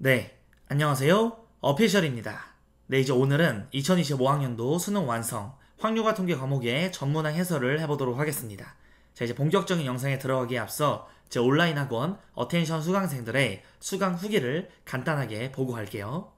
네, 안녕하세요. 어피셜입니다. 네, 이제 오늘은 2025학년도 수능 완성, 확률과 통계 과목의 전문항 해설을 해보도록 하겠습니다. 자, 이제 본격적인 영상에 들어가기에 앞서 제 온라인 학원 어텐션 수강생들의 수강 후기를 간단하게 보고 갈게요.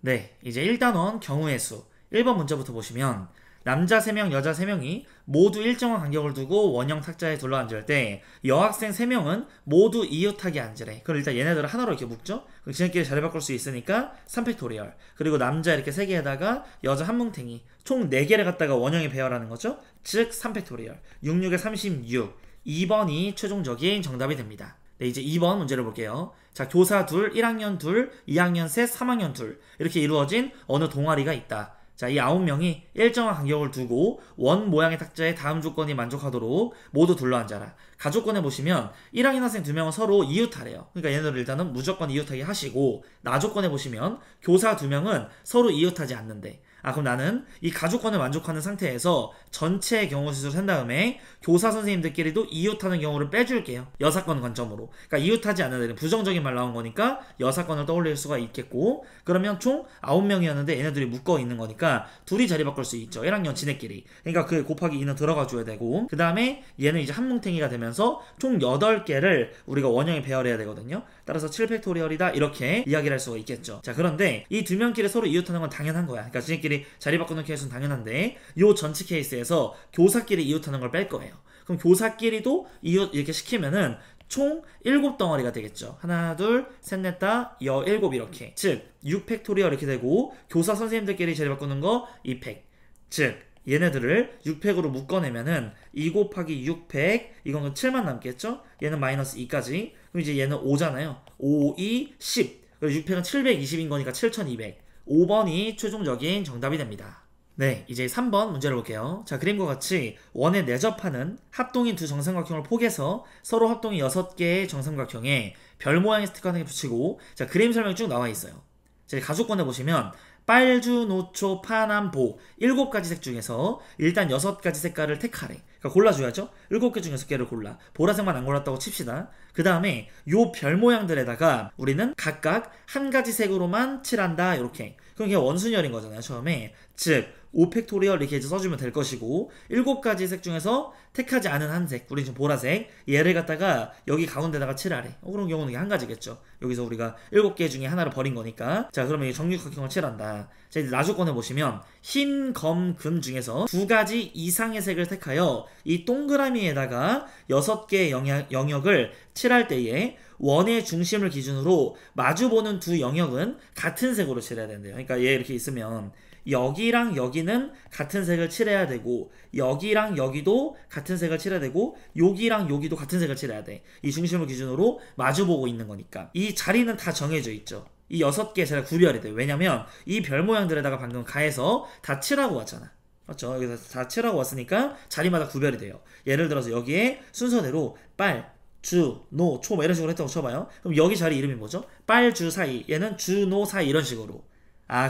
네, 이제 1단원 경우의 수 1번 문제부터 보시면 남자 3명, 여자 3명이 모두 일정한 간격을 두고 원형 탁자에 둘러앉을 때 여학생 3명은 모두 이웃하게 앉으래. 그럼 일단 얘네들을 하나로 이렇게 묶죠? 그럼 지네끼리 자리 바꿀 수 있으니까 3팩토리얼. 그리고 남자 이렇게 3개에다가 여자 한 뭉탱이 총 4개를 갖다가 원형에 배열하는 거죠? 즉 3팩토리얼. 66에 36. 2번이 최종적인 정답이 됩니다. 네, 이제 2번 문제를 볼게요. 자, 교사 둘, 1학년 둘, 2학년 셋, 3학년 둘 이렇게 이루어진 어느 동아리가 있다. 자, 이 9명이 일정한 간격을 두고 원 모양의 탁자에 다음 조건이 만족하도록 모두 둘러앉아라. 가족권에 보시면 1학년 학생 2명은 서로 이웃하래요. 그러니까 얘네들 일단은 무조건 이웃하게 하시고, 나조건에 보시면 교사 2명은 서로 이웃하지 않는데, 그럼 나는 이 가족권을 만족하는 상태에서 전체 경우 수를 한 다음에 교사 선생님들끼리도 이웃하는 경우를 빼줄게요. 여사건 관점으로. 그러니까 이웃하지 않는 애들은 부정적인 말 나온 거니까 여사건을 떠올릴 수가 있겠고, 그러면 총 9명이었는데 얘네들이 묶어 있는 거니까 둘이 자리 바꿀 수 있죠. 1학년 지네끼리. 그러니까 그 곱하기 2는 들어가 줘야 되고, 그 다음에 얘는 이제 한 뭉탱이가 되면서 총 8개를 우리가 원형에 배열해야 되거든요. 따라서 7팩토리얼이다 이렇게 이야기를 할 수가 있겠죠. 자, 그런데 이 두 명끼리 서로 이웃하는 건 당연한 거야. 그러니까 지네끼리 자리 바꾸는 케이스는 당연한데, 요 전체 케이스에서 교사끼리 이웃하는 걸 뺄 거예요. 그럼 교사끼리도 이웃 이렇게 시키면은 총 7덩어리가 되겠죠. 하나, 둘, 셋, 넷, 다, 7 이렇게. 즉 6팩토리얼 이렇게 되고, 교사 선생님들끼리 자리 바꾸는 거 2팩. 즉 얘네들을 6팩으로 묶어내면은 2 곱하기 6팩, 이건 7만 남겠죠? 얘는 마이너스 2까지. 그럼 이제 얘는 5잖아요. 5, 2, 10. 그리고 6팩은 720인 거니까 7200. 5번이 최종적인 정답이 됩니다. 네, 이제 3번 문제를 볼게요. 자, 그림과 같이 원에 내접하는 합동인 두 정삼각형을 포개서 서로 합동이 6개의 정삼각형에 별 모양의 스티커 하나 붙이고, 자, 그림 설명이 쭉 나와 있어요. 자, 가족권에 보시면 빨주, 노초, 파남, 보 7가지 색 중에서 일단 6가지 색깔을 택하래. 그러니까 골라줘야죠. 7개 중에 6개를 골라. 보라색만 안 골랐다고 칩시다. 그 다음에 요 별 모양들에다가 우리는 각각 한 가지 색으로만 칠한다. 이렇게. 그럼 이게 원순열인 거잖아요, 처음에. 즉 5팩토리얼 이렇게 이제 써주면 될 것이고, 7가지 색 중에서 택하지 않은 한 색, 우리 지금 보라색, 얘를 갖다가 여기 가운데다가 칠하래. 그런 경우는 이게 한 가지겠죠. 여기서 우리가 7개 중에 하나를 버린 거니까. 자, 그러면 이 정육각형을 칠한다. 자, 이제 나조건에 보시면 흰, 검, 금 중에서 2가지 이상의 색을 택하여 이 동그라미에다가 6개의 영역을 칠할 때에 원의 중심을 기준으로 마주보는 두 영역은 같은 색으로 칠해야 된대요. 그러니까 얘 이렇게 있으면 여기랑 여기는 같은 색을 칠해야 되고, 여기랑 여기도 같은 색을 칠해야 되고, 여기랑 여기도 같은 색을 칠해야 돼. 이 중심을 기준으로 마주보고 있는 거니까. 이 자리는 다 정해져 있죠. 이 6개의 자리가 구별이 돼요. 왜냐면 이 별 모양들에다가 방금 가해서 다 칠하고 왔잖아. 맞죠? 여기서 다 칠하고 왔으니까 자리마다 구별이 돼요. 예를 들어서 여기에 순서대로 빨, 주, 노, 초 이런 식으로 했다고 쳐봐요. 그럼 여기 자리 이름이 뭐죠? 빨, 주 사이, 얘는 주, 노 사이 이런 식으로.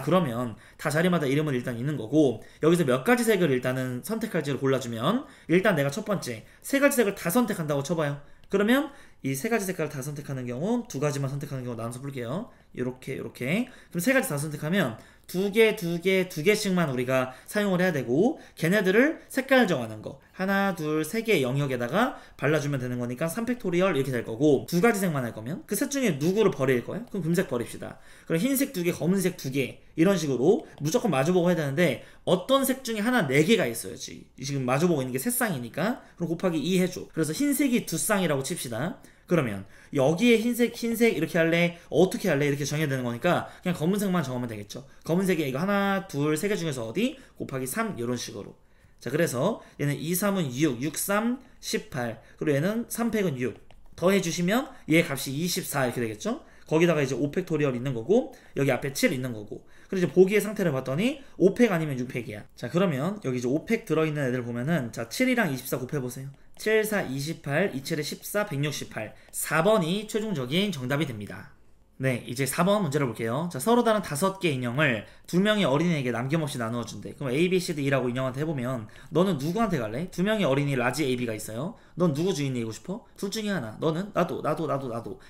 그러면 다 자리마다 이름은 일단 있는 거고, 여기서 몇 가지 색을 일단은 선택할지를 골라주면, 일단 내가 첫 번째 3가지 색을 다 선택한다고 쳐봐요. 그러면 이 3가지 색깔을 다 선택하는 경우, 2가지만 선택하는 경우 나눠서 볼게요. 요렇게 요렇게. 그럼 3가지 다 선택하면 2개씩만 우리가 사용을 해야 되고, 걔네들을 색깔 정하는 거 하나, 둘, 3개의 영역에다가 발라주면 되는 거니까 3팩토리얼 이렇게 될 거고, 2가지 색만 할 거면 그 색 중에 누구를 버릴 거예요? 그럼 금색 버립시다. 그럼 흰색 2개, 검은색 2개 이런 식으로 무조건 마주보고 해야 되는데, 어떤 색 중에 하나 4개가 있어야지. 지금 마주보고 있는 게 3쌍이니까 그럼 곱하기 2 해줘. 그래서 흰색이 2쌍이라고 칩시다. 그러면 여기에 흰색 이렇게 할래? 어떻게 할래? 이렇게 정해야 되는 거니까 그냥 검은색만 정하면 되겠죠. 검은색에 이거 하나, 둘, 세 개 중에서 어디? 곱하기 3 이런 식으로. 자, 그래서 얘는 2, 3은 6, 6, 3, 18. 그리고 얘는 3팩은 6. 더해주시면 얘 값이 24 이렇게 되겠죠? 거기다가 이제 5팩토리얼 있는 거고 여기 앞에 7 있는 거고. 그리고 이제 보기의 상태를 봤더니 5팩 아니면 6팩이야. 자, 그러면 여기 이제 5팩 들어있는 애들 보면은 자 7이랑 24 곱해보세요. 7, 4, 28, 2, 7에 14, 168. 4번이 최종적인 정답이 됩니다. 네, 이제 4번 문제를 볼게요. 자, 서로 다른 5개 인형을 2명의 어린이에게 남김없이 나누어 준대. 그럼 A, B, C, D라고 인형한테 해보면 너는 누구한테 갈래? 2명의 어린이 라지 AB가 있어요. 넌 누구 주인이고 싶어? 둘 중에 하나. 너는? 나도.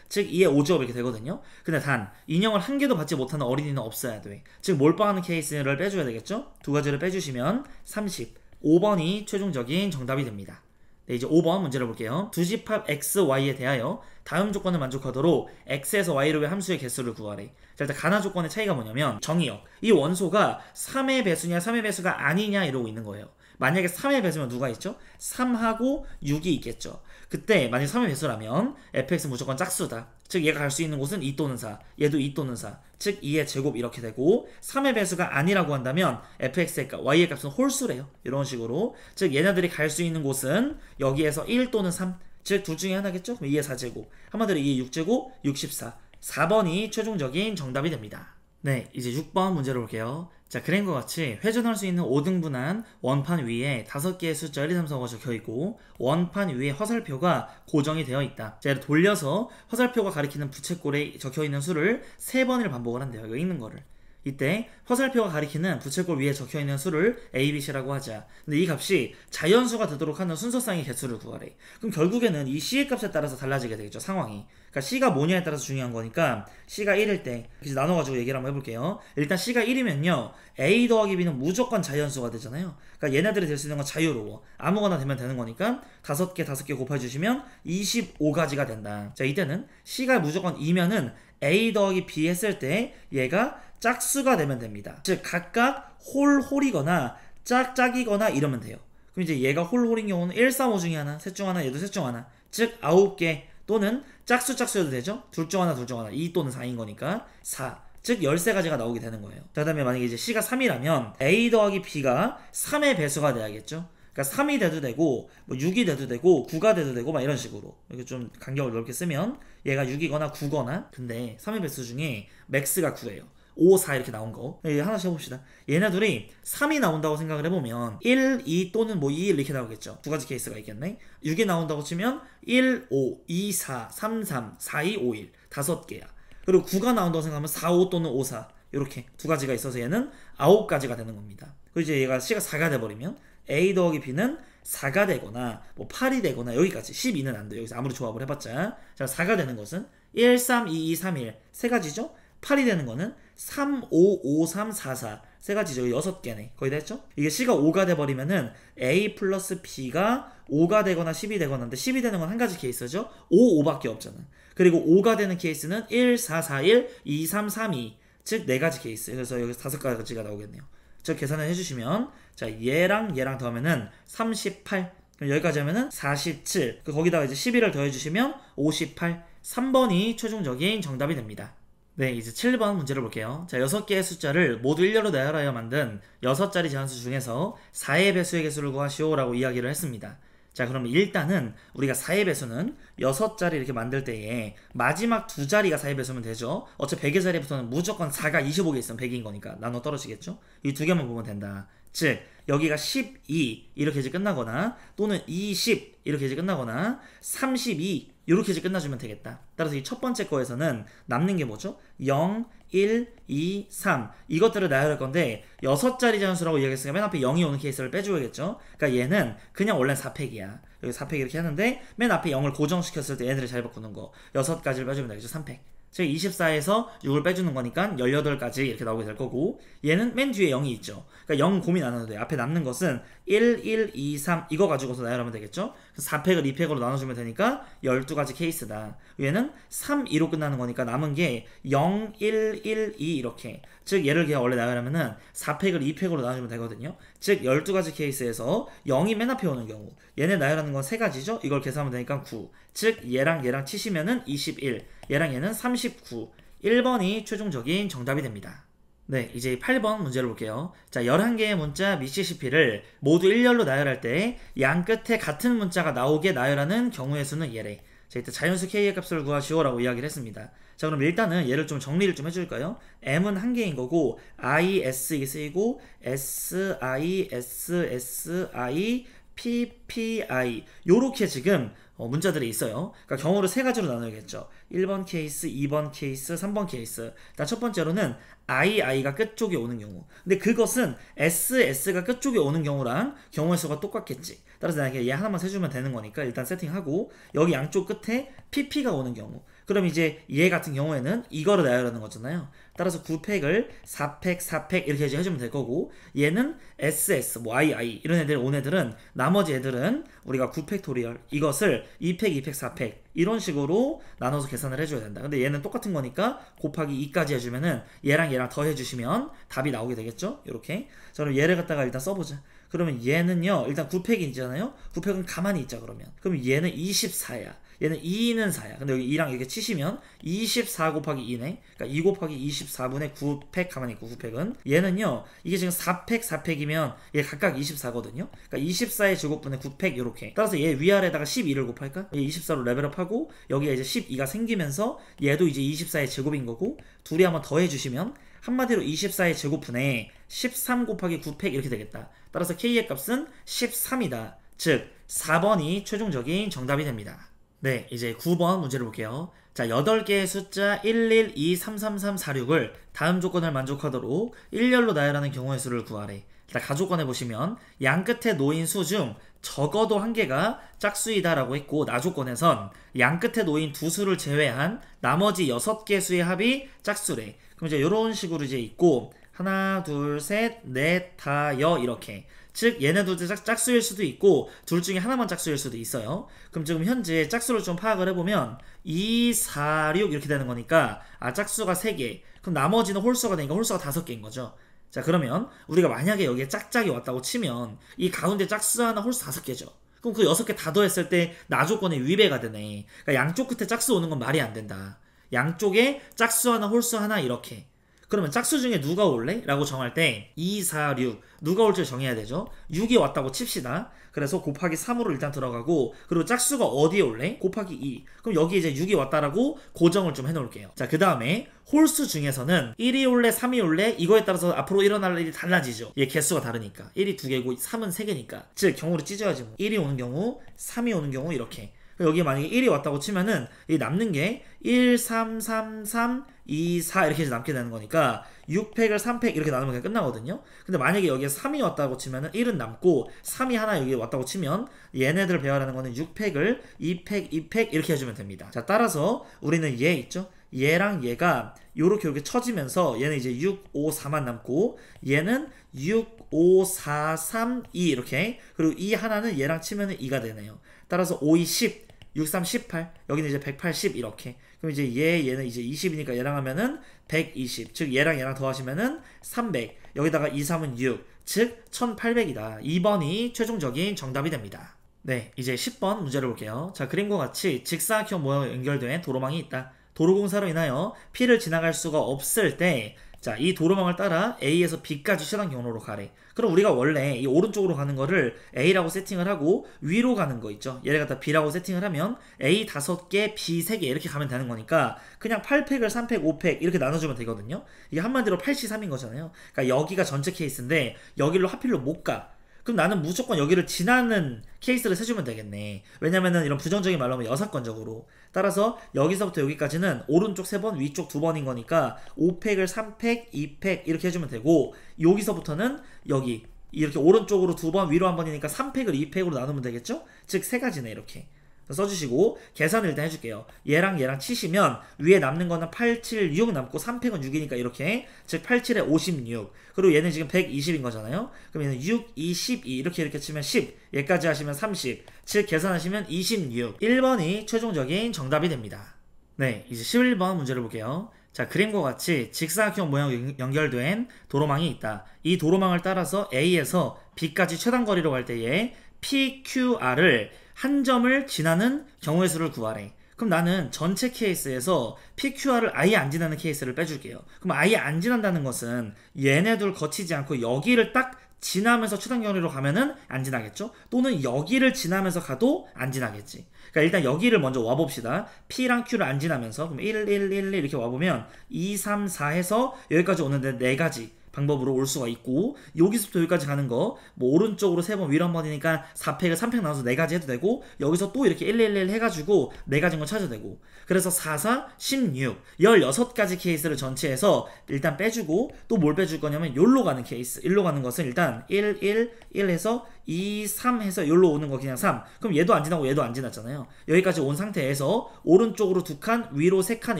즉 2의 5제곱 이렇게 되거든요. 근데 단 인형을 한 개도 받지 못하는 어린이는 없어야 돼. 즉 몰빵하는 케이스를 빼줘야 되겠죠? 두 가지를 빼주시면 30. 5번이 최종적인 정답이 됩니다. 네, 이제 5번 문제를 볼게요. 두 집합 x, y에 대하여 다음 조건을 만족하도록 x에서 y로의 함수의 개수를 구하래. 자, 일단 가나 조건의 차이가 뭐냐면 정의역. 이 원소가 3의 배수냐 3의 배수가 아니냐 이러고 있는 거예요. 만약에 3의 배수면 누가 있죠? 3하고 6이 있겠죠. 그때 만약에 3의 배수라면 fx는 무조건 짝수다. 즉 얘가 갈 수 있는 곳은 2 또는 4, 얘도 2 또는 4, 즉 2의 제곱 이렇게 되고 3의 배수가 아니라고 한다면 fx의 값, y의 값은 홀수래요. 이런 식으로. 즉 얘네들이 갈 수 있는 곳은 여기에서 1 또는 3, 즉 둘 중에 하나겠죠? 그럼 2의 4제곱, 한마디로 2의 6제곱, 64. 4번이 최종적인 정답이 됩니다. 네, 이제 6번 문제를 볼게요. 자, 그림과 같이 회전할 수 있는 5등분한 원판 위에 5개의 숫자 1, 2, 3, 4가 적혀있고 원판 위에 화살표가 고정이 되어 있다. 자, 얘를 돌려서 화살표가 가리키는 부채꼴에 적혀있는 수를 3번을 반복을 한대요. 여기 있는 거를. 이때 화살표가 가리키는 부채꼴 위에 적혀있는 수를 A, B, C라고 하자. 근데 이 값이 자연수가 되도록 하는 순서상의 개수를 구하래. 그럼 결국에는 이 C의 값에 따라서 달라지게 되겠죠, 상황이. 그러니까 C가 뭐냐에 따라서 중요한 거니까 C가 1일 때 이제 나눠가지고 얘기를 한번 해볼게요. 일단 C가 1이면요 A 더하기 B는 무조건 자연수가 되잖아요. 그러니까 얘네들이 될 수 있는 건 자유로워. 아무거나 되면 되는 거니까 5개 곱해주시면 25가지가 된다. 자, 이때는 C가 무조건 2면은 A 더하기 B 했을 때 얘가 짝수가 되면 됩니다. 즉 각각 홀이거나 짝짝이거나 이러면 돼요. 그럼 이제 얘가 홀인 경우는 1, 3, 5 중에 하나, 셋 중 하나, 얘도 셋 중 하나. 즉 9개 또는 짝수여도 되죠. 둘 중 하나, 2 또는 4인 거니까 4. 즉 13가지가 나오게 되는 거예요. 자, 그다음에 만약에 이제 C가 3이라면 A 더하기 B가 3의 배수가 돼야겠죠. 그러니까 3이 돼도 되고 뭐 6이 돼도 되고 9가 돼도 되고 막 이런 식으로 이렇게 좀 간격을 넓게 쓰면 얘가 6이거나 9거나. 근데 3의 배수 중에 맥스가 9예요. 5, 4 이렇게 나온 거. 하나씩 해봅시다. 얘네들이 3이 나온다고 생각을 해보면 1, 2 또는 뭐 2, 1 이렇게 나오겠죠. 두 가지 케이스가 있겠네. 6이 나온다고 치면 1, 5, 2, 4, 3, 3, 4, 2, 5, 1 5개야. 그리고 9가 나온다고 생각하면 4, 5 또는 5, 4 이렇게 두 가지가 있어서 얘는 9가지가 되는 겁니다. 그리고 이제 얘가 C가 4가 돼버리면 A 더하기 B는 4가 되거나 뭐 8이 되거나 여기까지 12는 안 돼요. 여기서 아무리 조합을 해봤자. 자, 4가 되는 것은 1, 3, 2, 2, 3, 1 세 가지죠. 8이 되는 거는 3, 5, 5, 3, 4, 4 세 가지죠. 6개네. 거의 다 했죠? 이게 C가 5가 돼버리면은 A 플러스 B가 5가 되거나 10이 되거나 인데 10이 되는 건 한 가지 케이스죠. 5, 5밖에 없잖아. 그리고 5가 되는 케이스는 1, 4, 4, 1, 2, 3, 3, 2 즉 4가지 케이스. 그래서 여기서 5가지가 나오겠네요. 저 계산을 해주시면 자, 얘랑 더하면은 38. 여기까지 하면은 47. 거기다가 이제 11을 더해주시면 58. 3번이 최종적인 정답이 됩니다. 네, 이제 7번 문제를 볼게요. 자, 6개의 숫자를 모두 일렬로 나열하여 만든 6자리 제한수 중에서 4의 배수의 개수를 구하시오 라고 이야기를 했습니다. 자, 그러면 일단은 우리가 4의 배수는 6자리 이렇게 만들 때에 마지막 2자리가 4의 배수면 되죠. 어차피 100의 자리부터는 무조건 4가 25개 있으면 100인 거니까 나눠 떨어지겠죠. 이 두 개만 보면 된다. 즉 여기가 12 이렇게 이제 끝나거나 또는 20 이렇게 이제 끝나거나 32 이렇게 이제 끝나주면 되겠다. 따라서 이 첫 번째 거에서는 남는 게 뭐죠? 0, 1, 2, 3 이것들을 나열할 건데 6자리 자연수라고 이야기했으니까 맨 앞에 0이 오는 케이스를 빼줘야겠죠. 그러니까 얘는 그냥 원래 4팩이야. 여기 4팩 이렇게 하는데 맨 앞에 0을 고정시켰을 때 얘네들을 잘 바꾸는 거 6가지를 빼주면 되겠죠. 3팩. 즉 24에서 6을 빼주는 거니까 18까지 이렇게 나오게 될 거고, 얘는 맨 뒤에 0이 있죠. 그러니까 0 고민 안 해도 돼요. 앞에 남는 것은 1, 1, 2, 3 이거 가지고서 나열하면 되겠죠. 4팩을 2팩으로 나눠주면 되니까 12가지 케이스다. 얘는 3, 2로 끝나는 거니까 남은 게 0, 1, 1, 2 이렇게. 즉 얘를 그냥 원래 나열하면은 4팩을 2팩으로 나눠주면 되거든요. 즉 12가지 케이스에서 0이 맨 앞에 오는 경우, 얘네 나열하는 건 3가지죠. 이걸 계산하면 되니까 9. 즉 얘랑 얘랑 치시면은 21, 얘랑 얘는 39. 1번이 최종적인 정답이 됩니다. 네, 이제 8번 문제를 볼게요. 자, 11개의 문자 미시시피를 모두 일렬로 나열할 때 양 끝에 같은 문자가 나오게 나열하는 경우의 수는 얘래. 자, 이때 자연수 K의 값을 구하시오 라고 이야기를 했습니다. 자, 그럼 일단은 얘를 좀 정리를 좀 해줄까요? M은 한 개인 거고, I, S 이게 쓰이고, S, I, S, S, I, P, P, I 요렇게 지금 문자들이 있어요. 그러니까 경우를 세 가지로 나눠야겠죠. 1번 케이스, 2번 케이스, 3번 케이스. 일단 첫 번째로는 II가 끝쪽에 오는 경우. 근데 그것은 SS가 끝쪽에 오는 경우랑 경우의 수가 똑같겠지. 따라서 내가 얘 하나만 세주면 되는 거니까 일단 세팅하고, 여기 양쪽 끝에 PP가 오는 경우. 그럼 이제 얘 같은 경우에는 이거를 나열하는 거잖아요. 따라서 9팩을 4팩, 4팩 이렇게 해주면 될 거고, 얘는 SS, 뭐 II 이런 애들 온 애들은, 나머지 애들은 우리가 9팩토리얼 이것을 2팩, 2팩, 4팩 이런 식으로 나눠서 계산을 해줘야 된다. 근데 얘는 똑같은 거니까 곱하기 2까지 해주면은 얘랑 얘랑 더 해주시면 답이 나오게 되겠죠. 이렇게. 자, 그럼 얘를 갖다가 일단 써보자. 그러면 얘는요, 일단 9팩이잖아요. 9팩은 가만히 있자 그러면. 그럼 얘는 24야. 얘는 2는 4야. 근데 여기 2랑 이렇게 치시면 24 곱하기 2네. 그러니까 2 곱하기 24분의 9팩 가만히 있고 9팩은. 얘는요, 이게 지금 4팩 4팩이면 얘 각각 24거든요. 그러니까 24의 제곱분의 9팩 이렇게. 따라서 얘 위아래다가 12를 곱할까? 얘 24로 레벨업하고 여기에 이제 12가 생기면서 얘도 이제 24의 제곱인 거고, 둘이 한번 더해주시면 한마디로 24의 제곱분에 13 곱하기 9팩 이렇게 되겠다. 따라서 K의 값은 13이다. 즉 4번이 최종적인 정답이 됩니다. 네, 이제 9번 문제를 볼게요. 자, 8개의 숫자 11, 2, 3, 3, 3, 4, 6을 다음 조건을 만족하도록 일렬로 나열하는 경우의 수를 구하래. 일단 가조건에 보시면 양 끝에 놓인 수 중 적어도 한 개가 짝수이다 라고 했고, 나조건에선 양 끝에 놓인 두 수를 제외한 나머지 6개 수의 합이 짝수래. 그럼 이제 이런 식으로 이제 있고, 하나, 둘, 셋, 넷, 다, 여 이렇게. 즉 얘네들도 짝수일 수도 있고 둘 중에 하나만 짝수일 수도 있어요. 그럼 지금 현재 짝수를 좀 파악을 해보면 2, 4, 6 이렇게 되는 거니까 짝수가 3개. 그럼 나머지는 홀수가 되니까 홀수가 5개인 거죠. 자, 그러면 우리가 만약에 여기에 짝짝이 왔다고 치면 이 가운데 짝수 하나 홀수 5개죠. 그럼 그 6개 다 더했을 때 나조건에 위배가 되네. 그러니까 양쪽 끝에 짝수 오는 건 말이 안 된다. 양쪽에 짝수 하나 홀수 하나 이렇게. 그러면 짝수 중에 누가 올래? 라고 정할 때 2, 4, 6 누가 올지 정해야 되죠. 6이 왔다고 칩시다. 그래서 곱하기 3으로 일단 들어가고, 그리고 짝수가 어디에 올래? 곱하기 2. 그럼 여기 이제 6이 왔다라고 고정을 좀 해놓을게요. 자, 그 다음에 홀수 중에서는 1이 올래 3이 올래 이거에 따라서 앞으로 일어날 일이 달라지죠. 얘 개수가 다르니까. 1이 2개고 3은 3개니까. 즉 경우를 찢어야지 뭐. 1이 오는 경우 3이 오는 경우 이렇게. 여기 만약에 1이 왔다고 치면은 이 남는 게 1, 3, 3, 3, 2, 4 이렇게 해서 남게 되는 거니까 6팩을 3팩 이렇게 나누면 그냥 끝나거든요. 근데 만약에 여기에 3이 왔다고 치면은 1은 남고 3이 하나 여기 왔다고 치면 얘네들 배열하는 거는 6팩을 2팩, 2팩 이렇게 해주면 됩니다. 자, 따라서 우리는 얘 있죠? 얘랑 얘가 요렇게 이렇게 쳐지면서 얘는 이제 6, 5, 4만 남고 얘는 6, 5, 4, 3, 2 이렇게. 그리고 이 하나는 얘랑 치면은 2가 되네요. 따라서 5, 2, 10 6, 3, 18 여기는 이제 180 이렇게. 그럼 이제 얘는 이제 20이니까 얘랑 하면은 120 즉 얘랑 더하시면은 300 여기다가 2, 3은 6 즉 1800이다. 2번이 최종적인 정답이 됩니다. 네, 이제 10번 문제를 볼게요. 자, 그림과 같이 직사각형 모양으로 연결된 도로망이 있다. 도로공사로 인하여 P를 지나갈 수가 없을 때, 자, 이 도로망을 따라 A에서 B까지 최단 경로로 가래. 그럼 우리가 원래 이 오른쪽으로 가는 거를 A라고 세팅을 하고 위로 가는 거 있죠. 얘를 갖다 B라고 세팅을 하면 A 5개, B 3개 이렇게 가면 되는 거니까 그냥 8팩을 3팩, 5팩 이렇게 나눠주면 되거든요. 이게 한마디로 8C3인 거잖아요. 그러니까 여기가 전체 케이스인데 여기로 하필로 못 가. 그럼 나는 무조건 여기를 지나는 케이스를 세주면 되겠네. 왜냐면은 이런 부정적인 말로 하면 여사건적으로. 따라서 여기서부터 여기까지는 오른쪽 3번, 위쪽 2번인 거니까 5팩을 3팩, 2팩 이렇게 해주면 되고, 여기서부터는 여기 이렇게 오른쪽으로 2번, 위로 1번이니까 3팩을 2팩으로 나누면 되겠죠? 즉 3가지네 이렇게. 써주시고 계산을 일단 해줄게요. 얘랑 얘랑 치시면 위에 남는 거는 8, 7, 6 남고 3팩은 6이니까 이렇게 즉 8, 7에 56 그리고 얘는 지금 120인 거잖아요. 그럼 얘는 6, 2, 12 이렇게 치면 10 얘까지 하시면 30 즉 계산하시면 26 1번이 최종적인 정답이 됩니다. 네, 이제 11번 문제를 볼게요. 자, 그림과 같이 직사각형 모양 연결된 도로망이 있다. 이 도로망을 따라서 A에서 B까지 최단 거리로 갈 때에 PQR을 한 점을 지나는 경우의 수를 구하래. 그럼 나는 전체 케이스에서 PQR을 아예 안 지나는 케이스를 빼줄게요. 그럼 아예 안 지난다는 것은 얘네 둘 거치지 않고 여기를 딱 지나면서 최단 거리로 가면은 안 지나겠죠? 또는 여기를 지나면서 가도 안 지나겠지. 그러니까 일단 여기를 먼저 와봅시다. P랑 Q를 안 지나면서 그럼 1, 1, 1, 1 이렇게 와보면 2, 3, 4 해서 여기까지 오는데 4가지 방법으로 올 수가 있고 여기서부터 여기까지 가는 거 뭐 오른쪽으로 3번 위로 한 번이니까 4팩을 3팩 나눠서 4가지 해도 되고 여기서 또 이렇게 1, 1, 1 해가지고 4가지인 거 찾아도 되고 그래서 4, 4, 16 16가지 케이스를 전체해서 일단 빼주고 또 뭘 빼줄 거냐면 여기로 가는 케이스 1로 가는 것은 일단 1, 1, 1 해서 2, 3 해서 여기로 오는 거 그냥 3 그럼 얘도 안 지나고 얘도 안 지났잖아요. 여기까지 온 상태에서 오른쪽으로 2칸 위로 3칸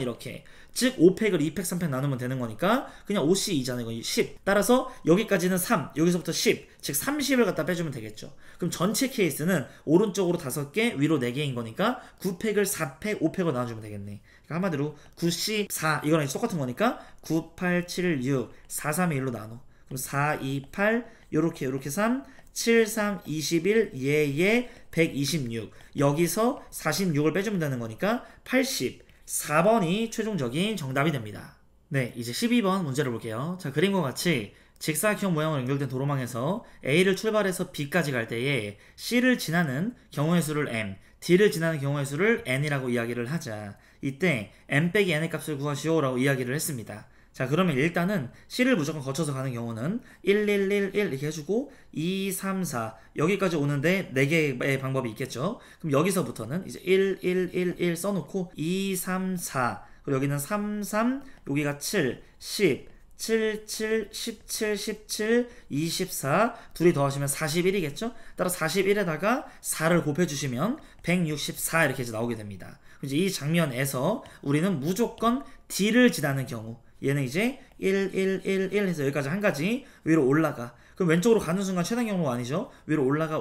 이렇게 즉 5팩을 2팩 3팩 나누면 되는 거니까 그냥 5C2잖아요. 이거 10 따라서 여기까지는 3 여기서부터 10 즉 30을 갖다 빼주면 되겠죠. 그럼 전체 케이스는 오른쪽으로 5개 위로 4개인 거니까 9팩을 4팩 5팩으로 나눠주면 되겠네. 그러니까 한마디로 9C4 이거랑 똑같은 거니까 9, 8, 7, 6 4, 3, 1로 나눠. 그럼 4, 2, 8 요렇게 3 7, 3, 21 얘 126 여기서 46을 빼주면 되는 거니까 80 4번이 최종적인 정답이 됩니다. 네, 이제 12번 문제를 볼게요. 자, 그림과 같이 직사각형 모양으로 연결된 도로망에서 A를 출발해서 B까지 갈 때에 C를 지나는 경우의 수를 M, D를 지나는 경우의 수를 N이라고 이야기를 하자. 이때 M 빼기 N의 값을 구하시오 라고 이야기를 했습니다. 자, 그러면 일단은 C를 무조건 거쳐서 가는 경우는 1, 1, 1, 1 이렇게 해주고 2, 3, 4 여기까지 오는데 4개의 방법이 있겠죠. 그럼 여기서부터는 이제 1, 1, 1, 1 써놓고 2, 3, 4 그리고 여기는 3, 3 여기가 7, 10 7, 7, 17, 17, 24 둘이 더하시면 41이겠죠? 따라 41에다가 4를 곱해주시면 164 이렇게 이제 나오게 됩니다. 이제 이 장면에서 우리는 무조건 D를 지나는 경우 얘는 이제 1, 1, 1, 1 해서 여기까지 한 가지 위로 올라가. 그럼 왼쪽으로 가는 순간 최단 경로가 아니죠? 위로 올라가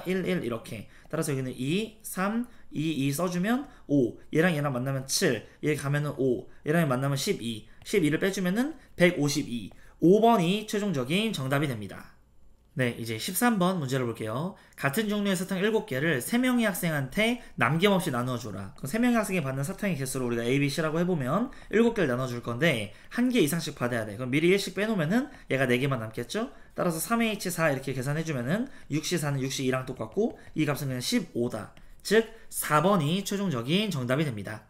1, 1 이렇게. 따라서 여기는 2, 3, 2, 2 써주면 5. 얘랑 만나면 7. 얘 가면은 5. 얘랑 만나면 12. 12를 빼주면은 152. 5번이 최종적인 정답이 됩니다. 네, 이제 13번 문제를 볼게요. 같은 종류의 사탕 7개를 3명의 학생한테 남김없이 나누어줘라. 그럼 3명의 학생이 받는 사탕의 개수를 우리가 A, B, C라고 해보면 7개를 나눠줄 건데 1개 이상씩 받아야 돼. 그럼 미리 1씩 빼놓으면은 얘가 4개만 남겠죠? 따라서 3H4 이렇게 계산해주면은 6C4는 6C2랑 똑같고 이 값은 그냥 15다. 즉 4번이 최종적인 정답이 됩니다.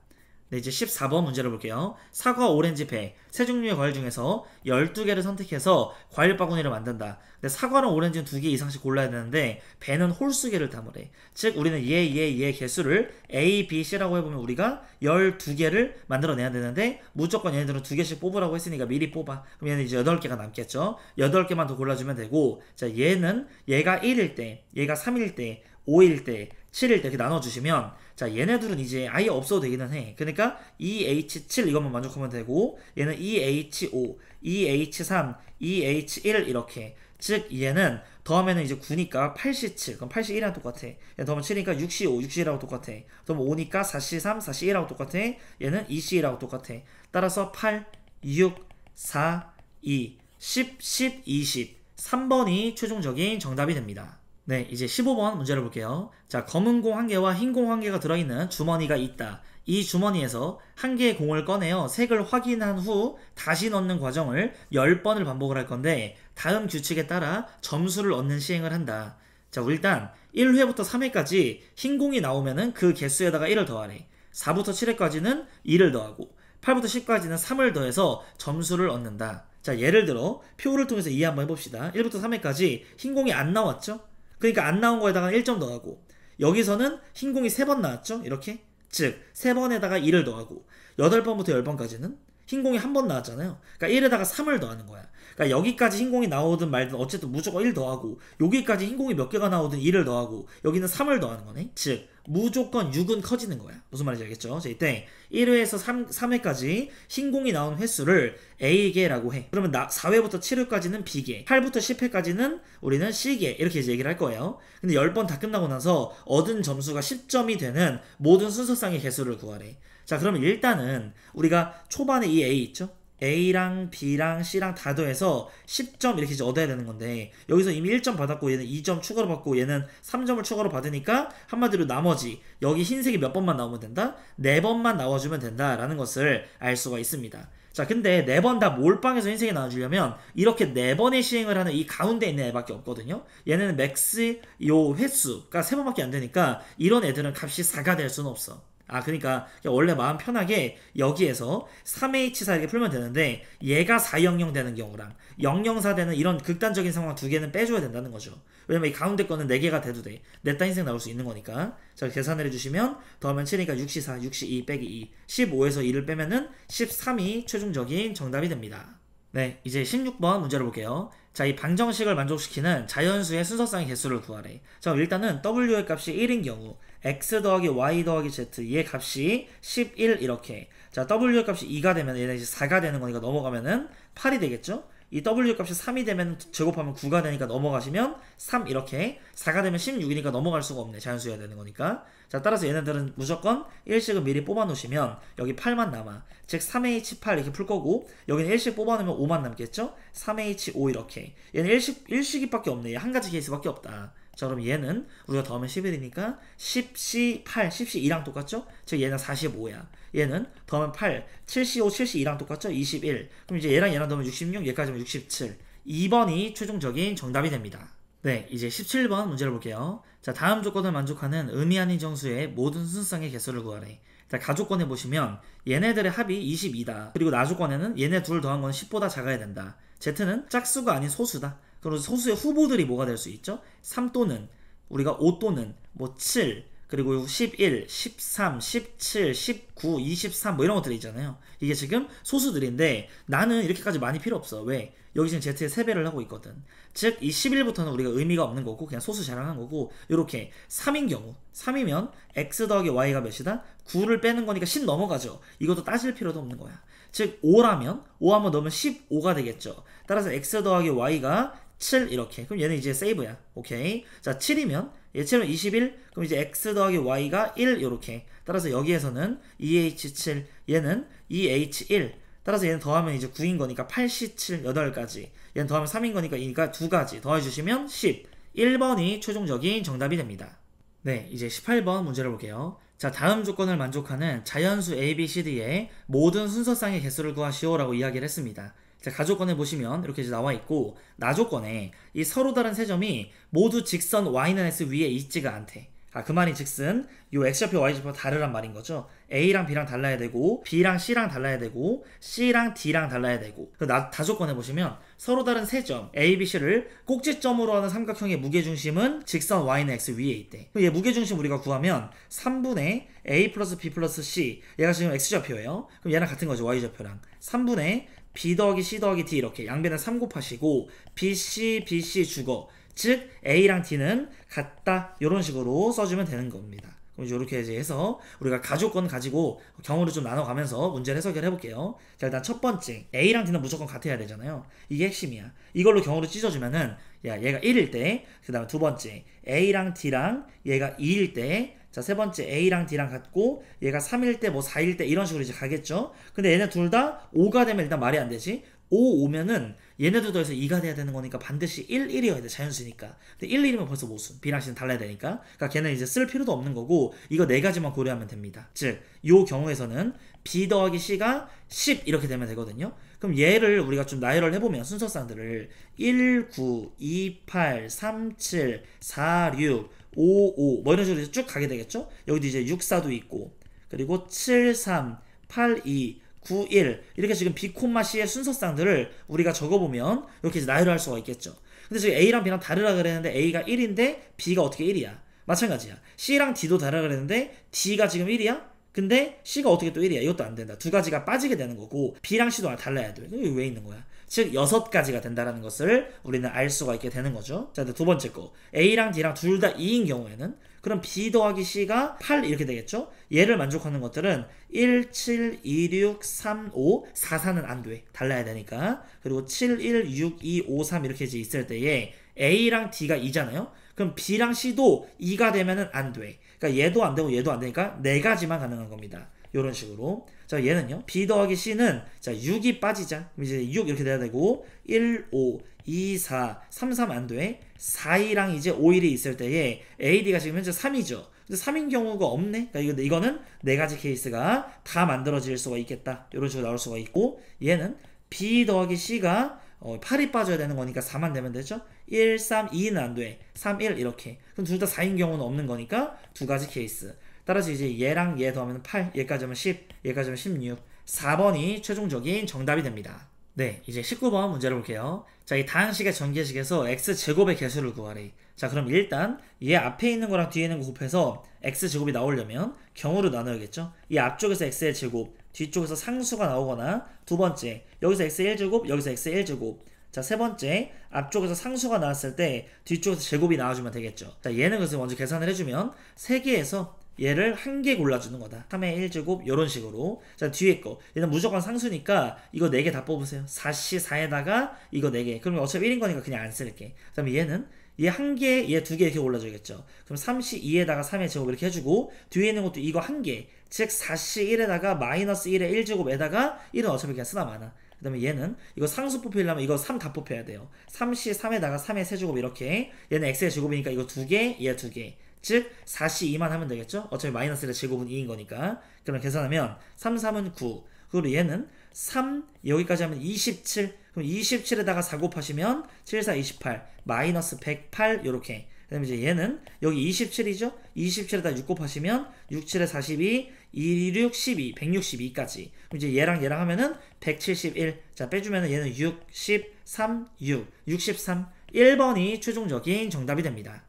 네, 이제 14번 문제를 볼게요. 사과, 오렌지, 배 세 종류의 과일 중에서 12개를 선택해서 과일 바구니를 만든다. 근데 사과랑 오렌지는 2개 이상씩 골라야 되는데 배는 홀수개를 담으래. 즉 우리는 얘 개수를 A, B, C라고 해보면 우리가 12개를 만들어내야 되는데 무조건 얘네들은 2개씩 뽑으라고 했으니까 미리 뽑아. 그럼 얘는 이제 8개가 남겠죠. 8개만 더 골라주면 되고 자 얘가 1일 때, 얘가 3일 때, 5일 때, 7일 때 이렇게 나눠주시면 자 얘네들은 이제 아예 없어도 되기는 해. 그러니까 EH7 이것만 만족하면 되고 얘는 EH5, EH3, EH1 이렇게 즉 얘는 더하면은 이제 9니까 8C7 그럼 8C1이랑 똑같아. 얘는 더하면 7이니까 6C5, 6C1하고 똑같아. 더하면 5니까 4C3, 4C1하고 똑같아. 얘는 2C1하고 똑같아. 따라서 8, 6, 4, 2, 10, 10, 20 3번이 최종적인 정답이 됩니다. 네, 이제 15번 문제를 볼게요. 자, 검은 공 1개와 흰 공 1개가 들어있는 주머니가 있다. 이 주머니에서 1개의 공을 꺼내어 색을 확인한 후 다시 넣는 과정을 10번을 반복을 할 건데 다음 규칙에 따라 점수를 얻는 시행을 한다. 자, 일단 1회부터 3회까지 흰 공이 나오면은 그 개수에다가 1을 더하래. 4부터 7회까지는 2를 더하고 8부터 10까지는 3을 더해서 점수를 얻는다. 자, 예를 들어 표를 통해서 이해 한번 해봅시다. 1부터 3회까지 흰 공이 안 나왔죠? 그러니까 안 나온 거에다가 1점 더하고 여기서는 흰공이 3번 나왔죠? 이렇게 즉 3번에다가 2를 더하고 8번부터 10번까지는 흰공이 한 번 나왔잖아요. 그러니까 1에다가 3을 더하는 거야. 그러니까 여기까지 흰공이 나오든 말든 어쨌든 무조건 1 더하고, 여기까지 흰공이 몇 개가 나오든 1을 더하고, 여기는 3을 더하는 거네. 즉 무조건 6은 커지는 거야. 무슨 말인지 알겠죠? 자, 이때 1회에서 3회까지 흰공이 나온 횟수를 A개라고 해. 그러면 4회부터 7회까지는 B개, 8부터 10회까지는 우리는 C개, 이렇게 이제 얘기를 할 거예요. 근데 10번 다 끝나고 나서 얻은 점수가 10점이 되는 모든 순서쌍의 개수를 구하래. 자, 그러면 일단은 우리가 초반에 이 A 있죠? A랑 B랑 C랑 다 더해서 10점 이렇게 이제 얻어야 되는 건데, 여기서 이미 1점 받았고 얘는 2점 추가로 받고 얘는 3점을 추가로 받으니까 한마디로 나머지 여기 흰색이 몇 번만 나오면 된다? 4번만 나와주면 된다라는 것을 알 수가 있습니다. 자, 근데 4번 다 몰빵해서 흰색이 나와주려면 이렇게 4번의 시행을 하는 이 가운데 있는 애밖에 없거든요. 얘네는 맥스 요 횟수가 3번밖에 안 되니까 이런 애들은 값이 4가 될 수는 없어. 그러니까 원래 마음 편하게 여기에서 3H4 이렇게 풀면 되는데, 얘가 400 되는 경우랑 004 되는 이런 극단적인 상황 두 개는 빼줘야 된다는 거죠. 왜냐면 이 가운데 거는 4개가 돼도 돼. 냈다 흰색 나올 수 있는 거니까. 자, 계산을 해주시면 더하면 7이니까 6C4, 6C2 빼기 2, 15에서 2를 빼면은 13이 최종적인 정답이 됩니다. 네, 이제 16번 문제를 볼게요. 자, 이 방정식을 만족시키는 자연수의 순서쌍의 개수를 구하래. 자, 일단은 W의 값이 1인 경우 x 더하기 y 더하기 z, 얘 값이 11 이렇게. 자, W의 값이 2가 되면 얘는 이제 4가 되는 거니까 넘어가면은 8이 되겠죠? 이 W 값이 3이 되면 제곱하면 9가 되니까 넘어가시면 3 이렇게. 4가 되면 16이니까 넘어갈 수가 없네. 자연수여야 되는 거니까. 자, 따라서 얘네들은 무조건 1씩은 미리 뽑아 놓으시면 여기 8만 남아. 즉 3H8 이렇게 풀 거고, 여기는 1씩 뽑아 놓으면 5만 남겠죠? 3H5 이렇게. 얘는 1식이 밖에 없네. 한 가지 케이스밖에 없다. 자, 그럼 얘는 우리가 더하면 11이니까 10C8, 10C2랑 똑같죠? 즉 얘는 45야. 얘는 더하면 8, 7C5, 7C2랑 똑같죠? 21. 그럼 이제 얘랑 더하면 66, 얘까지면 67. 2번이 최종적인 정답이 됩니다. 네, 이제 17번 문제를 볼게요. 자, 다음 조건을 만족하는 의미 아닌 정수의 모든 순수쌍의 개수를 구하래. 자, 가조건에 보시면 얘네들의 합이 22다. 그리고 나조건에는 얘네 둘 더한 건 10보다 작아야 된다. Z는 짝수가 아닌 소수다. 그럼 소수의 후보들이 뭐가 될 수 있죠? 3 또는 우리가 5 또는 뭐 7, 그리고 11, 13, 17, 19, 23 뭐 이런 것들이 있잖아요. 이게 지금 소수들인데 나는 이렇게까지 많이 필요 없어. 왜? 여기 지금 Z의 3배를 하고 있거든. 즉 이 11부터는 우리가 의미가 없는 거고 그냥 소수 자랑한 거고, 요렇게 3인 경우 3이면 x 더하기 y가 몇이다? 9를 빼는 거니까 10 넘어가죠. 이것도 따질 필요도 없는 거야. 즉 5라면 5 한번 넣으면 15가 되겠죠. 따라서 x 더하기 y가 7 이렇게. 그럼 얘는 이제 세이브야. 오케이. 자, 7이면 얘 7은 21. 그럼 이제 x 더하기 y가 1 이렇게. 따라서 여기에서는 2h7, 얘는 2h1. 따라서 얘는 더하면 이제 9인 거니까 87, 8가지. 얘는 더하면 3인 거니까 이니까 2가지. 더해주시면 10. 1번이 최종적인 정답이 됩니다. 네, 이제 18번 문제를 볼게요. 자, 다음 조건을 만족하는 자연수 A, B, C, D의 모든 순서쌍의 개수를 구하시오 라고 이야기를 했습니다. 자, 가조건에 보시면 이렇게 이제 나와 있고, 나조건에 이 서로 다른 세 점이 모두 직선 y는 s 위에 있지가 않대. 그 말이 즉슨 요 x좌표 y좌표 다르란 말인 거죠. A랑 B랑 달라야 되고, B랑 C랑 달라야 되고, C랑 D랑 달라야 되고. 다조건에 보시면 서로 다른 세 점 A, B, C를 꼭지점으로 하는 삼각형의 무게중심은 직선 y는 x 위에 있대. 얘 무게중심 우리가 구하면 3분의 A 플러스 B 플러스 C, 얘가 지금 x좌표예요. 그럼 얘랑 같은 거죠. y좌표랑. 3분의 B 더하기 C 더하기 D, 이렇게 양변에 3 곱하시고 BC, BC 주거. 즉 A랑 D는 같다. 이런 식으로 써주면 되는 겁니다. 그럼 이렇게 이제 해서 우리가 가조건 가지고 경우를 좀 나눠가면서 문제를 해석을 해볼게요. 자, 일단 첫 번째 A랑 D는 무조건 같아야 되잖아요. 이게 핵심이야. 이걸로 경우를 찢어주면은 얘가 1일 때, 그 다음에 두 번째 A랑 D랑 얘가 2일 때, 자, 세 번째 A랑 D랑 같고 얘가 3일 때 뭐 4일 때 이런 식으로 이제 가겠죠. 근데 얘네 둘 다 5가 되면 일단 말이 안 되지. 5 오면은 얘네도 더해서 2가 돼야 되는 거니까 반드시 1, 1이어야 돼. 자연수니까. 근데 1, 1이면 벌써 모순. B랑 C는 달라야 되니까. 그러니까 걔는 이제 쓸 필요도 없는 거고, 이거 네 가지만 고려하면 됩니다. 즉, 요 경우에서는 B 더하기 C가 10 이렇게 되면 되거든요. 그럼 얘를 우리가 좀 나열을 해보면 순서쌍들을 1, 9, 2, 8, 3, 7, 4, 6, 5, 5 뭐 이런 식으로 쭉 가게 되겠죠. 여기도 이제 6, 4도 있고, 그리고 7, 3, 8, 2, 9, 1 이렇게 지금 B, C의 순서쌍들을 우리가 적어보면 이렇게 이제 나열을 할 수가 있겠죠. 근데 지금 A랑 B랑 다르라 그랬는데 A가 1인데 B가 어떻게 1이야? 마찬가지야. C랑 D도 다르라 그랬는데 D가 지금 1이야? 근데 C가 어떻게 또 1이야? 이것도 안 된다. 두 가지가 빠지게 되는 거고 B랑 C도 달라야 돼. 이게 왜 있는 거야? 즉 6가지가 된다라는 것을 우리는 알 수가 있게 되는 거죠. 자, 두 번째 거. A랑 D랑 둘 다 2인 경우에는 그럼 B 더하기 C가 8 이렇게 되겠죠? 얘를 만족하는 것들은 1, 7, 2, 6, 3, 5, 4, 4는 안 돼. 달라야 되니까. 그리고 7, 1, 6, 2, 5, 3 이렇게 있을 때에 A랑 D가 2잖아요? 그럼 B랑 C도 2가 되면은 안 돼. 그러니까 얘도 안 되고 얘도 안 되니까 4가지만 가능한 겁니다. 이런 식으로. 자, 얘는요. B 더하기 C는 자 6이 빠지자. 그럼 이제 6 이렇게 돼야 되고 1, 5, 2, 4, 3, 3 안 돼. 4, 2랑 이제 5, 1이 있을 때에 AD가 지금 현재 3이죠. 근데 3인 경우가 없네. 그러니까 이거는 4가지 케이스가 다 만들어질 수가 있겠다. 이런 식으로 나올 수가 있고 얘는 B 더하기 C가 8이 빠져야 되는 거니까 4만 되면 되죠. 1, 3, 2는 안 돼. 3, 1 이렇게. 그럼 둘 다 4인 경우는 없는 거니까 2가지 케이스. 따라서 이제 얘랑 얘 더하면 8, 얘까지 하면 10, 얘까지 하면 16. 4번이 최종적인 정답이 됩니다. 네, 이제 19번 문제를 볼게요. 자, 이 다항식의 전개식에서 x제곱의 개수를 구하래. 자, 그럼 일단 얘 앞에 있는 거랑 뒤에 있는 거 곱해서 x제곱이 나오려면 경우로 나눠야겠죠. 이 앞쪽에서 x의 제곱, 뒤쪽에서 상수가 나오거나 두 번째, 여기서 x의 1제곱, 여기서 x의 1제곱. 자, 세 번째, 앞쪽에서 상수가 나왔을 때 뒤쪽에서 제곱이 나와주면 되겠죠. 자, 얘는 그래서 먼저 계산을 해주면 3개에서 얘를 한 개 골라주는 거다. 3의 1제곱 이런 식으로. 자, 뒤에 거 얘는 무조건 상수니까 이거 4개 다 뽑으세요. 4시 4에다가 이거 4개. 그러면 어차피 1인 거니까 그냥 안 쓸게. 그 다음에 얘는 얘 1개, 얘 2개 이렇게 골라줘야겠죠. 그럼 3시 2에다가 3의 제곱 이렇게 해주고 뒤에 있는 것도 이거 1개. 즉 4시 1에다가 마이너스 1의 1제곱에다가 1은 어차피 그냥 쓰나 마나. 그 다음에 얘는 이거 상수 뽑히려면 이거 3 다 뽑혀야 돼요. 3시 3에다가 3의 세제곱 이렇게. 얘는 x의 제곱이니까 이거 2개, 얘 2개. 즉 4시 2만 하면 되겠죠? 어차피 마이너스 1의 제곱은 2인 거니까. 그럼 계산하면 3, 3은 9. 그리고 얘는 3 여기까지 하면 27. 그럼 27에다가 4 곱하시면 7, 4, 28 마이너스 108 요렇게. 그 다음에 이제 얘는 여기 27이죠? 27에다 6 곱하시면 6, 7에 42 2, 6, 12 162까지. 그럼 이제 얘랑 하면은 171. 자, 빼주면은 얘는 63, 6 63 1번이 최종적인 정답이 됩니다.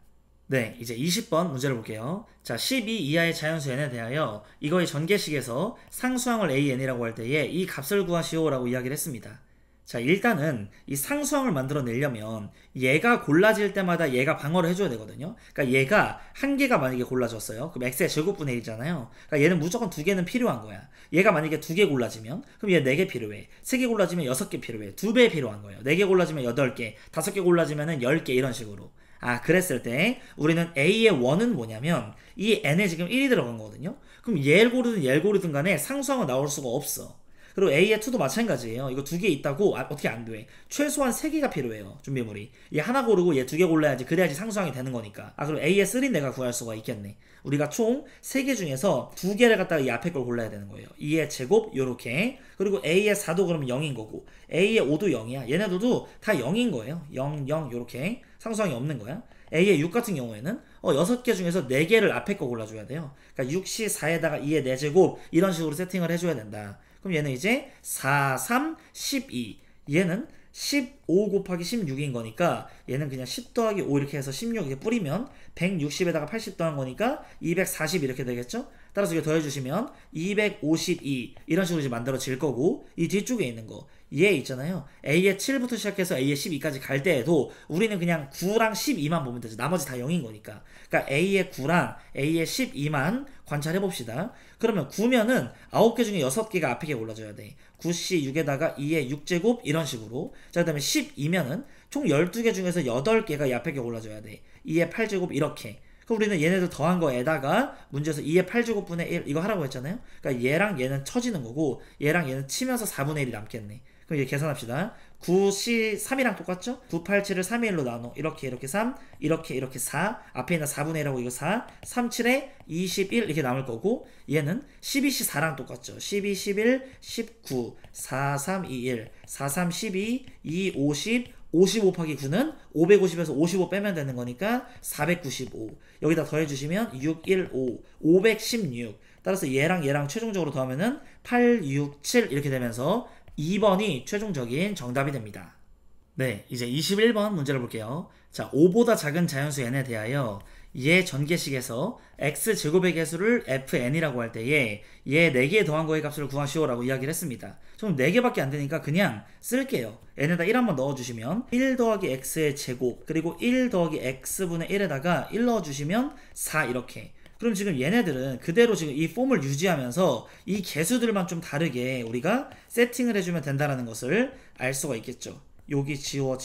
네, 이제 20번 문제를 볼게요. 자, 12 이하의 자연수 n에 대하여 이거의 전개식에서 상수항을 an이라고 할 때에 이 값을 구하시오라고 이야기를 했습니다. 자, 일단은 이 상수항을 만들어내려면 얘가 골라질 때마다 얘가 방어를 해줘야 되거든요. 그러니까 얘가 한 개가 만약에 골라졌어요. 그럼 x의 제곱분의 1이잖아요. 그러니까 얘는 무조건 2개는 필요한 거야. 얘가 만약에 2개 골라지면 그럼 얘 4개 필요해. 3개 골라지면 6개 필요해. 2배 필요한 거예요. 4개 골라지면 8개, 5개 골라지면 10개 이런 식으로. 아, 그랬을 때 우리는 A의 원은 뭐냐면 이 n에 지금 1이 들어간 거거든요. 그럼 얘를 고르든 얘를 고르든 간에 상수항은 나올 수가 없어. 그리고 A의 2도 마찬가지예요. 이거 2개 있다고 어떻게 안 돼. 최소한 3개가 필요해요. 준비물이. 얘 하나 고르고 얘 2개 골라야지. 그래야지 상수항이 되는 거니까. 아, 그럼 A의 3 내가 구할 수가 있겠네. 우리가 총 3개 중에서 2개를 갖다가 이 앞에 걸 골라야 되는 거예요. 2의 제곱 요렇게. 그리고 A의 4도 그러면 0인 거고 A의 5도 0이야. 얘네들도 다 0인 거예요. 0, 0 요렇게. 상수항이 없는 거야. A의 6 같은 경우에는 6개 중에서 4개를 앞에 거 골라줘야 돼요. 그러니까 6시 4에다가 2의 4제곱 이런 식으로 세팅을 해줘야 된다. 그럼 얘는 이제 4, 3, 12. 얘는 15 곱하기 16인 거니까 얘는 그냥 10 더하기 5 이렇게 해서 16 이렇게 뿌리면 160에다가 80 더한 거니까 240 이렇게 되겠죠? 따라서 이거 더해주시면 252 이런 식으로 이제 만들어질 거고 이 뒤쪽에 있는 거 얘 있잖아요. A의 7부터 시작해서 A의 12까지 갈 때에도 우리는 그냥 9랑 12만 보면 되죠. 나머지 다 0인 거니까. 그러니까 A의 9랑 A의 12만 관찰해 봅시다. 그러면 9면은 9개 중에 6개가 앞에 게 골라줘야 돼. 9시 6에다가 2의 6제곱 이런 식으로. 자, 그 다음에 12면은 총 12개 중에서 8개가 이 앞에 게 골라줘야 돼. 2의 8제곱 이렇게. 그럼 우리는 얘네들 더한 거에다가 문제에서 2의 8제곱분의 1 이거 하라고 했잖아요. 그러니까 얘랑 얘는 쳐지는 거고 얘랑 얘는 치면서 4분의 1이 남겠네. 그럼 이제 계산합시다. 9시 3이랑 똑같죠? 9, 8, 7을 3의 1로 나눠. 이렇게 3, 이렇게 4. 앞에 있는 4분의 1하고 이거 4. 3, 7에 21 이렇게 남을 거고 얘는 12시 4랑 똑같죠? 12, 11, 19, 4, 3, 2, 1, 4, 3, 12, 2, 50, 50 곱하기 9는 550에서 55 빼면 되는 거니까 495. 여기다 더해주시면 615, 516. 따라서 얘랑 최종적으로 더하면은 867 이렇게 되면서 2번이 최종적인 정답이 됩니다. 네, 이제 21번 문제를 볼게요. 자, 5보다 작은 자연수 n에 대하여 얘 전개식에서 x제곱의 개수를 fn이라고 할 때에 얘 4개 더한 거의 값을 구하시오라고 이야기를 했습니다. 좀 4개밖에 안 되니까 그냥 쓸게요. n에다 1 한번 넣어주시면 1 더하기 x의 제곱 그리고 1 더하기 x분의 1에다가 1 넣어주시면 4 이렇게. 그럼 지금 얘네들은 그대로 지금 이 폼을 유지하면서 이 개수들만 좀 다르게 우리가 세팅을 해주면 된다는 것을 알 수가 있겠죠. 여기 지워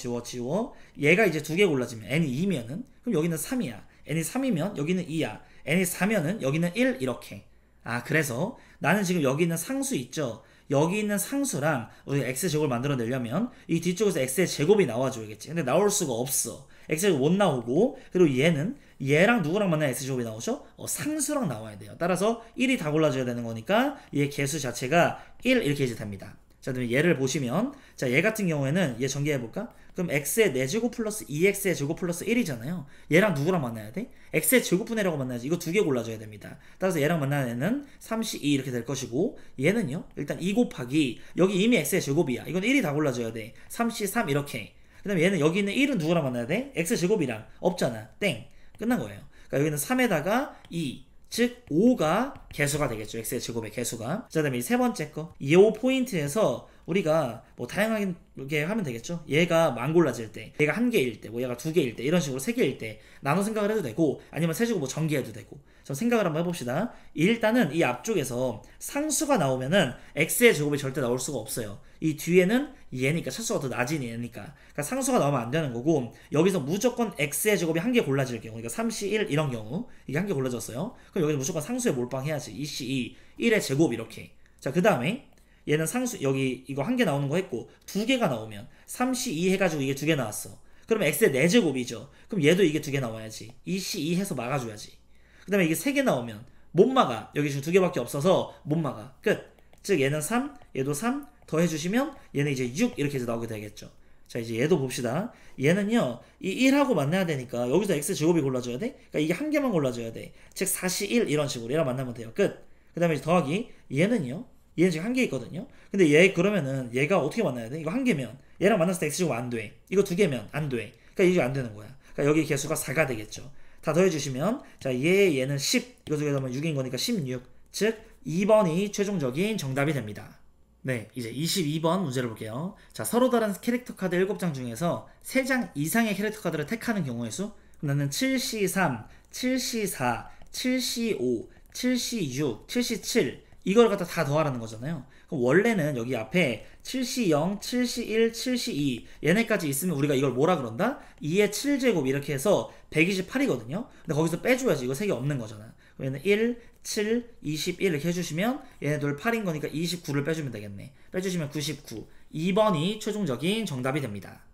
얘가 이제 2개 골라지면 n이 2면은 그럼 여기는 3이야. n이 3이면 여기는 2야. n이 4면은 여기는 1 이렇게. 아 그래서 나는 지금 여기 있는 상수 있죠. 여기 있는 상수랑 우리가 x제곱을 만들어내려면 이 뒤쪽에서 x의 제곱이 나와줘야겠지. 근데 나올 수가 없어. x제곱 못 나오고 그리고 얘는 얘랑 누구랑 만나야 x제곱이 나오죠? 상수랑 나와야 돼요. 따라서 1이 다 골라줘야 되는 거니까 얘 개수 자체가 1 이렇게 이제 됩니다. 자, 그럼 얘를 보시면 자, 얘 같은 경우에는 얘 전개해볼까? 그럼 x의 4제곱 플러스 2x의 제곱 플러스 1이잖아요. 얘랑 누구랑 만나야 돼? x의 제곱분해라고 만나야지. 이거 2개 골라줘야 됩니다. 따라서 얘랑 만나는 애는 32 이렇게 될 것이고 얘는요. 일단 2 곱하기 여기 이미 x의 제곱이야. 이건 1이 다 골라줘야 돼. 33 이렇게. 그 다음에 얘는 여기 있는 1은 누구랑 만나야 돼? x제곱이랑 없잖아. 땡. 끝난 거예요. 그러니까 여기는 3에다가 2 즉 5가 개수가 되겠죠. x의 제곱의 개수가. 자, 그다음에 이 세 번째 거. 이 5포인트에서 우리가 뭐 다양하게 하면 되겠죠. 얘가 만 골라질 때, 얘가 1개일 때, 뭐 얘가 2개일 때, 이런 식으로 3개일 때 나눠 생각을 해도 되고 아니면 세제곱 뭐 전개해도 되고. 좀 생각을 한번 해봅시다. 일단은 이 앞쪽에서 상수가 나오면은 x의 제곱이 절대 나올 수가 없어요. 이 뒤에는 얘니까 차수가 더 낮은 얘니까. 그러니까 상수가 나오면 안 되는 거고 여기서 무조건 x의 제곱이 1개 골라질 경우 그러니까 3c1 이런 경우 이게 1개 골라졌어요. 그럼 여기서 무조건 상수에 몰빵해야지. 2c2 1의 제곱 이렇게. 자, 그 다음에 얘는 상수 여기 이거 1개 나오는 거 했고 2개가 나오면 3c2 해가지고 이게 2개 나왔어. 그러면 x의 4제곱이죠. 그럼 얘도 이게 2개 나와야지. 2c2 해서 막아줘야지. 그 다음에 이게 3개 나오면 못 막아. 여기 지금 2개밖에 없어서 못 막아. 끝. 즉 얘는 3, 얘도 3 더해주시면 얘는 이제 6 이렇게 해서 나오게 되겠죠. 자, 이제 얘도 봅시다. 얘는요 이 1하고 만나야 되니까 여기서 x제곱이 골라줘야 돼. 그러니까 이게 1개만 골라줘야 돼. 즉 4c1 이런 식으로 얘랑 만나면 돼요. 끝. 그 다음에 이제 더하기 얘는 지금 1개 있거든요. 근데 얘 그러면은 얘가 어떻게 만나야 돼? 이거 1개면 얘랑 만났을 때 x제곱 안 돼. 이거 2개면 안 돼. 그러니까 이게 안 되는 거야. 그러니까 여기 개수가 4가 되겠죠. 다 더해주시면 자, 얘는 10 이거 2개 더하면 6인 거니까 16 즉 2번이 최종적인 정답이 됩니다. 네, 이제 22번 문제를 볼게요. 자, 서로 다른 캐릭터 카드 7장 중에서 3장 이상의 캐릭터 카드를 택하는 경우의 수. 그럼 나는 7C3, 7C4, 7C5, 7C6, 7C7 이걸 갖다 다 더하라는 거잖아요. 그럼 원래는 여기 앞에 7C0, 7C1, 7C2 얘네까지 있으면 우리가 이걸 뭐라 그런다? 2의 7제곱 이렇게 해서 128이거든요. 근데 거기서 빼줘야지. 이거 3개 없는 거잖아. 그럼 얘는 1, 7, 21 이렇게 해주시면 얘네들 8인 거니까 29를 빼주면 되겠네. 빼주시면 99. 2번이 최종적인 정답이 됩니다.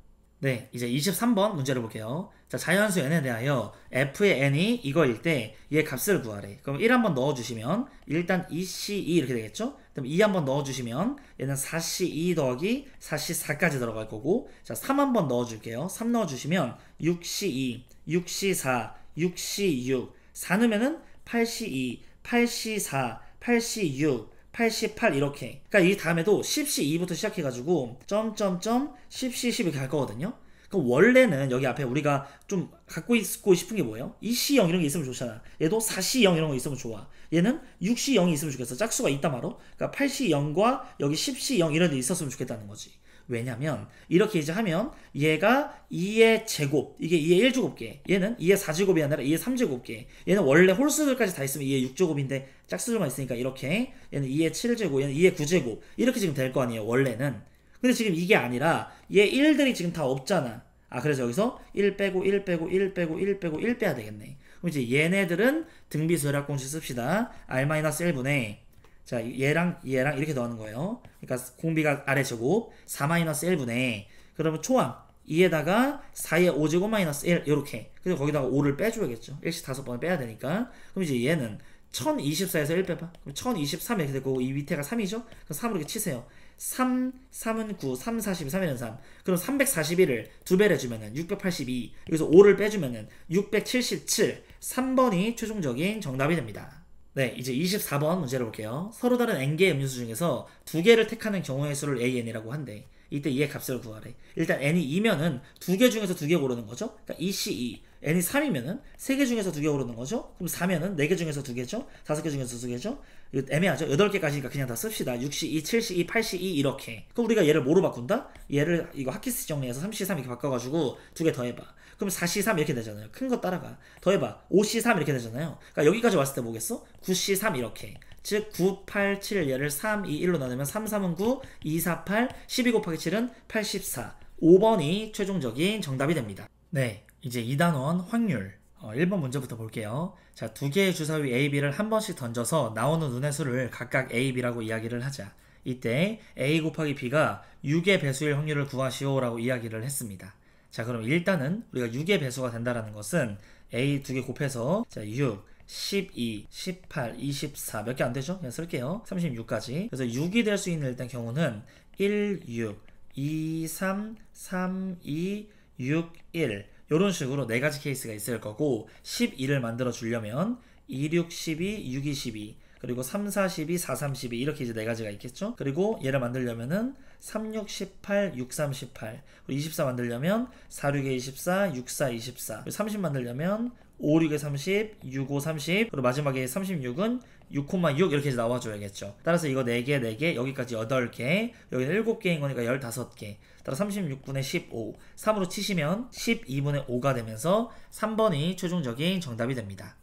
네, 이제 23번 문제를 볼게요. 자, 자연수 n에 대하여 f의 n이 이거일 때 얘 값을 구하래. 그럼 1 한번 넣어주시면 일단 2c2 이렇게 되겠죠? 그럼 2 한번 넣어주시면 얘는 4c2 더하기 4c4까지 들어갈 거고 자, 3 한번 넣어줄게요. 3 넣어주시면 6c2, 6c4, 6c6 4 넣으면은 8c2, 8c4, 8c6 88 이렇게. 그러니까 이 다음에도 10C2부터 시작해가지고 점점점 10C10 이렇게 갈 거거든요. 그럼 원래는 여기 앞에 우리가 좀 갖고 있고 싶은 게 뭐예요? 2C0 이런 게 있으면 좋잖아. 얘도 4C0 이런 거 있으면 좋아. 얘는 6C0이 있으면 좋겠어. 짝수가 있다 말어. 그러니까 8C0과 여기 10C0 이런 데 있었으면 좋겠다는 거지. 왜냐면 이렇게 이제 하면 얘가 2의 제곱 이게 2의 1제곱계 얘는 2의 4제곱이 아니라 2의 3제곱계 얘는 원래 홀수들까지 다 있으면 2의 6제곱인데 짝수들만 있으니까 이렇게 얘는 2의 7제곱 얘는 2의 9제곱 이렇게 지금 될 거 아니에요 원래는. 근데 지금 이게 아니라 얘 1들이 지금 다 없잖아. 아 그래서 여기서 1 빼고 1 빼고 1 빼고 1 빼고 1 빼야 되겠네. 그럼 이제 얘네들은 등비수 열합공식 씁시다. r-1분의 자, 얘랑 이렇게 넣는 거예요. 그러니까 공비가 아래 제곱 4-1분의 그러면 초항 2에다가 4의 5제곱 마이너스 1 이렇게. 그래서 거기다가 5를 빼줘야겠죠. 1씩 5번을 빼야 되니까. 그럼 이제 얘는 1024에서 1 빼봐. 그럼 1023 이렇게 되고 이 밑에가 3이죠. 그럼 3으로 이렇게 치세요. 3, 3은 9, 3, 42, 3에는 3. 그럼 341을 2배를 해주면은 682. 여기서 5를 빼주면은 677. 3번이 최종적인 정답이 됩니다. 네, 이제 24번 문제를 볼게요. 서로 다른 n개의 음료수 중에서 2개를 택하는 경우의 수를 an이라고 한대. 이때 얘의 값을 구하래. 일단 n이 2면은 2개 중에서 2개 고르는 거죠. 그러니까 2C2. n이 3이면은 3개 중에서 2개 오르는 거죠. 그럼 4면은 4개 중에서 2개죠. 5개 중에서 2개죠. 이거 애매하죠. 8개까지니까 그냥 다 씁시다. 6C2, 7C2, 8C2 이렇게. 그럼 우리가 얘를 뭐로 바꾼다? 얘를 이거 핫키스 정리해서 3C3 이렇게 바꿔가지고 2개 더해봐. 그럼 4C3 이렇게 되잖아요. 큰 거 따라가. 더해봐. 5C3 이렇게 되잖아요. 그러니까 여기까지 왔을 때 뭐겠어? 9C3 이렇게. 즉 9, 8, 7 얘를 3, 2, 1로 나누면 3, 3은 9, 2, 4, 8, 12 곱하기 7은 84. 5번이 최종적인 정답이 됩니다. 네, 이제 2단원 확률 1번 문제부터 볼게요. 자, 두 개의 주사위 A, B를 한 번씩 던져서 나오는 눈의 수를 각각 A, B라고 이야기를 하자. 이때 A 곱하기 B가 6의 배수일 확률을 구하시오 라고 이야기를 했습니다. 자, 그럼 일단은 우리가 6의 배수가 된다라는 것은 A 두 개 곱해서 자 6, 12, 18, 24 몇 개 안 되죠? 그냥 쓸게요. 36까지. 그래서 6이 될 수 있는 일단 경우는 1, 6, 2, 3, 3, 2, 6, 1 이런 식으로 4가지 케이스가 있을 거고 12를 만들어 주려면 2, 6, 12, 6, 2, 12 그리고 3, 4, 12, 4, 3, 12 이렇게 이제 4가지가 있겠죠. 그리고 얘를 만들려면은 3, 6, 18, 6, 3, 18 그리고 24 만들려면 4, 6에 24, 6, 4, 24 그리고 30 만들려면 5, 6에 30, 6, 5, 30 그리고 마지막에 36은 6,6 이렇게 해서 나와줘야겠죠. 따라서 이거 4개, 4개 여기까지 8개 여기는 7개인 거니까 15개 따라 36분의 15 3으로 치시면 12분의 5가 되면서 3번이 최종적인 정답이 됩니다.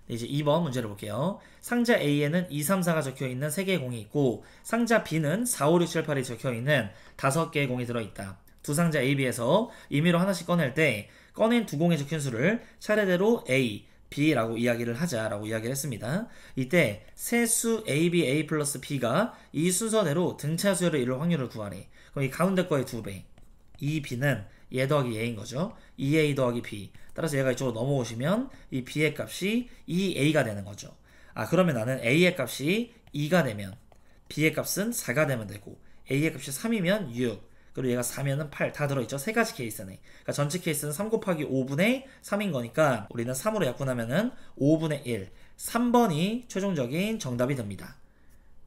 이제 2번 문제를 볼게요. 상자 A에는 2, 3, 4가 적혀있는 3개의 공이 있고 상자 B는 4, 5, 6, 7, 8이 적혀있는 5개의 공이 들어있다. 두 상자 A, B에서 임의로 하나씩 꺼낼 때 꺼낸 두 공의 적힌 수를 차례대로 A, B라고 이야기를 하자라고 이야기를 했습니다. 이때 세수 A, B, A 플러스 B가 이 순서대로 등차 수열을 이룰 확률을 구하래. 그럼 이 가운데 거의 2배. 이 B는 얘 더하기 얘인 거죠. 2A 더하기 B. 따라서 얘가 이쪽으로 넘어오시면 이 B의 값이 2A가 되는 거죠. 아, 그러면 나는 A의 값이 2가 되면 B의 값은 4가 되면 되고 A의 값이 3이면 6 그리고 얘가 4면은 8 다 들어있죠. 3가지 케이스네. 그러니까 전체 케이스는 3 곱하기 5분의 3인 거니까 우리는 3으로 약분하면은 5분의 1 3번이 최종적인 정답이 됩니다.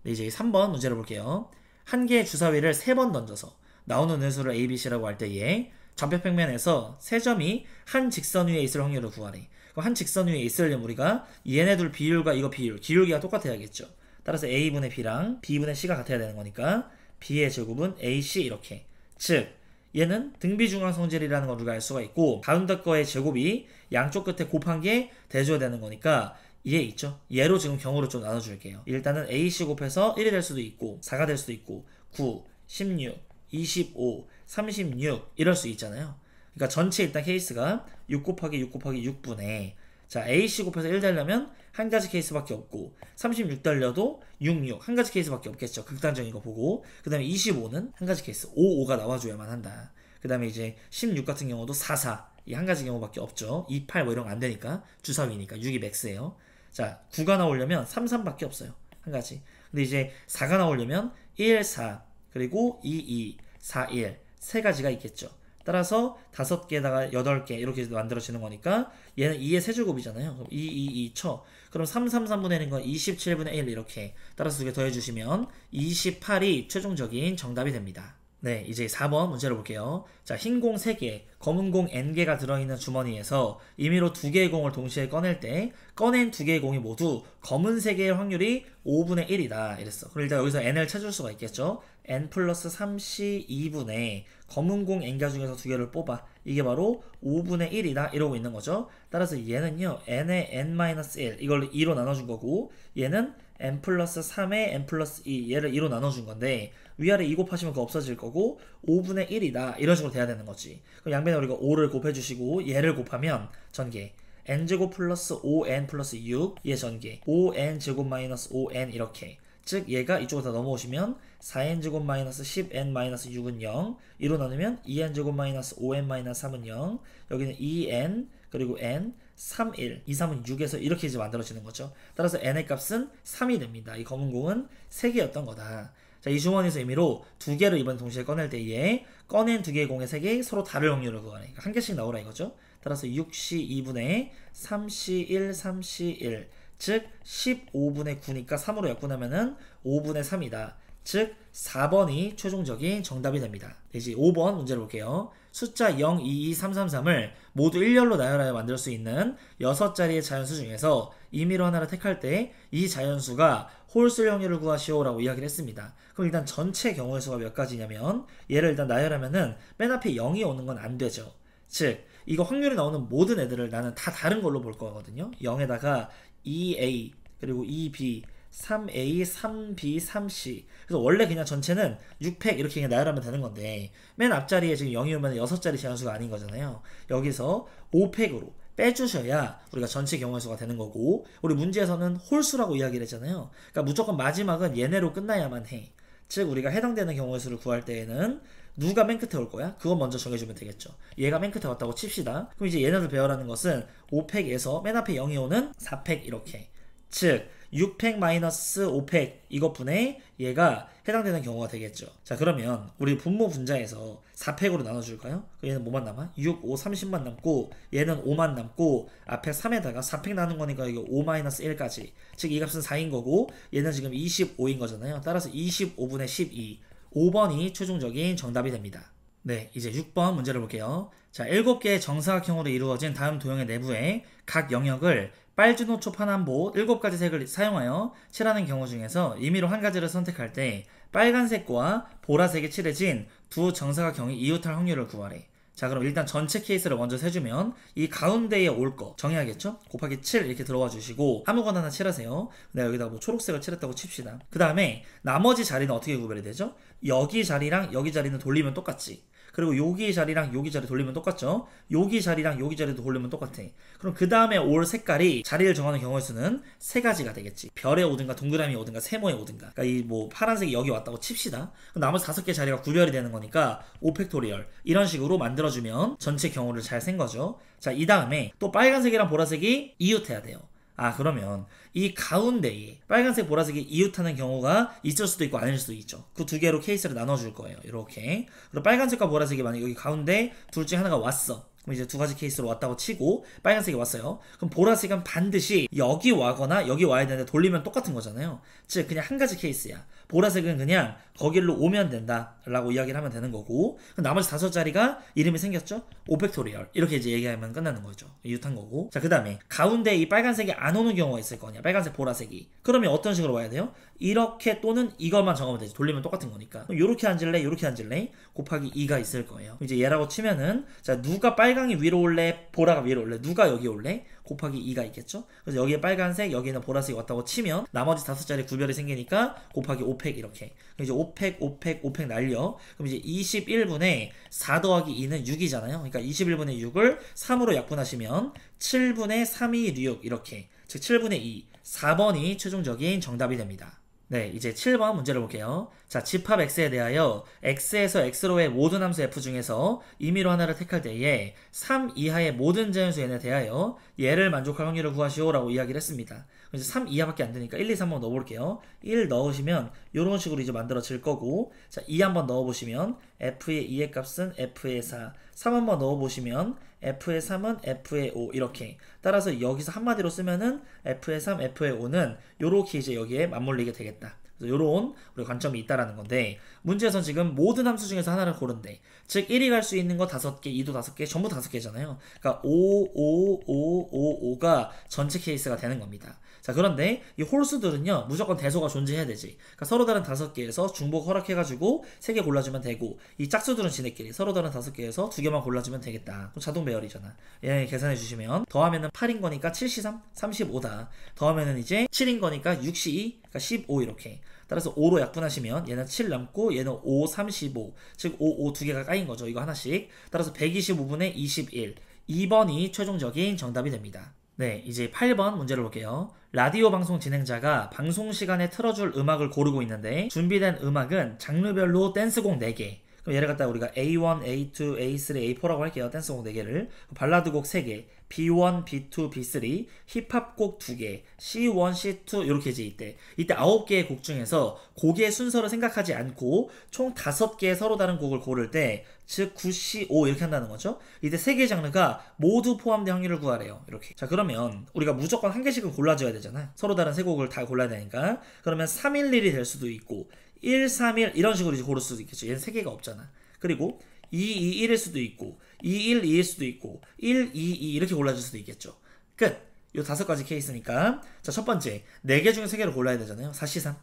네, 이제 3번 문제를 볼게요. 한 개의 주사위를 3번 던져서 나오는 눈수를 A, B, C라고 할 때에 좌표평면에서 세 점이 한 직선 위에 있을 확률을 구하래. 그럼 한 직선 위에 있으려면 우리가 얘네 둘 비율과 이거 비율, 기울기가 똑같아야겠죠. 따라서 A분의 B랑 B분의 C가 같아야 되는 거니까 B의 제곱은 AC 이렇게. 즉 얘는 등비중앙 성질이라는 걸 우리가 알 수가 있고 가운데 거의 제곱이 양쪽 끝에 곱한 게 대줘야 되는 거니까 얘 있죠? 얘로 지금 경우를 좀 나눠줄게요. 일단은 AC 곱해서 1이 될 수도 있고 4가 될 수도 있고 9, 16, 25, 36 이럴 수 있잖아요. 그러니까 전체 일단 케이스가 6 곱하기 6 곱하기 6분의 자 AC 곱해서 1 되려면 한 가지 케이스밖에 없고 36 달려도 6, 6 한 가지 케이스밖에 없겠죠. 극단적인 거 보고 그 다음에 25는 한 가지 케이스 5, 5가 나와줘야만 한다. 그 다음에 이제 16 같은 경우도 4, 4 이 한 가지 경우밖에 없죠. 2, 8 뭐 이런 거 안 되니까 주사위니까 6이 맥스예요. 자 9가 나오려면 3, 3밖에 없어요. 한 가지. 근데 이제 4가 나오려면 1, 4 그리고 2, 2, 4, 1 세 가지가 있겠죠. 따라서 5개에다가 8개 이렇게 만들어지는 거니까 얘는 2의 세제곱이잖아요. 그럼 2, 2, 2 쳐. 그럼 3, 3, 3분의 1인 건 27분의 1 이렇게 따라서 2개 더해주시면 28이 최종적인 정답이 됩니다. 네, 이제 4번 문제를 볼게요. 자, 흰 공 3개, 검은 공 N개가 들어있는 주머니에서 임의로 2개의 공을 동시에 꺼낼 때 꺼낸 2개의 공이 모두 검은 3개의 확률이 5분의 1이다 이랬어. 그럼 일단 여기서 N을 찾을 수가 있겠죠. N 플러스 3C 2분의 검은 공 N개 중에서 2개를 뽑아. 이게 바로 5분의 1이다 이러고 있는 거죠. 따라서 얘는요 N의 N-1 이걸 2로 나눠준 거고 얘는 N 플러스 3의 N 플러스 2 얘를 2로 나눠준 건데 위아래 2 곱하시면 그거 없어질 거고 5분의 1이다 이런 식으로 돼야 되는 거지. 그럼 양변에 우리가 5를 곱해주시고 얘를 곱하면 전개 n제곱 플러스 5n 플러스 6 얘 전개 5n제곱 마이너스 5n 이렇게 즉 얘가 이쪽으로 다 넘어오시면 4n제곱 마이너스 10n 마이너스 6은 0 2로 나누면 2n제곱 마이너스 5n 마이너스 3은 0 여기는 2n 그리고 n 3, 1 2, 3은 6에서 이렇게 이제 만들어지는 거죠. 따라서 n의 값은 3이 됩니다. 이 검은 공은 3개였던 거다. 자, 이 주머니에서 의미로 2개를 이번 동시에 꺼낼 때에 꺼낸 2개의 공의 3개 서로 다를 확률을 구하네. 그러니까 한 개씩 나오라 이거죠. 따라서 6C 2분의 3C 1 3C 1 즉 15분의 9니까 3으로 약분하면은 5분의 3이다. 즉 4번이 최종적인 정답이 됩니다. 이제 5번 문제를 볼게요. 숫자 0, 2, 2, 3, 3, 3을 모두 일렬로 나열하여 만들 수 있는 6자리의 자연수 중에서 임의로 하나를 택할 때 이 자연수가 홀수일 확률을 구하시오 라고 이야기를 했습니다. 그럼 일단 전체 경우의 수가 몇 가지냐면 얘를 일단 나열하면은 맨 앞에 0이 오는 건 안 되죠. 즉 이거 확률이 나오는 모든 애들을 나는 다 다른 걸로 볼 거거든요. 0에다가 2A 그리고 2B 3A, 3B, 3C. 그래서 원래 그냥 전체는 6팩 이렇게 그냥 나열하면 되는 건데 맨 앞자리에 지금 0이 오면 6자리 제한수가 아닌 거잖아요. 여기서 5팩으로 빼주셔야 우리가 전체 경우의 수가 되는 거고, 우리 문제에서는 홀수라고 이야기를 했잖아요. 그러니까 무조건 마지막은 얘네로 끝나야만 해. 즉 우리가 해당되는 경우의 수를 구할 때에는 누가 맨 끝에 올 거야? 그거 먼저 정해주면 되겠죠. 얘가 맨 끝에 왔다고 칩시다. 그럼 이제 얘네들 배열하는 것은 5팩에서 맨 앞에 0이 오는 4팩 이렇게. 즉 6팩 마이너스 5팩 이것분의 얘가 해당되는 경우가 되겠죠. 자 그러면 우리 분모 분자에서 4팩으로 나눠줄까요? 얘는 뭐만 남아? 6, 5, 30만 남고 얘는 5만 남고 앞에 3에다가 4팩 나눈 거니까 이게 5 마이너스 1까지. 즉 이 값은 4인 거고 얘는 지금 25인 거잖아요. 따라서 25분의 12 5번이 최종적인 정답이 됩니다. 네, 이제 6번 문제를 볼게요. 자, 7개의 정사각형으로 이루어진 다음 도형의 내부에 각 영역을 빨주노초 파남보 7가지 색을 사용하여 칠하는 경우 중에서 임의로 한 가지를 선택할 때 빨간색과 보라색이 칠해진 두 정사각형이 이웃할 확률을 구하래. 자 그럼 일단 전체 케이스를 먼저 세주면 이 가운데에 올 거 정해야겠죠? 곱하기 7 이렇게 들어와 주시고 아무거나 하나 칠하세요. 내가 여기다 뭐 초록색을 칠했다고 칩시다. 그 다음에 나머지 자리는 어떻게 구별이 되죠? 여기 자리랑 여기 자리는 돌리면 똑같지. 그리고 여기 자리랑 여기 자리 돌리면 똑같죠? 여기 자리랑 여기 자리도 돌리면 똑같아. 그럼 그 다음에 올 색깔이 자리를 정하는 경우의 수는 세 가지가 되겠지. 별에 오든가 동그라미에 오든가 세모에 오든가. 그러니까 이 뭐 파란색이 여기 왔다고 칩시다. 그럼 나머지 5개 자리가 구별이 되는 거니까 5팩토리얼 이런 식으로 만들어주면 전체 경우를 잘 센 거죠. 자, 이 다음에 또 빨간색이랑 보라색이 이웃해야 돼요. 아 그러면 이 가운데에 빨간색 보라색이 이웃하는 경우가 있을 수도 있고 아닐 수도 있죠. 그 두 개로 케이스를 나눠줄 거예요. 이렇게. 그리고 빨간색과 보라색이 만약 여기 가운데 둘 중에 하나가 왔어. 그럼 이제 두 가지 케이스로 왔다고 치고 빨간색이 왔어요. 그럼 보라색은 반드시 여기 와거나 여기 와야 되는데 돌리면 똑같은 거잖아요. 즉 그냥 한 가지 케이스야. 보라색은 그냥 거길로 오면 된다 라고 이야기를 하면 되는 거고, 그럼 나머지 5자리가 이름이 생겼죠? 5팩토리얼 이렇게 이제 얘기하면 끝나는 거죠. 이웃한 거고. 자 그 다음에 가운데 이 빨간색이 안 오는 경우가 있을 거냐, 빨간색 보라색이. 그러면 어떤 식으로 와야 돼요? 이렇게 또는 이것만 정하면 되지. 돌리면 똑같은 거니까. 그럼 요렇게 앉을래 요렇게 앉을래 곱하기 2가 있을 거예요. 이제 얘라고 치면은 자 누가 빨강이 위로 올래 보라가 위로 올래 누가 여기 올래 곱하기 2가 있겠죠. 그래서 여기에 빨간색 여기는 보라색이 왔다고 치면 나머지 5자리 구별이 생기니까 곱하기 5팩 이렇게. 그럼 이제 5팩 5팩 5팩 날려. 그럼 이제 21분의 4 더하기 2는 6이잖아요. 그러니까 21분의 6을 3으로 약분하시면 7분의 3이 6 이렇게. 즉 7분의 2 4번이 최종적인 정답이 됩니다. 네, 이제 7번 문제를 볼게요. 자, 집합 x에 대하여 x에서 x로의 모든 함수 f 중에서 임의로 하나를 택할 때에 3 이하의 모든 자연수 n에 대하여 얘를 만족할 확률을 구하시오 라고 이야기를 했습니다. 이제 3 이하밖에 안 되니까 1, 2, 3 한번 넣어볼게요. 1 넣으시면 이런 식으로 이제 만들어질 거고, 자, 2 한번 넣어보시면 f의 2의 값은 f의 4, 3 한번 넣어보시면 f의 3은 f의 5 이렇게. 따라서 여기서 한마디로 쓰면은 f의 3, f의 5는 요렇게 이제 여기에 맞물리게 되겠다. 그래서 요런 우리 관점이 있다라는 건데, 문제에선 지금 모든 함수 중에서 하나를 고른대. 즉 1이 갈 수 있는 거 5개, 2도 5개, 전부 5개잖아요. 그러니까 5가 전체 케이스가 되는 겁니다. 자 그런데 이 홀수들은요 무조건 대소가 존재해야 되지. 그러니까 서로 다른 5개에서 중복 허락해가지고 3개 골라주면 되고, 이 짝수들은 지네끼리 서로 다른 5개에서 2개만 골라주면 되겠다. 그럼 자동 배열이잖아. 얘 계산해 주시면 더하면은 8인 거니까 7C3 35다. 더하면은 이제 7인 거니까 6C2 그러니까 15 이렇게. 따라서 5로 약분하시면 얘는 7 남고 얘는 5 35, 즉 5 두 개가 까인 거죠. 이거 하나씩. 따라서 125분의 21 2번이 최종적인 정답이 됩니다. 네, 이제 8번 문제를 볼게요. 라디오 방송 진행자가 방송 시간에 틀어줄 음악을 고르고 있는데 준비된 음악은 장르별로 댄스곡 4개. 그럼 얘를 갖다가 우리가 A1, A2, A3, A4라고 할게요. 댄스곡 4개를. 발라드곡 3개, B1, B2, B3, 힙합곡 2개, C1, C2 이렇게 이제 이때 9개의 곡 중에서 곡의 순서를 생각하지 않고 총 5개의 서로 다른 곡을 고를 때, 즉 9C5 이렇게 한다는 거죠. 이때 3개의 장르가 모두 포함된 확률을 구하래요. 이렇게. 자 그러면 우리가 무조건 한 개씩은 골라줘야 되잖아. 서로 다른 3곡을 다 골라야 되니까. 그러면 311이 될 수도 있고 1, 3, 1 이런 식으로 이제 고를 수도 있겠죠. 얘는 3개가 없잖아. 그리고 2, 2, 1일 수도 있고 2, 1, 2일 수도 있고 1, 2, 2 이렇게 골라줄 수도 있겠죠. 끝! 요 5가지 케이스니까 자, 첫 번째 4개 중에 3개를 골라야 되잖아요. 4시 3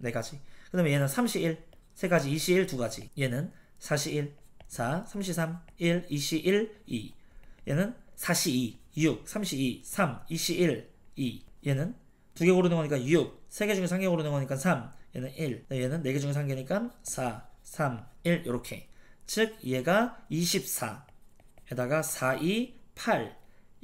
4가지. 그 다음에 얘는 3시 1 3가지 2시 1 2가지. 얘는 4시 1 4 3시 3 1 2시 1 2. 얘는 4시 2 6 3시 2 3 2시 1 2. 얘는 2개 고르는 거니까 6 3개 중에 1개 고르는 거니까 3 얘는 1 얘는 4개 중에 1개니까 4 3 1 요렇게. 즉 얘가 24 에다가 4 2 8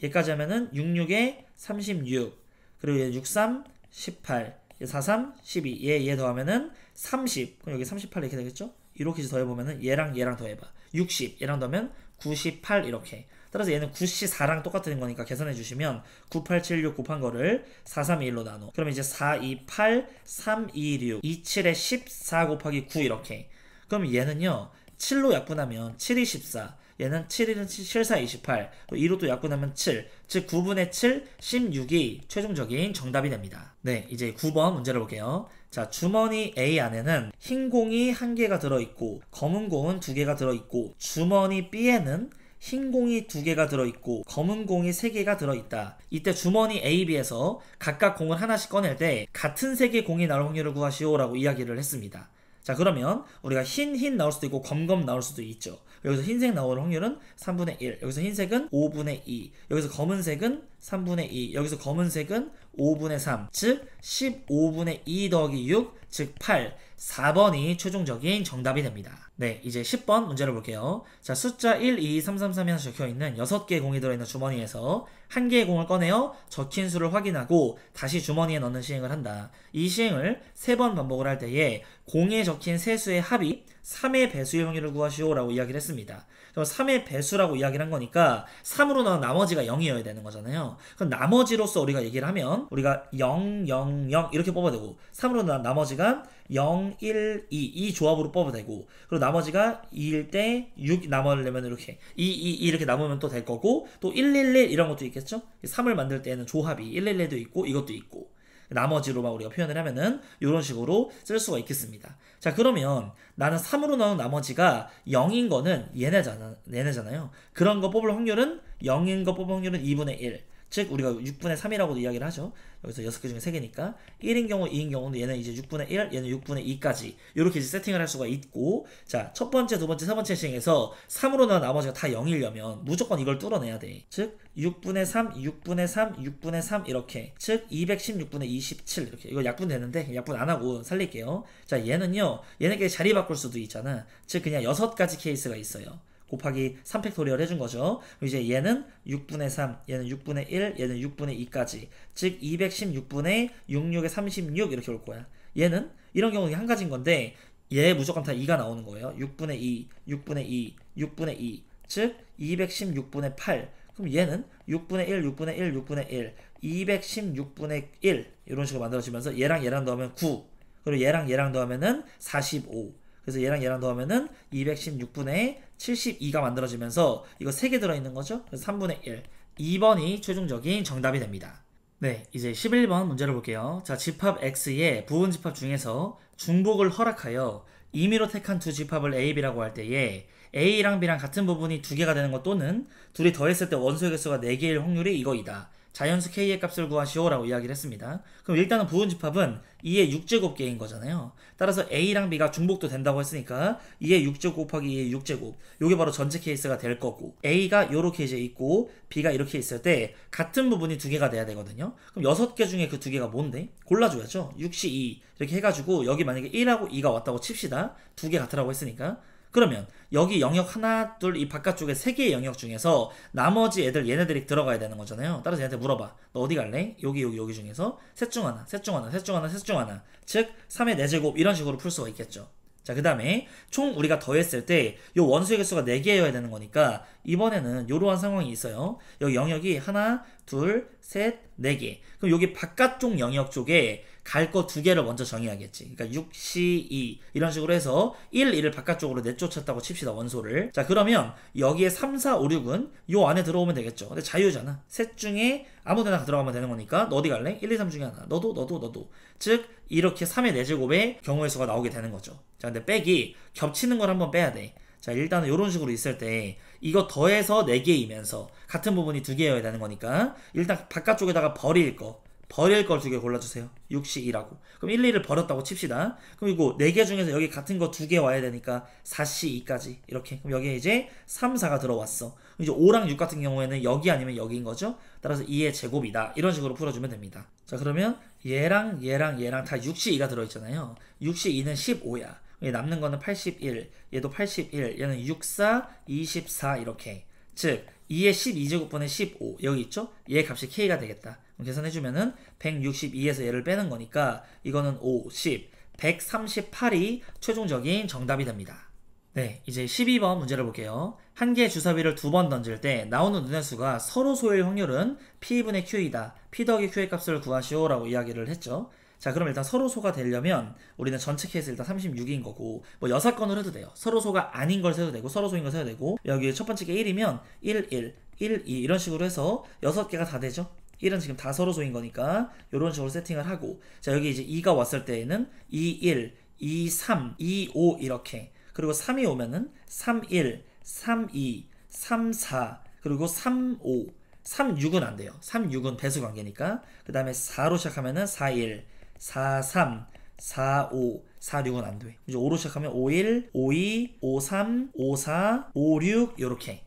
얘까지 하면은 6 6에 36 그리고 얘 6 3 18 얘 4 3 12 얘 더하면은 30 그럼 여기 38 이렇게 되겠죠? 이렇게 더해보면은 얘랑 더해봐 60 얘랑 더하면 98 이렇게. 따라서 얘는 94랑 똑같은 거니까 계산해 주시면 9876 곱한 거를 431로 나눠. 그러면 이제 428 326 27에 14 곱하기 9 이렇게. 그럼 얘는요 7로 약분하면 7이 14 얘는 7은 7, 4, 28 2로 또 약분하면 7 즉 9분의 7, 16이 최종적인 정답이 됩니다. 네, 이제 9번 문제를 볼게요. 자, 주머니 A 안에는 흰 공이 1개가 들어있고 검은 공은 2개가 들어있고 주머니 B에는 흰 공이 2개가 들어있고 검은 공이 3개가 들어있다. 이때 주머니 A, B에서 각각 공을 하나씩 꺼낼 때 같은 색의 공이 나올 확률을 구하시오 라고 이야기를 했습니다. 자, 그러면 우리가 흰 나올 수도 있고 검 나올 수도 있죠. 여기서 흰색 나올 확률은 3분의 1 여기서 흰색은 5분의 2 여기서 검은색은 3분의 2 여기서 검은색은 5분의 3 즉 15분의 2 더하기 6 즉 8 4번이 최종적인 정답이 됩니다. 네, 이제 10번 문제를 볼게요. 자, 숫자 1, 2, 3, 3, 3이 적혀있는 6개의 공이 들어있는 주머니에서 1개의 공을 꺼내어 적힌 수를 확인하고 다시 주머니에 넣는 시행을 한다. 이 시행을 3번 반복을 할 때에 공에 적힌 세 수의 합이 3의 배수의 확률을 구하시오 라고 이야기를 했습니다. 그럼 3의 배수라고 이야기를 한 거니까 3으로 나온 나머지가 0이어야 되는 거잖아요. 그럼 나머지로서 우리가 얘기를 하면 우리가 0, 0, 0 이렇게 뽑아도 되고 3으로 나온 나머지가 0, 1, 2이 조합으로 뽑아도 되고 그리고 나머지가 2일 때 6 남으려면 이렇게 2 이렇게 남으면 또 될 거고 또 111 이런 것도 있겠죠. 3을 만들 때는 조합이 111도 있고 이것도 있고 나머지로만 우리가 표현을 하면은 이런 식으로 쓸 수가 있겠습니다. 자, 그러면 나는 3으로 나온 나머지가 0인 거는 얘네잖아요. 그런 거 뽑을 확률은 0인 거 뽑을 확률은 2분의 1. 즉 우리가 6분의 3이라고도 이야기를 하죠. 여기서 6개 중에 3개니까 1인 경우 2인 경우는 얘는 이제 6분의 1 얘는 6분의 2까지 이렇게 이제 세팅을 할 수가 있고 자, 첫 번째, 두 번째, 세 번째 시행에서 3으로 나온 나머지가 다 0이려면 무조건 이걸 뚫어내야 돼. 즉 6분의 3, 6분의 3, 6분의 3 이렇게 즉 216분의 27 이렇게. 이거 약분 되는데 약분 안 하고 살릴게요. 자, 얘는요 얘네끼리 자리 바꿀 수도 있잖아. 즉 그냥 6가지 케이스가 있어요. 곱하기 3팩토리얼 해준 거죠. 이제 얘는 6분의 3, 얘는 6분의 1, 얘는 6분의 2까지. 즉 216분의 66에 36 이렇게 올 거야. 얘는 이런 경우는 한 가지인 건데 얘 무조건 다 2가 나오는 거예요. 6분의 2, 6분의 2, 6분의 2. 즉 216분의 8. 그럼 얘는 6분의 1, 6분의 1, 6분의 1, 216분의 1 이런 식으로 만들어지면서 얘랑 더하면 9. 그리고 얘랑 더하면은 45. 그래서 얘랑 더하면은 216분의 72가 만들어지면서 이거 3개 들어있는 거죠? 그래서 3분의 1. 2번이 최종적인 정답이 됩니다. 네, 이제 11번 문제를 볼게요. 자, 집합 X의 부분 집합 중에서 중복을 허락하여 임의로 택한 두 집합을 A, B라고 할 때에 A랑 B랑 같은 부분이 2개가 되는 것 또는 둘이 더했을 때 원소의 개수가 4개일 확률이 이거이다. 자연수 K의 값을 구하시오 라고 이야기를 했습니다. 그럼 일단은 부분 집합은 2의 6제곱계인 거잖아요. 따라서 A랑 B가 중복도 된다고 했으니까 2의 6제곱 곱하기 2의 6제곱 요게 바로 전체 케이스가 될 거고 A가 요렇게 이제 있고 B가 이렇게 있을 때 같은 부분이 2개가 돼야 되거든요. 그럼 6개 중에 그 2개가 뭔데? 골라줘야죠. 6시 2 이렇게 해가지고 여기 만약에 1하고 2가 왔다고 칩시다. 2개 같으라고 했으니까 그러면 여기 영역 하나, 둘, 이 바깥쪽에 3개의 영역 중에서 나머지 얘네들이 들어가야 되는 거잖아요. 따라서 얘한테 물어봐. 너 어디 갈래? 여기 중에서 셋 중 하나. 즉 3의 4제곱 이런 식으로 풀 수가 있겠죠. 자, 그 다음에 총 우리가 더했을 때 요 원소의 개수가 4개여야 되는 거니까 이번에는 요러한 상황이 있어요. 여기 영역이 하나, 둘, 셋, 4개. 그럼 여기 바깥쪽 영역 쪽에 갈 거 두 개를 먼저 정의하겠지. 그러니까 6C2 이런 식으로 해서 1, 2를 바깥쪽으로 내쫓았다고 칩시다. 원소를. 자 그러면 여기에 3, 4, 5, 6은 요 안에 들어오면 되겠죠. 근데 자유잖아. 셋 중에 아무 데나 들어가면 되는 거니까 너 어디 갈래? 1, 2, 3 중에 하나. 너도. 즉 이렇게 3의 4제곱의 경우의 수가 나오게 되는 거죠. 자 근데 빼기 겹치는 걸 한번 빼야 돼. 자 일단은 이런 식으로 있을 때 이거 더해서 4개이면서 같은 부분이 2개여야 되는 거니까 일단 바깥쪽에다가 버릴 걸 2개 골라주세요. 6C2라고. 그럼 1, 2를 버렸다고 칩시다. 그럼 이거 4개 중에서 여기 같은 거 2개 와야 되니까 4C2까지 이렇게. 그럼 여기에 이제 3, 4가 들어왔어. 이제 5랑 6 같은 경우에는 여기 아니면 여기인 거죠. 따라서 2의 제곱이다. 이런 식으로 풀어주면 됩니다. 자 그러면 얘랑 다 6C2가 들어있잖아요. 6C2는 15야. 남는 거는 81, 얘도 81, 얘는 64, 24 이렇게. 즉 2의 12제곱분의 15 여기 있죠? 얘 값이 K가 되겠다. 그럼 계산해주면은 162에서 얘를 빼는 거니까 이거는 5, 10, 138이 최종적인 정답이 됩니다. 네, 이제 12번 문제를 볼게요. 한 개의 주사위를 2번 던질 때 나오는 눈의 수가 서로 소일 확률은 P분의 Q이다. P 더하기 Q의 값을 구하시오 라고 이야기를 했죠. 자 그럼 일단 서로 소가 되려면 우리는 전체 케이스 일단 36인 거고 뭐 6건을 해도 돼요. 서로 소가 아닌 걸 세도 되고 서로 소인 걸 세도 되고 여기 첫 번째 게 1이면 1, 1, 1, 2 이런 식으로 해서 6개가 다 되죠. 1은 지금 다 서로 소인 거니까 이런 식으로 세팅을 하고 자 여기 이제 2가 왔을 때에는 2, 1, 2, 3, 2, 5 이렇게 그리고 3이 오면은 3, 1, 3, 2, 3, 4 그리고 3, 5 3, 6은 안 돼요. 3, 6은 배수 관계니까 그 다음에 4로 시작하면은 4, 1 4, 3, 4, 5, 4, 6은 안 돼. 이제 5로 시작하면 5, 1, 5, 2, 5, 3, 5, 4, 5, 6 요렇게.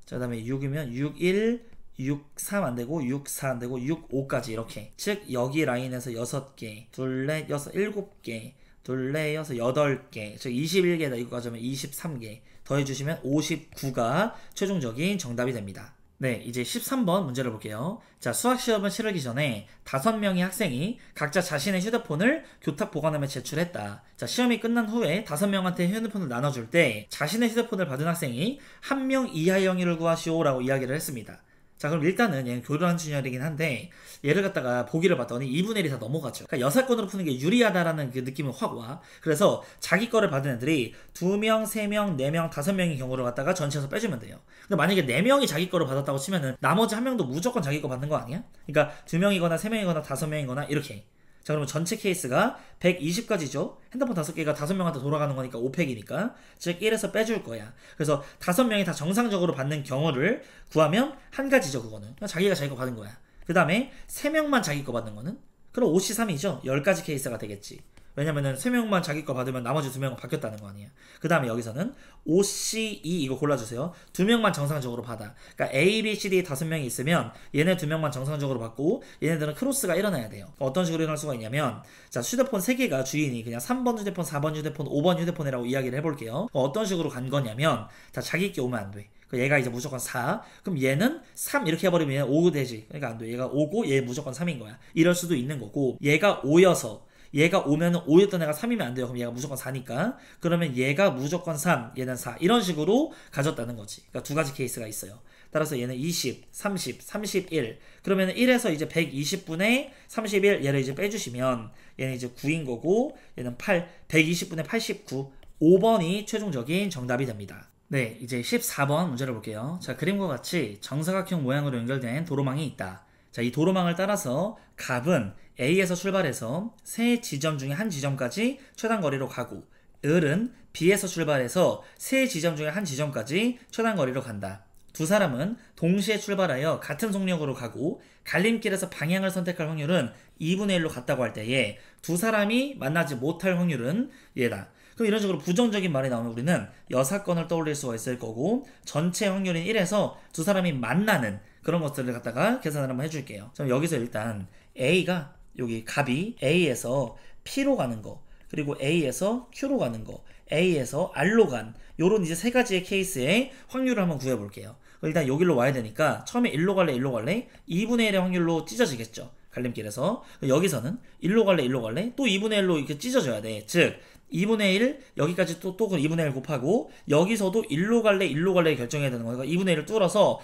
자, 그 다음에 6이면 6, 1, 6, 3 안 되고 6, 4 안 되고 6, 5까지 이렇게. 즉 여기 라인에서 6개, 둘, 넷, 여섯, 7개, 둘, 넷, 여섯, 8개. 즉 21개다. 이거까지 하면 23개. 더해주시면 59가 최종적인 정답이 됩니다. 네, 이제 13번 문제를 볼게요. 자, 수학시험을 치르기 전에 5명의 학생이 각자 자신의 휴대폰을 교탁 보관함에 제출했다. 자, 시험이 끝난 후에 5명한테 휴대폰을 나눠줄 때 자신의 휴대폰을 받은 학생이 1명 이하의 영위를 구하시오 라고 이야기를 했습니다. 자 그럼 일단은 얘는 교란 진열이긴 한데 얘를 갖다가 보기를 봤더니 2분의 1이 다 넘어가죠. 그러니까 6건으로 푸는 게 유리하다라는 그 느낌은 확 와. 그래서 자기 거를 받은 애들이 2명, 3명, 4명, 5명의 경우를 갖다가 전체에서 빼주면 돼요. 근데 만약에 4명이 자기 거를 받았다고 치면은 나머지 1명도 무조건 자기 거 받는 거 아니야? 그러니까 2명이거나 3명이거나 5명이거나 이렇게. 자 그러면 전체 케이스가 120까지죠. 핸드폰 5개가 5명한테 돌아가는 거니까 5팩이니까 즉 1에서 빼줄 거야. 그래서 5명이 다 정상적으로 받는 경우를 구하면 한 가지죠. 그거는 그냥 자기가 자기 거 받은 거야. 그 다음에 3명만 자기 거 받는 거는 그럼 5C3이죠. 10가지 케이스가 되겠지. 왜냐면은 3명만 자기 거 받으면 나머지 2명은 바뀌었다는 거 아니야. 그 다음에 여기서는 OCE 이거 골라주세요. 2명만 정상적으로 받아. 그러니까 A, B, C, D 5명이 있으면 얘네 2명만 정상적으로 받고 얘네들은 크로스가 일어나야 돼요. 어떤 식으로 일어날 수가 있냐면 자 휴대폰 3개가 주인이 그냥 3번 휴대폰, 4번 휴대폰, 5번 휴대폰이라고 이야기를 해볼게요. 어떤 식으로 간 거냐면 다 자기 게 오면 안 돼. 얘가 이제 무조건 4. 그럼 얘는 3 이렇게 해버리면 5 되지. 그러니까 안 돼. 얘가 5고 얘 무조건 3인 거야. 이럴 수도 있는 거고 얘가 5여서 얘가 오면은 5였던 애가 3이면 안 돼요. 그럼 얘가 무조건 4니까. 그러면 얘가 무조건 3, 얘는 4. 이런 식으로 가졌다는 거지. 그러니까 2가지 케이스가 있어요. 따라서 얘는 20, 30, 31. 그러면 1에서 이제 120분의 31 얘를 이제 빼주시면 얘는 이제 9인 거고 얘는 8, 120분의 89. 5번이 최종적인 정답이 됩니다. 네, 이제 14번 문제를 볼게요. 자, 그림과 같이 정사각형 모양으로 연결된 도로망이 있다. 자, 이 도로망을 따라서 갑은 A에서 출발해서 세 지점 중에 한 지점까지 최단 거리로 가고 을은 B에서 출발해서 세 지점 중에 한 지점까지 최단 거리로 간다. 두 사람은 동시에 출발하여 같은 속력으로 가고 갈림길에서 방향을 선택할 확률은 2분의 1로 같다고 할 때에 두 사람이 만나지 못할 확률은 얘다. 그럼 이런 식으로 부정적인 말이 나오면 우리는 여사건을 떠올릴 수가 있을 거고 전체 확률인 1에서 두 사람이 만나는 그런 것들을 갖다가 계산을 한번 해줄게요. 그럼 여기서 일단 A가 여기 갑이 A에서 P로 가는 거 그리고 A에서 Q로 가는 거 A에서 R로 간 요런 이제 세 가지의 케이스의 확률을 한번 구해볼게요. 일단 여기로 와야 되니까 처음에 1로 갈래 2분의 1의 확률로 찢어지겠죠. 갈림길에서. 여기서는 1로 갈래 1로 갈래? 또 2분의 1로 이렇게 찢어져야 돼. 즉 2분의 1 여기까지 또 2분의 1 곱하고 여기서도 1로 갈래 1로 갈래 결정해야 되는 거니까 2분의 1을 뚫어서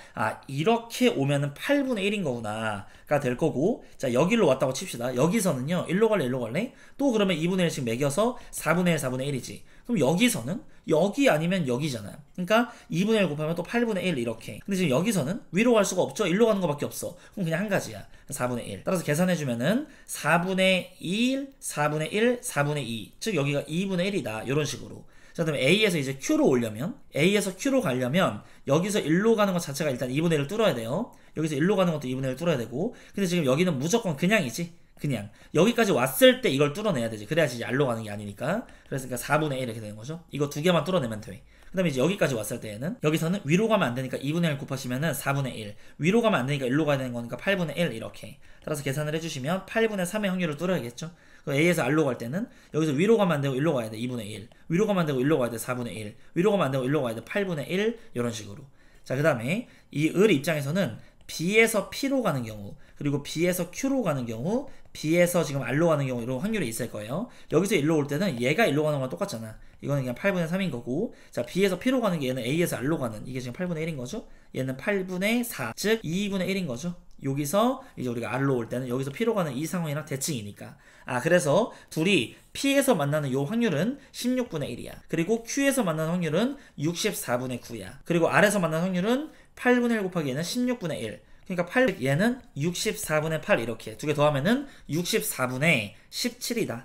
이렇게 오면은 8분의 1인 거구나가 될 거고, 자 여기로 왔다고 칩시다. 여기서는요 1로 갈래 1로 갈래? 또 그러면 2분의 1씩 매겨서 4분의 1 4분의 1이지. 그럼 여기서는 여기 아니면 여기잖아요. 그러니까 2분의 1 곱하면 또 8분의 1 이렇게. 근데 지금 여기서는 위로 갈 수가 없죠. 1로 가는 거밖에 없어. 그럼 그냥 한 가지야. 4분의 1. 따라서 계산해주면은 4분의 1, 4분의 1, 4분의 2. 즉 여기가 2분의 1이다. 이런 식으로. 자, 그다음에 A에서 이제 Q로 오려면, A에서 Q로 가려면 여기서 1로 가는 것 자체가 일단 2분의 1을 뚫어야 돼요. 여기서 1로 가는 것도 2분의 1을 뚫어야 되고. 근데 지금 여기는 무조건 그냥이지. 그냥 여기까지 왔을 때 이걸 뚫어내야 되지. 그래야지 이제 R로 가는 게 아니니까. 그래서 4분의 1 이렇게 되는 거죠. 이거 두 개만 뚫어내면 돼. 그 다음에 이제 여기까지 왔을 때에는 여기서는 위로 가면 안 되니까 2분의 1 곱하시면은 4분의 1, 위로 가면 안 되니까 1로 가야 되는 거니까 8분의 1 이렇게. 따라서 계산을 해주시면 8분의 3의 확률을 뚫어야겠죠. A에서 R로 갈 때는 여기서 위로 가면 안 되고 1로 가야 돼. 2분의 1, 위로 가면 안 되고 1로 가야 돼. 4분의 1, 위로 가면 안 되고 1로 가야 돼. 8분의 1 이런 식으로. 자, 그 다음에 이 을 입장에서는 B에서 P로 가는 경우, 그리고 B에서 Q로 가는 경우, B에서 지금 R로 가는 경우 이런 확률이 있을 거예요. 여기서 1로 올 때는 얘가 1로 가는 건 똑같잖아. 이거는 그냥 8분의 3인 거고, 자 B에서 P로 가는 게 얘는 A에서 R로 가는, 이게 지금 8분의 1인 거죠. 얘는 8분의 4, 즉 2분의 1인 거죠. 여기서 이제 우리가 R로 올 때는 여기서 P로 가는 이 상황이랑 대칭이니까. 그래서 둘이 P에서 만나는 요 확률은 16분의 1이야. 그리고 Q에서 만나는 확률은 64분의 9야. 그리고 R에서 만나는 확률은 8분의 1 곱하기 얘는 16분의 1. 그러니까 8, 얘는 64분의 8 이렇게 두 개 더하면은 64분의 17이다.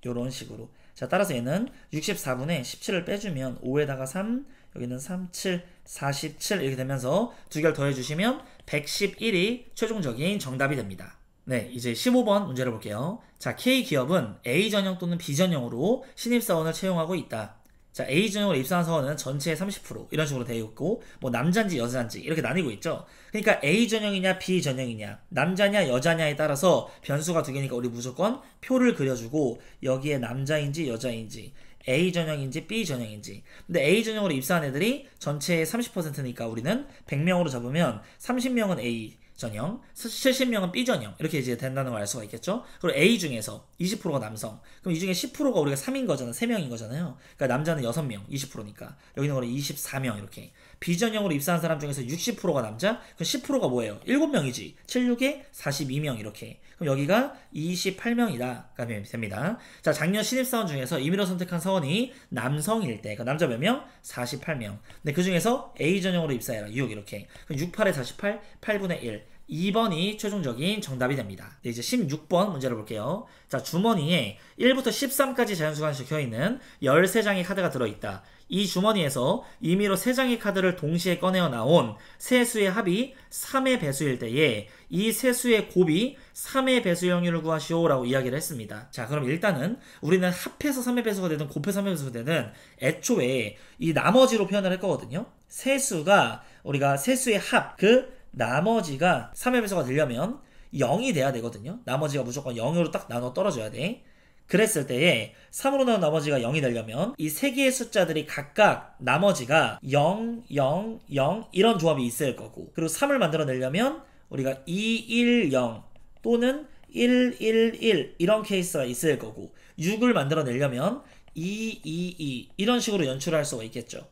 요런 식으로. 자, 따라서 얘는 64분의 17을 빼주면 5에다가 3, 여기는 3, 7, 47 이렇게 되면서 두 개를 더해주시면 111이 최종적인 정답이 됩니다. 네, 이제 15번 문제를 볼게요. 자, K기업은 A전형 또는 B전형으로 신입사원을 채용하고 있다. 자, A전형으로 입사한 사원은 전체의 30% 이런 식으로 되어 있고, 뭐 남자인지 여자인지 이렇게 나뉘고 있죠. 그러니까 A전형이냐 B전형이냐, 남자냐 여자냐에 따라서 변수가 두 개니까 우리 무조건 표를 그려주고 여기에 남자인지 여자인지, A전형인지 B전형인지. 근데 A전형으로 입사한 애들이 전체의 30%니까 우리는 100명으로 잡으면 30명은 A 전형, 70명은 B전형 이렇게 이제 된다는 걸 알 수가 있겠죠. 그리고 A 중에서 20%가 남성, 그럼 이 중에 10%가 우리가 3인 거잖아, 3명인 거잖아요. 그러니까 남자는 6명, 20%니까 여기는 우리 24명 이렇게. B전형으로 입사한 사람 중에서 60%가 남자, 그럼 10%가 뭐예요? 7명이지. 76에 42명 이렇게. 그럼 여기가 28명이다 가 됩니다. 자, 작년 신입사원 중에서 임의로 선택한 사원이 남성일 때, 그러니까 남자 몇 명? 48명. 근데 그 중에서 A전형으로 입사해라 6 이렇게. 그럼 6, 8에 48, 8분의 1. 2번이 최종적인 정답이 됩니다. 네, 이제 16번 문제를 볼게요. 자, 주머니에 1부터 13까지 자연수가 적혀있는 13장의 카드가 들어있다. 이 주머니에서 임의로 3장의 카드를 동시에 꺼내어 나온 세 수의 합이 3의 배수일 때에 이 세 수의 곱이 3의 배수의 확률을 구하시오 라고 이야기를 했습니다. 자, 그럼 일단은 우리는 합해서 3의 배수가 되든 곱해서 3의 배수가 되든 애초에 이 나머지로 표현을 할 거거든요. 세 수가 우리가 세 수의 합, 그 나머지가 3의 배수가 되려면 0이 돼야 되거든요. 나머지가 무조건 0으로 딱 나눠 떨어져야 돼. 그랬을 때에 3으로 나눈 나머지가 0이 되려면 이 세 개의 숫자들이 각각 나머지가 0, 0, 0 이런 조합이 있을 거고, 그리고 3을 만들어내려면 우리가 2, 1, 0 또는 1, 1, 1 이런 케이스가 있을 거고, 6을 만들어내려면 2, 2, 2 이런 식으로 연출할 수가 있겠죠.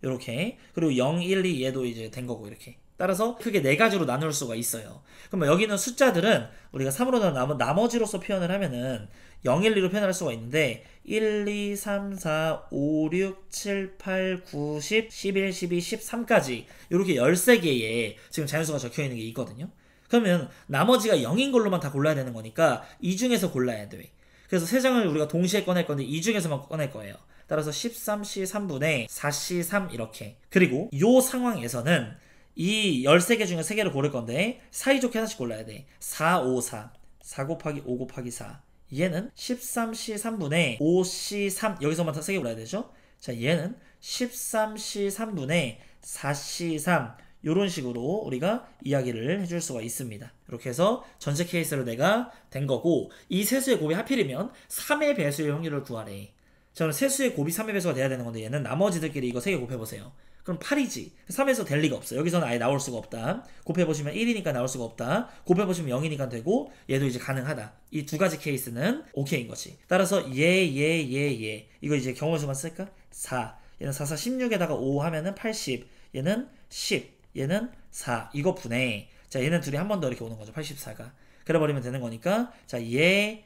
요렇게. 그리고 0, 1, 2 얘도 이제 된 거고 이렇게. 따라서 크게 네 가지로 나눌 수가 있어요. 그러면 여기는 숫자들은 우리가 3으로 나눈 나머지로서 표현을 하면은 0, 1, 2로 표현할 수가 있는데 1, 2, 3, 4, 5, 6, 7, 8, 9, 10, 11, 12, 13까지 이렇게 13개의 지금 자연수가 적혀있는 게 있거든요. 그러면 나머지가 0인 걸로만 다 골라야 되는 거니까 이 중에서 골라야 돼. 그래서 3장을 우리가 동시에 꺼낼 건데 이 중에서만 꺼낼 거예요. 따라서 13C 3분의 4C 3 이렇게. 그리고 이 상황에서는 이 13개 중에 3개를 고를 건데 사이좋게 하나씩 골라야 돼. 4, 5, 4. 4 곱하기 5 곱하기 4. 얘는 13C 3분의 5C 3. 여기서만 다 3개 골라야 되죠. 자, 얘는 13C 3분의 4C 3. 이런 식으로 우리가 이야기를 해줄 수가 있습니다. 이렇게 해서 전체 케이스를 내가 된 거고, 이 세수의 곱이 하필이면 3의 배수의 확률을 구하래. 저는 세수의 곱이 3의 배수가 돼야 되는 건데 얘는 나머지들끼리 이거 3개 곱해보세요. 그럼 8이지. 3에서 될 리가 없어. 여기서는 아예 나올 수가 없다. 곱해보시면 1이니까 나올 수가 없다. 곱해보시면 0이니까 되고 얘도 이제 가능하다. 이 두 가지 케이스는 오케이인 거지. 따라서 얘 이거 이제 경우수만 쓸까? 4. 얘는 4, 4, 16에다가 5 하면은 80. 얘는 10. 얘는 4. 이거 분해. 자, 얘는 둘이 한 번 더 이렇게 오는 거죠. 84가. 그래버리면 되는 거니까, 자, 얘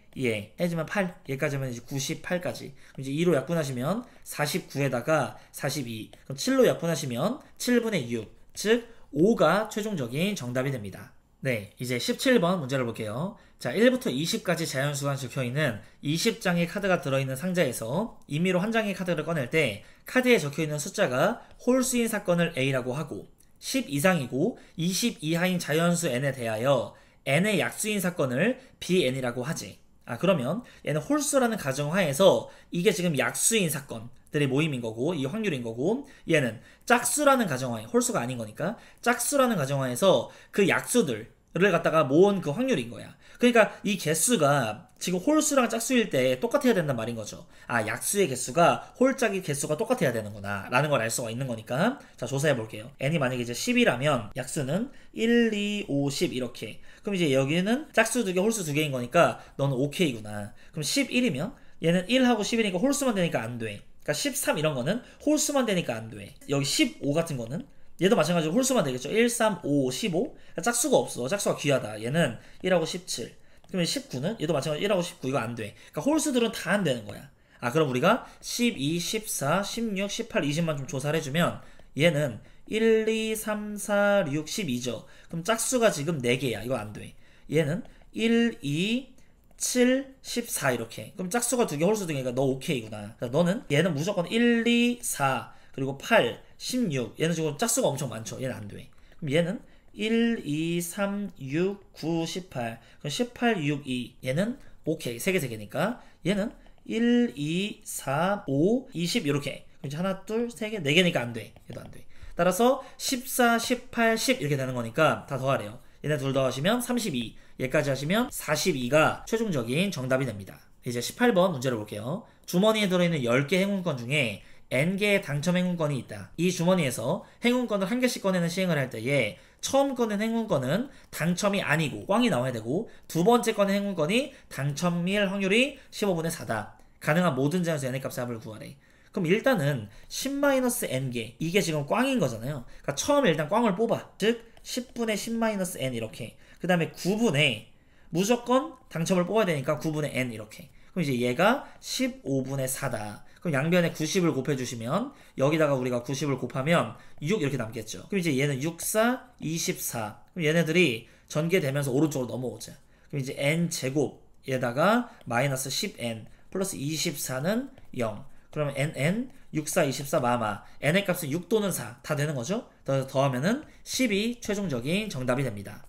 해주면 8, 얘까지 하면 이제 98까지. 그럼 이제 2로 약분하시면 49에다가 42. 그럼 7로 약분하시면 7분의 6. 즉, 5가 최종적인 정답이 됩니다. 네, 이제 17번 문제를 볼게요. 자, 1부터 20까지 자연수가 적혀있는 20장의 카드가 들어있는 상자에서 임의로 한 장의 카드를 꺼낼 때 카드에 적혀있는 숫자가 홀수인 사건을 A라고 하고 10 이상이고 20 이하인 자연수 N에 대하여 N의 약수인 사건을 BN이라고 하지. 그러면 얘는 홀수라는 가정하에서 이게 지금 약수인 사건들의 모임인 거고 이 확률인 거고 얘는 짝수라는 가정하에 홀수가 아닌 거니까 짝수라는 가정하에서 그 약수들을 갖다가 모은 그 확률인 거야. 그러니까 이 개수가 지금 홀수랑 짝수일 때 똑같아야 된단 말인 거죠. 약수의 개수가 홀짝의 개수가 똑같아야 되는구나 라는 걸 알 수가 있는 거니까 자 조사해 볼게요. n이 만약에 이제 10이라면 약수는 1, 2, 5, 10 이렇게. 그럼 이제 여기는 짝수 2개 홀수 2개인 거니까 너는 오케이구나. 그럼 11이면 얘는 1하고 10이니까 홀수만 되니까 안 돼. 그러니까 13 이런 거는 홀수만 되니까 안 돼. 여기 15 같은 거는 얘도 마찬가지로 홀수만 되겠죠. 1, 3, 5, 15. 그러니까 짝수가 없어. 짝수가 귀하다. 얘는 1하고 17. 그러면 19는 얘도 마찬가지로 1하고 19 이거 안 돼. 그러니까 홀수들은 다 안 되는 거야. 그럼 우리가 12, 14, 16, 18, 20만 좀 조사를 해주면 얘는 1, 2, 3, 4, 6, 12죠. 그럼 짝수가 지금 4개야. 이거 안 돼. 얘는 1, 2, 7, 14 이렇게. 그럼 짝수가 2개 홀수 2개니까 너 오케이구나. 너는 얘는 무조건 1, 2, 4 그리고 8, 16 얘는 지금 짝수가 엄청 많죠. 얘는 안 돼. 그럼 얘는 1, 2, 3, 6, 9, 18 그럼 18, 6, 2 얘는 오케이. 3개 3개니까 얘는 1, 2, 4, 5, 20 이렇게. 그럼 이제 하나, 둘, 3개, 4개니까 안 돼. 얘도 안 돼. 따라서 14, 18, 10 이렇게 되는 거니까 다 더하래요. 얘네 둘 더하시면 32 얘까지 하시면 42가 최종적인 정답이 됩니다. 이제 18번 문제를 볼게요. 주머니에 들어있는 10개 행운권 중에 N개의 당첨 행운권이 있다. 이 주머니에서 행운권을 한 개씩 꺼내는 시행을 할 때에 처음 꺼낸 행운권은 당첨이 아니고 꽝이 나와야 되고 두 번째 꺼낸 행운권이 당첨일 확률이 15분의 4다. 가능한 모든 자연수 N의 값의 합을 구하래. 그럼 일단은 10-N개 이게 지금 꽝인 거잖아요. 그러니까 처음에 일단 꽝을 뽑아. 즉 10분의 10-N 이렇게. 그 다음에 9분의 무조건 당첨을 뽑아야 되니까 9분의 N 이렇게. 그럼 이제 얘가 15분의 4다. 그럼 양변에 90을 곱해주시면 여기다가 우리가 90을 곱하면 6 이렇게 남겠죠. 그럼 이제 얘는 6, 4, 24. 그럼 얘네들이 전개되면서 오른쪽으로 넘어오죠. 그럼 이제 N제곱에다가 마이너스 10N 플러스 24는 0. 그러면 NN 6, 4, 24 마마. N의 값은 6 또는 4 다 되는 거죠. 더하면은 10이 최종적인 정답이 됩니다.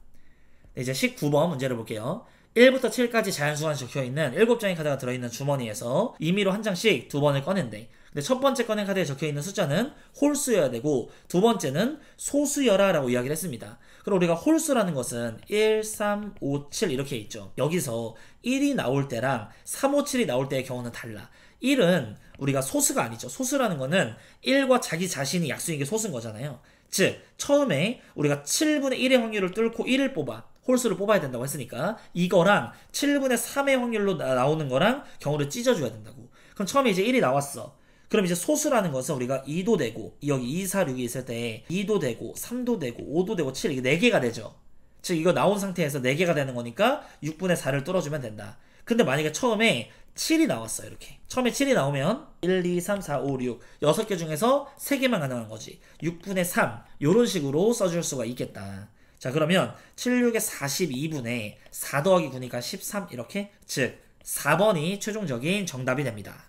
네, 이제 19번 문제를 볼게요. 1부터 7까지 자연수가 적혀있는 7장의 카드가 들어있는 주머니에서 임의로 한 장씩 두 번을 꺼낸대. 근데 첫 번째 꺼낸 카드에 적혀있는 숫자는 홀수여야 되고 두 번째는 소수여라 라고 이야기를 했습니다. 그럼 우리가 홀수라는 것은 1, 3, 5, 7 이렇게 있죠. 여기서 1이 나올 때랑 3, 5, 7이 나올 때의 경우는 달라. 1은 우리가 소수가 아니죠. 소수라는 거는 1과 자기 자신이 약수인 게 소수인 거잖아요. 즉 처음에 우리가 7분의 1의 확률을 뚫고 1을 뽑아 홀수를 뽑아야 된다고 했으니까 이거랑 7분의 3의 확률로 나오는 거랑 경우를 찢어줘야 된다고. 그럼 처음에 이제 1이 나왔어. 그럼 이제 소수라는 것은 우리가 2도 되고 여기 2, 4, 6이 있을 때 2도 되고 3도 되고 5도 되고 7 이게 4개가 되죠. 즉 이거 나온 상태에서 4개가 되는 거니까 6분의 4를 뚫어주면 된다. 근데 만약에 처음에 7이 나왔어. 이렇게 처음에 7이 나오면 1, 2, 3, 4, 5, 6 6개 중에서 3개만 가능한 거지. 6분의 3 이런 식으로 써줄 수가 있겠다. 자 그러면 7, 6에 42분의 4 더하기 9니까 13 이렇게. 즉 4번이 최종적인 정답이 됩니다.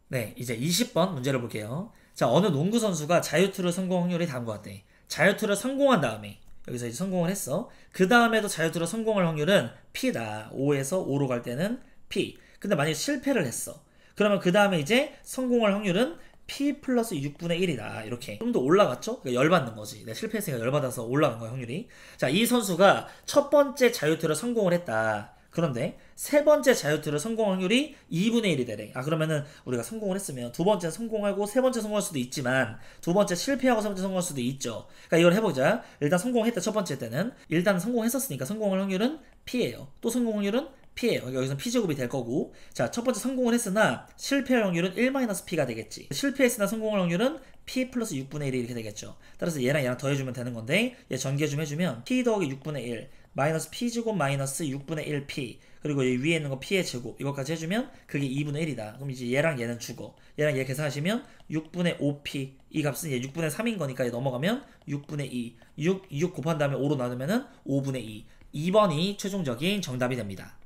네, 이제 20번 문제를 볼게요. 자, 어느 농구 선수가 자유투를 성공 확률이 다음과 같대. 자유투를 성공한 다음에 여기서 이제 성공을 했어. 그 다음에도 자유투를 성공할 확률은 P다. 5에서 5로 갈 때는 P. 근데 만약에 실패를 했어. 그러면 그 다음에 이제 성공할 확률은 P 플러스 6분의 1이다. 이렇게 좀 더 올라갔죠? 그러니까 열받는 거지. 내가 실패했으니까 열받아서 올라간 거야, 확률이. 자, 이 선수가 첫 번째 자유투를 성공을 했다. 그런데 세 번째 자유투를 성공 확률이 2분의 1이 되래. 아, 그러면은 우리가 성공을 했으면 두 번째 성공하고 세 번째 성공할 수도 있지만 두 번째 실패하고 세 번째 성공할 수도 있죠. 그러니까 이걸 해보자. 일단 성공했다. 첫 번째 때는 일단 성공했었으니까 성공할 확률은 P예요. 또 성공 확률은 P예요. 그러니까 여기서 P제곱이 될 거고, 자, 첫 번째 성공을 했으나 실패할 확률은 1-P가 되겠지. 실패했으나 성공할 확률은 P 플러스 6분의 1이 이렇게 되겠죠. 따라서 얘랑 더해주면 되는 건데, 얘 전개 좀 해주면 P 더하기 6분의 1 마이너스 P제곱 마이너스 6분의 1P, 그리고 이 위에 있는 거 P의 제곱 이것까지 해주면 그게 2분의 1이다. 그럼 이제 얘랑 얘는 주고, 얘랑 얘 계산하시면 6분의 5P, 이 값은 얘 6분의 3인 거니까 얘 넘어가면 6분의 2, 6 곱한 다음에 5로 나누면은 5분의 2. 2번이 최종적인 정답이 됩니다.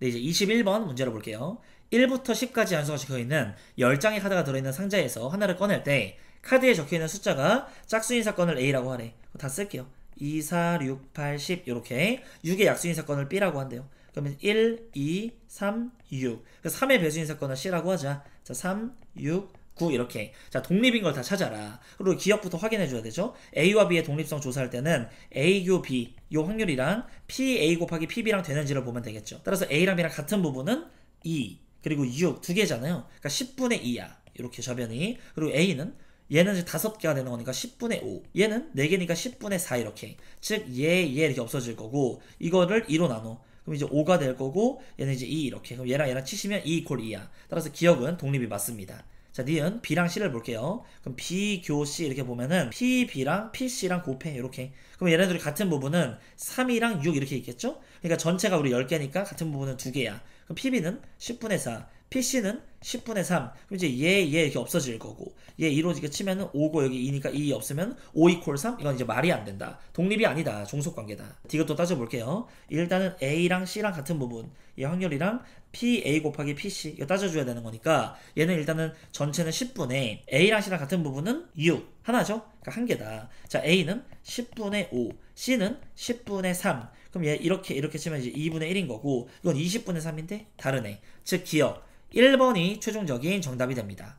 네, 이제 21번 문제를 볼게요. 1부터 10까지 함수가 적혀있는 10장의 카드가 들어있는 상자에서 하나를 꺼낼 때 카드에 적혀있는 숫자가 짝수인 사건을 A라고 하래. 다 쓸게요. 2, 4, 6, 8, 10 이렇게 6의 약수인 사건을 B라고 한대요. 그러면 1, 2, 3, 6. 3의 배수인 사건을 C라고 하자. 자, 3, 6, 9 이렇게. 자, 독립인 걸 다 찾아라. 그리고 기억부터 확인해 줘야 되죠. A와 B의 독립성 조사할 때는 A교 B 요 확률이랑 PA 곱하기 PB랑 되는지를 보면 되겠죠. 따라서 A랑 B랑 같은 부분은 2 그리고 6 두 개잖아요. 그러니까 10분의 2야. 이렇게 저변이. 그리고 A는 얘는 이제 5개가 되는 거니까 10분의 5. 얘는 4개니까 10분의 4 이렇게. 즉 얘 이렇게 없어질 거고 이거를 2로 나눠. 그럼 이제 5가 될 거고 얘는 이제 2 이렇게. 그럼 얘랑 치시면 2 이퀄 2야. 따라서 기억은 독립이 맞습니다. 자, 니은 B랑 C를 볼게요. 그럼 B, 교, C 이렇게 보면은 PB랑 PC랑 곱해 이렇게. 그럼 얘네들이 같은 부분은 3이랑 6 이렇게 있겠죠? 그러니까 전체가 우리 10개니까 같은 부분은 2개야. 그럼 PB는 10분의 4, PC는 10분의 3. 그럼 이제 얘 이렇게 없어질 거고 얘 2로 이렇게 치면은 5고 여기 2니까 2 없으면 5 이퀄 3? 이건 이제 말이 안 된다. 독립이 아니다. 종속관계다. 이것도 따져볼게요. 일단은 A랑 C랑 같은 부분 이 확률이랑 PA 곱하기 PC 이거 따져줘야 되는 거니까 얘는 일단은 전체는 10분의 A랑 C랑 같은 부분은 6 하나죠? 그러니까 한 개다. 자, A는 10분의 5 C는 10분의 3 그럼 얘 이렇게 치면 이제 2분의 1인 거고 이건 20분의 3인데 다르네. 즉 기억 1번이 최종적인 정답이 됩니다.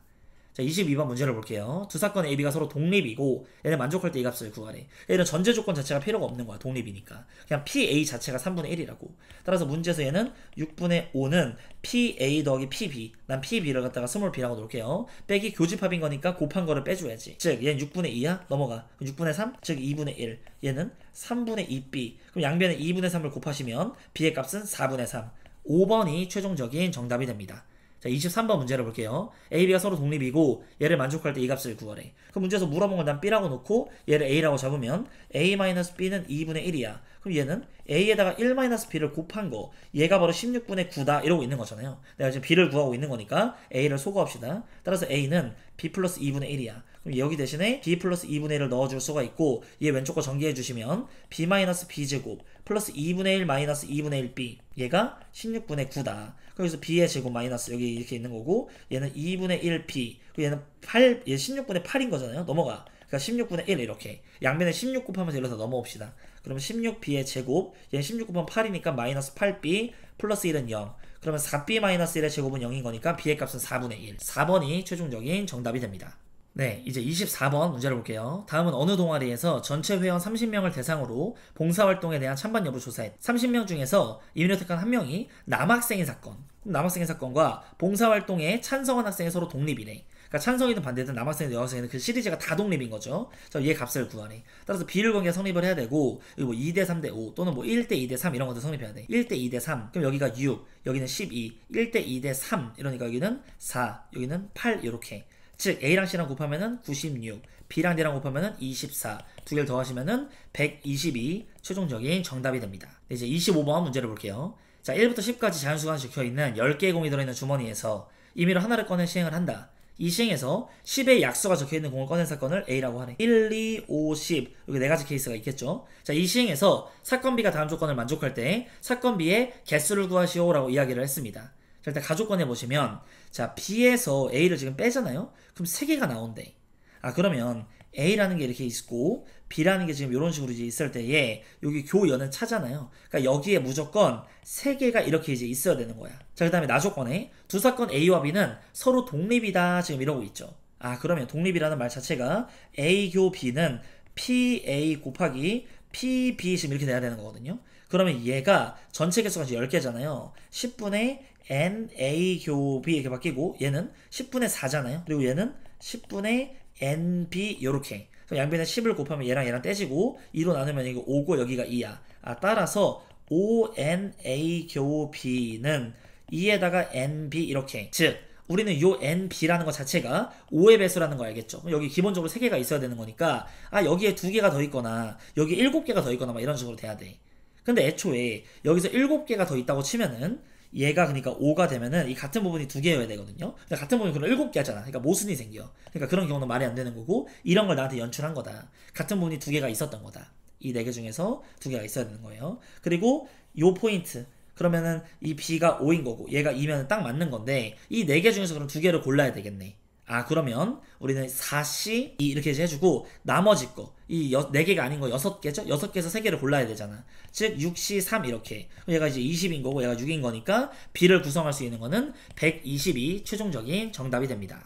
자, 22번 문제를 볼게요. 두 사건 A, B가 서로 독립이고 얘는 만족할 때 이 값을 구하래. 얘는 전제 조건 자체가 필요가 없는 거야. 독립이니까. 그냥 PA 자체가 3분의 1이라고. 따라서 문제에서 얘는 6분의 5는 PA 더하기 PB. 난 PB를 갖다가 스몰 b라고 놓을게요. 빼기 교집합인 거니까 곱한 거를 빼줘야지. 즉 얘는 6분의 2야? 넘어가. 그럼 6분의 3? 즉 2분의 1. 얘는 3분의 2B. 그럼 양변에 2분의 3을 곱하시면 B의 값은 4분의 3. 5번이 최종적인 정답이 됩니다. 자, 23번 문제를 볼게요. A, B가 서로 독립이고 얘를 만족할 때 이 값을 구하래. 그럼 문제에서 물어본 건 난 B라고 놓고 얘를 A라고 잡으면 A-B는 2분의 1이야. 그럼 얘는 A에다가 1-B를 곱한 거 얘가 바로 16분의 9다 이러고 있는 거잖아요. 내가 지금 B를 구하고 있는 거니까 A를 소거합시다. 따라서 A는 B 플러스 2분의 1이야. 그럼 여기 대신에 B 플러스 2분의 1을 넣어줄 수가 있고 얘 왼쪽 거 전개해 주시면 B 마이너스 B제곱 플러스 2분의 1 마이너스 2분의 1B 얘가 16분의 9다. 그래서 B의 제곱 마이너스 여기 이렇게 있는 거고 얘는 2분의 1P 그리고 얘는 8, 얘 16분의 8인 거잖아요. 넘어가. 그러니까 16분의 1 이렇게 양변에 16 곱하면서 이래서 넘어옵시다. 그러면 16B의 제곱 얘는 16 곱하면 8이니까 마이너스 8B 플러스 1은 0. 그러면 4B 마이너스 1의 제곱은 0인 거니까 B의 값은 4분의 1. 4번이 최종적인 정답이 됩니다. 네, 이제 24번 문제를 볼게요. 다음은 어느 동아리에서 전체 회원 30명을 대상으로 봉사활동에 대한 찬반 여부 조사했. 30명 중에서 임의로 택한 한 명이 남학생의 사건. 남학생의 사건과 봉사활동에 찬성한 학생이 서로 독립이네. 그러니까 찬성이든 반대든 남학생이든 여학생이든 그 시리즈가 다 독립인 거죠. 자, 얘 값을 구하래. 따라서 비율관계가 성립을 해야 되고 그리고 뭐 2대 3대 5 또는 뭐 1대 2대 3 이런 것도 성립해야 돼. 1대 2대 3 그럼 여기가 6 여기는 12 1대 2대 3 이러니까 여기는 4 여기는 8 이렇게. 즉 A랑 C랑 곱하면은 96 B랑 D랑 곱하면은 24 두 개를 더하시면은 122 최종적인 정답이 됩니다. 이제 25번 문제를 볼게요. 자, 1부터 10까지 자연수가 적혀있는 10개의 공이 들어있는 주머니에서 임의로 하나를 꺼내 시행을 한다. 이 시행에서 10의 약수가 적혀있는 공을 꺼낸 사건을 A라고 하래. 1, 2, 5, 10 여기 4가지 케이스가 있겠죠. 자, 이 시행에서 사건 B가 다음 조건을 만족할 때 사건 B의 개수를 구하시오 라고 이야기를 했습니다. 자, 일단 가족권에 보시면 자, B에서 A를 지금 빼잖아요. 그럼 3개가 나온대. 아, 그러면 A라는 게 이렇게 있고 B라는 게 지금 이런 식으로 이제 있을 때에 여기 교연은 차잖아요. 그러니까 여기에 무조건 3개가 이렇게 이제 있어야 되는 거야. 자, 그 다음에 나조건에 두 사건 A와 B는 서로 독립이다 지금 이러고 있죠. 아, 그러면 독립이라는 말 자체가 A 교 B는 PA 곱하기 PB 지금 이렇게 돼야 되는 거거든요. 그러면 얘가 전체 개수가 10개잖아요. 10분의 NA 교 B 이렇게 바뀌고 얘는 10분의 4잖아요. 그리고 얘는 10분의 NB 요렇게. 양변에 10을 곱하면 얘랑 얘랑 떼지고 2로 나누면 이거 5고 여기가 2야. 따라서 ONA 교 B는 2에다가 NB 이렇게. 즉 우리는 요 NB라는 것 자체가 5의 배수라는 거 알겠죠? 여기 기본적으로 3개가 있어야 되는 거니까 여기에 2개가 더 있거나 여기 7개가 더 있거나 막 이런 식으로 돼야 돼. 근데 애초에 여기서 7개가 더 있다고 치면은 얘가 그러니까 5가 되면은 이 같은 부분이 2개여야 되거든요. 그러니까 같은 부분이 그럼 7개 하잖아. 그러니까 모순이 생겨. 그러니까 그런 경우는 말이 안 되는 거고 이런 걸 나한테 연출한 거다. 같은 부분이 2개가 있었던 거다. 이 4개 중에서 2개가 있어야 되는 거예요. 그리고 요 포인트. 그러면은 이 B가 5인 거고 얘가 2면 딱 맞는 건데 이 4개 중에서 그럼 2개를 골라야 되겠네. 그러면 우리는 4C 이렇게 해주고 나머지 거 이 4개가 아닌 거 6개죠? 6개에서 3개를 골라야 되잖아. 즉 6C 3 이렇게. 얘가 이제 20인 거고 얘가 6인 거니까 B를 구성할 수 있는 거는 120이 최종적인 정답이 됩니다.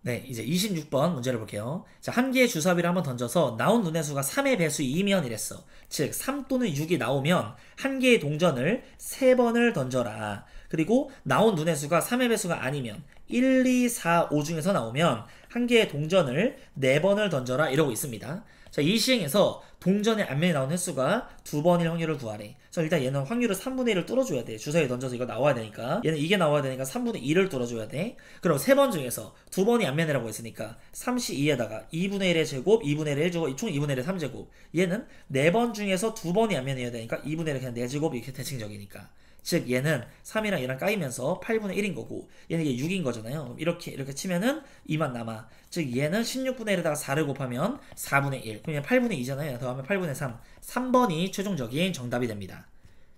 네, 이제 26번 문제를 볼게요. 자, 한 개의 주사위를 한번 던져서 나온 눈의 수가 3의 배수이면 이랬어. 즉, 3 또는 6이 나오면 한 개의 동전을 3번을 던져라. 그리고 나온 눈의 수가 3의 배수가 아니면 1, 2, 4, 5 중에서 나오면 한 개의 동전을 4번을 던져라 이러고 있습니다. 자, 이 시행에서 동전의 앞면에 나온 횟수가 2번일 확률을 구하래. 자, 일단 얘는 확률을 3분의 1을 뚫어줘야 돼. 주사위 던져서 이거 나와야 되니까. 얘는 이게 나와야 되니까 3분의 1을 뚫어줘야 돼. 그럼 3번 중에서 2번이 앞면이라고 했으니까 3C2에다가 2분의 1의 제곱, 2분의 1의 1제곱, 총 2분의 1의 3제곱. 얘는 4번 중에서 2번이 앞면이어야 되니까 2분의 1의 그냥 4제곱 이렇게 대칭적이니까. 즉 얘는 3이랑 얘랑 까이면서 8분의 1인 거고 얘는 이게 6인 거잖아요. 이렇게 치면은 2만 남아. 즉 얘는 16분의 1에다가 4를 곱하면 4분의 1. 그럼 얘 8분의 2잖아요. 더하면 8분의 3. 3번이 최종적인 정답이 됩니다.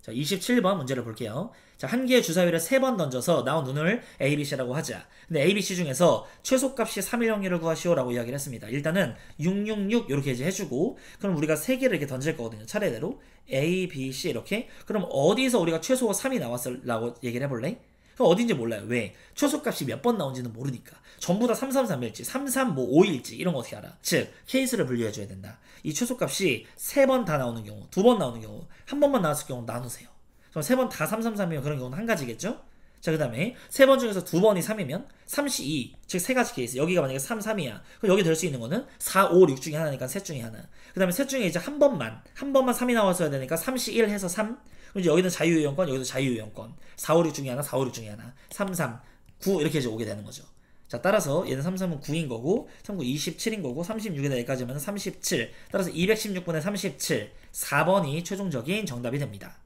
자, 27번 문제를 볼게요. 자, 한 개의 주사위를 3번 던져서 나온 눈을 ABC라고 하자. 근데 ABC 중에서 최소값이 3일 확률을 구하시오라고 이야기를 했습니다. 일단은 666 이렇게 이제 해주고 그럼 우리가 3개를 이렇게 던질 거거든요. 차례대로 A, B, C 이렇게. 그럼 어디서 우리가 최소가 3이 나왔을라고 얘기를 해볼래? 그럼 어딘지 몰라요. 왜? 최소값이 몇 번 나온지는 모르니까. 전부 다 333일지, 335일지 이런 거 어떻게 알아? 즉, 케이스를 분류해줘야 된다. 이 최소값이 3번 다 나오는 경우, 2번 나오는 경우, 한 번만 나왔을 경우 나누세요. 그럼 3번 다 333이면 그런 경우는 한 가지겠죠? 자, 그 다음에 3번 중에서 2번이 3이면 3C2, 즉 3가지 케이스. 여기가 만약에 3, 3이야. 그럼 여기 될 수 있는 거는 4, 5, 6 중에 하나니까 셋 중에 하나. 그 다음에 셋 중에 이제 한 번만 3이 나왔어야 되니까 3C1 해서 3. 그럼 이제 여기는 자유유형권, 여기도 자유유형권. 4, 5, 6 중에 하나, 4, 5, 6 중에 하나. 3, 3, 9 이렇게 이제 오게 되는 거죠. 자, 따라서 얘는 3, 3은 9인 거고 3, 9, 27인 거고 36에다 여기까지 하면 37. 따라서 216분의 37. 4번이 최종적인 정답이 됩니다.